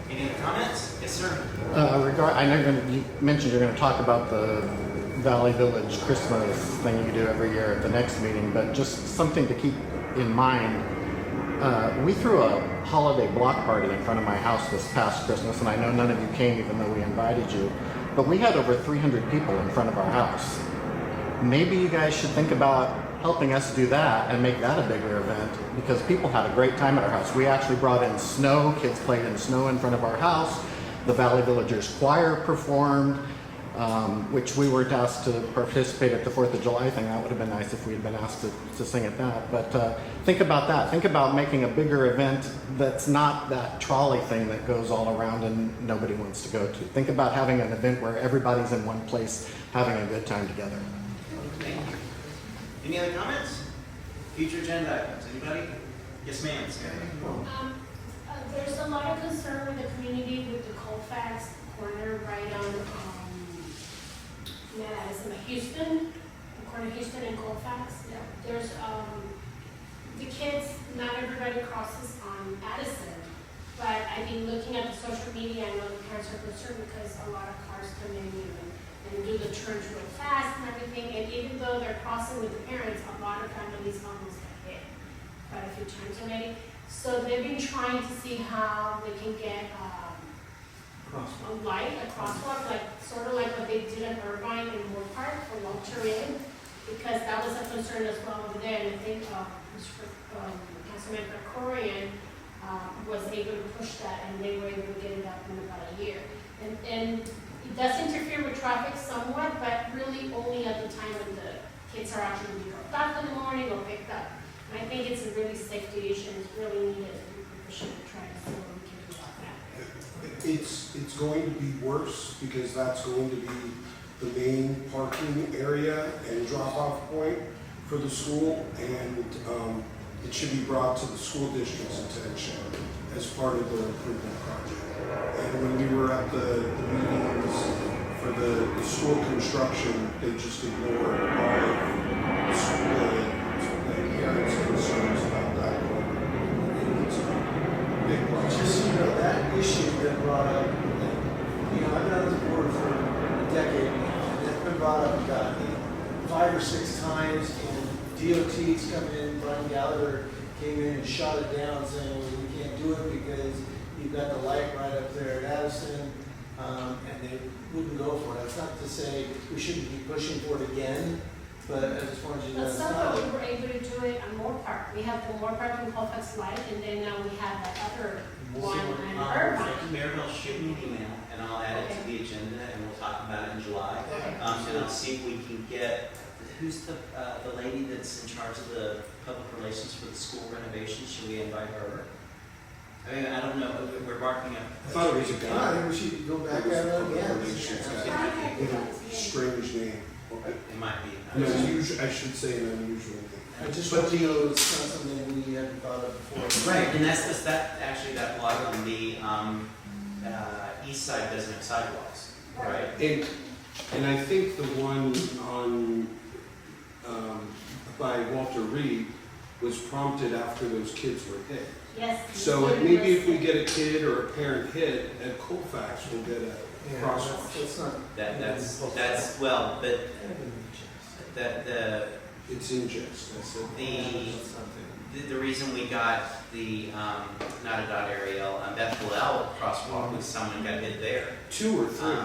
Any other comments? Yes, sir. I know you mentioned you're going to talk about the Valley Village Christmas thing you do every year at the next meeting, but just something to keep in mind. We threw a holiday block party in front of my house this past Christmas, and I know none of you came even though we invited you, but we had over 300 people in front of our house. Maybe you guys should think about helping us do that and make that a bigger event, because people had a great time at our house. We actually brought in snow, kids played in snow in front of our house. The Valley Villagers Choir performed, which we weren't asked to participate at the 4th of July thing. That would have been nice if we had been asked to sing at that. But think about that. Think about making a bigger event that's not that trolley thing that goes all around and nobody wants to go to. Think about having an event where everybody's in one place having a good time together. Thank you. Any other comments? Future agenda items, anybody? Yes, ma'am. There's a lot of concern with the community with the Colfax corner right on, Houston, the corner of Houston and Colfax. Yeah. There's, the kids, not everybody crosses on Addison, but I've been looking at the social media. I know the parents are concerned because a lot of cars come in and do the turns real fast and everything, and even though they're crossing with the parents, a lot of families almost get hit quite a few times already. So they've been trying to see how they can get a light, a crosswalk, like sort of like what they did in Irvine and Moore Park for Walter Inn, because that was a concern as well over there. And I think Councilman Corian was able to push that, and they were able to get it up in about a year. And it does interfere with traffic somewhat, but really only at the time when the kids are actually being dropped off in the morning or picked up. And I think it's a really safety issue. It's really needed. We should try to see what we can do about that. It's going to be worse because that's going to be the main parking area and drop-off point for the school, and it should be brought to the school district's attention as part of the improvement project. And when we were at the meetings for the school construction, they just ignored all of the parents' concerns about that. It's a big project. Just, that issue that brought up, I've been on the board for a decade now, and it's been brought up about 5 or 6 times, and DOT's come in, Brian Gallagher came in and shot it down, saying, well, we can't do it because you've got the light right up there at Addison, and they wouldn't go for it. That's not to say we shouldn't be pushing for it again, but I just wanted you to know. But somehow we were able to do it on Moore Park. We have the Moore Park and Colfax Light, and then now we have that other one on Irvine. Maribel, shoot me an email, and I'll add it to the agenda, and we'll talk about it in July. And I'll see if we can get, who's the lady that's in charge of the public relations for the school renovation? Should we invite her? I mean, I don't know, we're barking up. I thought it was a guy. I think we should go back at it again. Strange name. It might be. An unusual, I should say an unusual name. I just want to know it's not something we hadn't thought of before. Right, and that block on the east side doesn't have sidewalks, right? And I think the one on, by Walter Reed was prompted after those kids were hit. Yes. So maybe if we get a kid or a parent hit at Colfax, we'll get a crosswalk. That's not. That's well, but the It's in jest, that's it. the reason we got the not a dot Ariel Bethel crosswalk was someone got hit there. 2 or 3.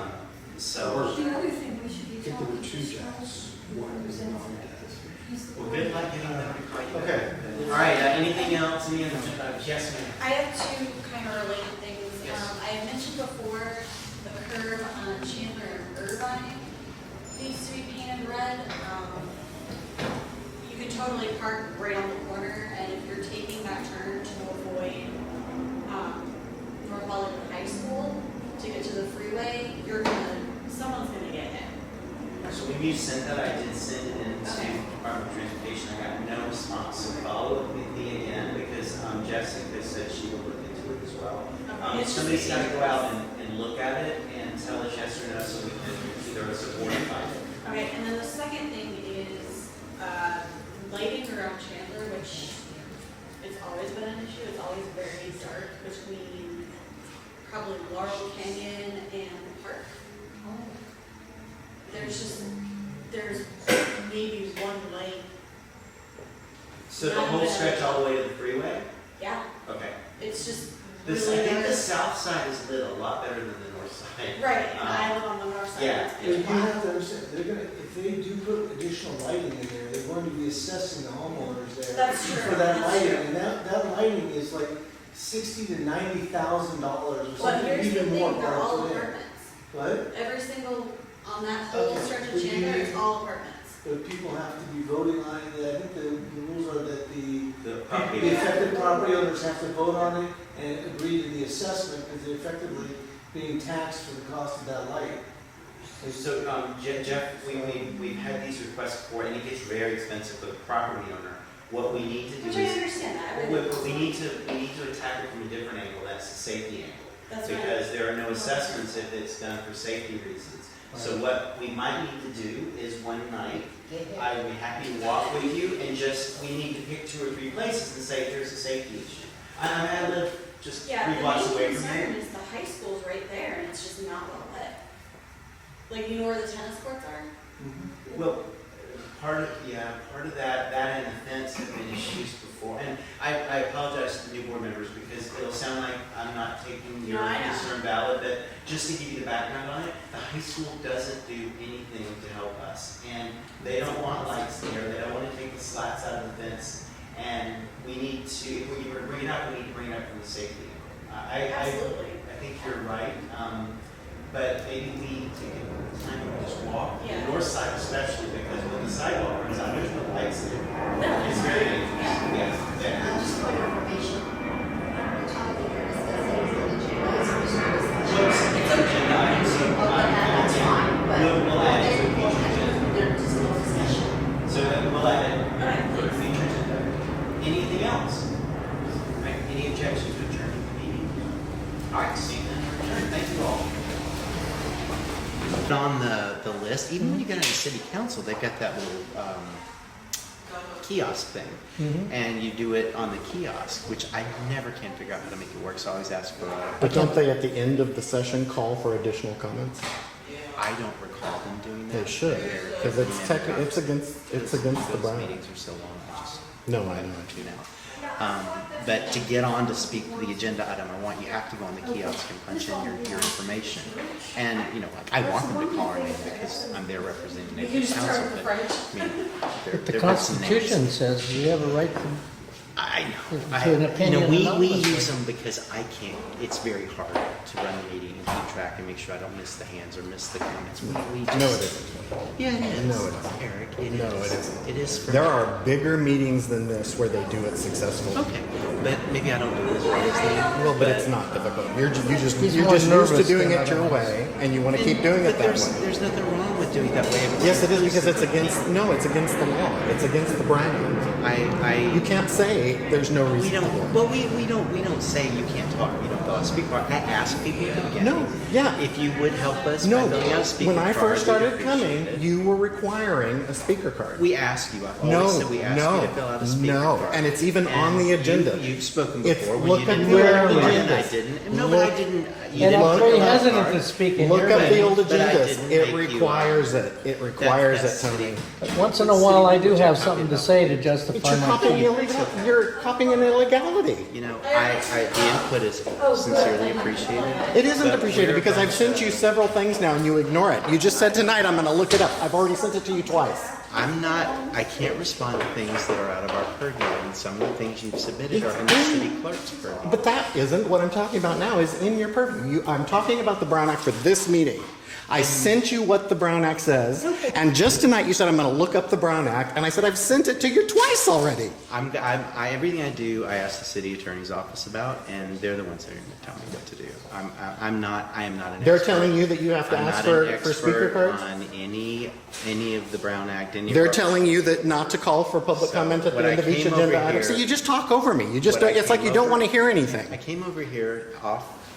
So The other thing we should be I think there talking were 2 deaths. One was non-death. well, good luck getting them recorded. Okay. All right. Anything else? Any other? Yes, ma'am. I have two kind of related things. Yes. I had mentioned before the curb on Chandler and Irvine needs to be painted red. You could totally park right on the corner, and if you're taking that turn to avoid North Wellington High School to get to the freeway, someone's gonna get hit. So when you sent that, I did send it in to Department of Transportation. I got no response. So follow up with me again because Jessica said she will look into it as well. Somebody's got to go out and look at it and tell us yes or no so we can either support or find it. Okay, and then the second thing is lighting around Chandler, which it's always been an issue. It's always very dark between probably Laurel Canyon and the park. There's maybe one light. So the whole stretch all the way to the freeway? Yeah, Okay. it's just I really think the dark. south side is lit a lot better than the north side. Right, and I live on the north side. Yeah. You have to understand, if they do put additional lighting in there, they're going to be assessing the homeowners there. That's true, For that that's lighting, true. and that lighting is like $60,000 to $90,000 or But something, here's the even thing, more. they're all for there. apartments. What? Every single, on that whole Okay, stretch but of you Chandler, need- it's all apartments. But people have to be voting on it, I think the rules are that The property. the affected property owners have to vote on it and agree to the assessment, because they're effectively being taxed for the cost of that light. So, Jeff, we've had these requests before, and it gets very expensive for the property owner. What we need to do Which is. I understand that. We need to attack it from a different angle, that's the safety angle. That's right. Because there are no assessments if it's done for safety reasons. So what we might need to do is one night, I would be happy to walk with you and we need to pick 2 or 3 places and say if there's a safety issue. I live just 3 blocks away from The here. main concern is the high school's right there, and it's just not well lit. Like, you know where the tennis courts are? Well, part of that and the fence have been issues before. And I apologize to the new board members because it'll sound like I'm not taking your No, I know. concern valid, but just to give you the background on it, the high school doesn't do anything to help us. And they don't want lights there, they don't want to take the slats out of the fence. And we need to, if we were to bring it up, we need to bring it up from the safety angle. Absolutely. I think you're right. But maybe we take time to just walk, the north side especially, because when the sidewalk runs out, there's no lights there. It's very dangerous. Yeah. Just point of information. The topic you're discussing is the agenda, is So it's an agenda item, so that's fine, but we'll add it to a we'll future agenda. have just a little discussion. So we'll add it for a future agenda. Anything else? Right, any objections to adjourning the meeting? All right, seeing none, we're adjourned. Thank you all. On the list, even when you get into city council, they've got that little kiosk thing, and you do it on the kiosk, which I never can figure out how to make it work. So I always ask for. But don't they at the end of the session call for additional comments? I don't recall them doing that. They should, because it's against the Brown. Meetings are so long. I just No, I know. do now. But to get on to speak to the agenda item, you have to go on the kiosk and punch in your information. And, I want them to call our name because I'm their representative of the council, but, I mean, But the there are some names. Constitution says you have a right to. I know. To an opinion we anonymously. use them because I can't, it's very hard to run the meeting and keep track and make sure I don't miss the hands or miss the comments. We just, No, it isn't. Yeah, it is. No, it isn't. Eric, it No, is. it isn't. It is for There me. are bigger meetings than this where they do it successfully. Okay, but maybe I don't do it as well as them. Well, but it's not difficult. You're He's just more used to nervous doing than it your otherwise. way, and you want to keep doing it But that way. there's nothing wrong with doing it that way. Yes, it is because it's against the law. It's against the Brown Act. You can't say there's no reason. We don't say you can't talk. You don't fill out a speaker card. I ask people to get No, yeah. if you would help us by No, filling out a speaker when card. I first we'd started appreciate coming, it. you were requiring a speaker card. We asked you. I've No, always said we asked you to fill out a speaker no, card. and it's even on the agenda. You've spoken It's- before. When look you at didn't the fill out old the agenda, I agendas. didn't. No, but I didn't. You And didn't I'm fill very out a hesitant card. to speak in Look here, up but the old but I agendas. didn't It make you, requires it. It requires that's it, Tony. once in a while I do have something to say to But justify you're my copying fee. you're copying an illegality. You know, the input is sincerely appreciated. It isn't but appreciated we're because I've about sent to- you several things now and you ignore it. You just said tonight I'm going to look it up. I've already sent it to you twice. I can't respond to things that are out of our purview, and some of the things you've submitted are in the city clerk's purview. But that isn't what I'm talking about now, is in your purview. I'm talking about the Brown Act for this meeting. I sent you what the Brown Act says, and just tonight you said I'm going to look up the Brown Act, and I said I've sent it to you twice already. Everything I do, I ask the city attorney's office about, and they're the ones that are going to tell me what to do. I am not an They're expert. telling you that you have to I'm ask not an for speaker expert cards? on any of the Brown Act. They're telling you that not to call for public So, comment at the what end I of each came over agenda item. here- So you just talk over me. You just what I it's like came you don't over- want to hear anything. I came over here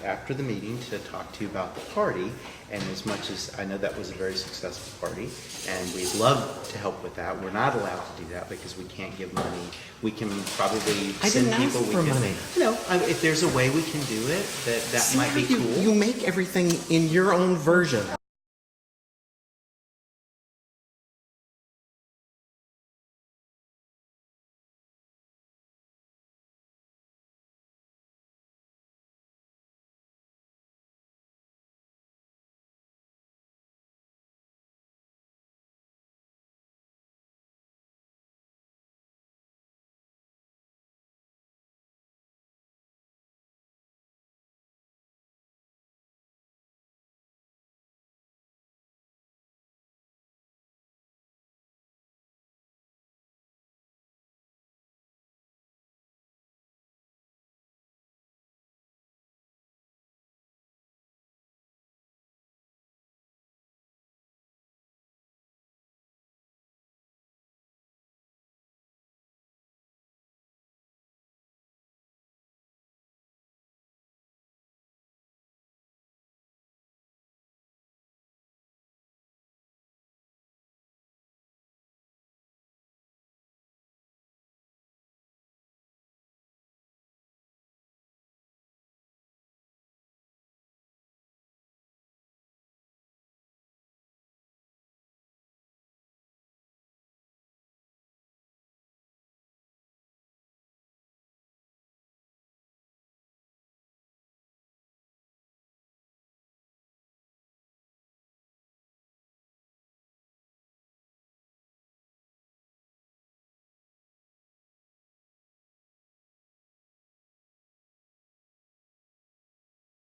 after the meeting to talk to you about the party, and as much as I know that was a very successful party, and we'd love to help with that, we're not allowed to do that because we can't give money. We can probably I send didn't people. ask for money. No, if there's a way we can do it, that might be See, cool. You make everything in your own version.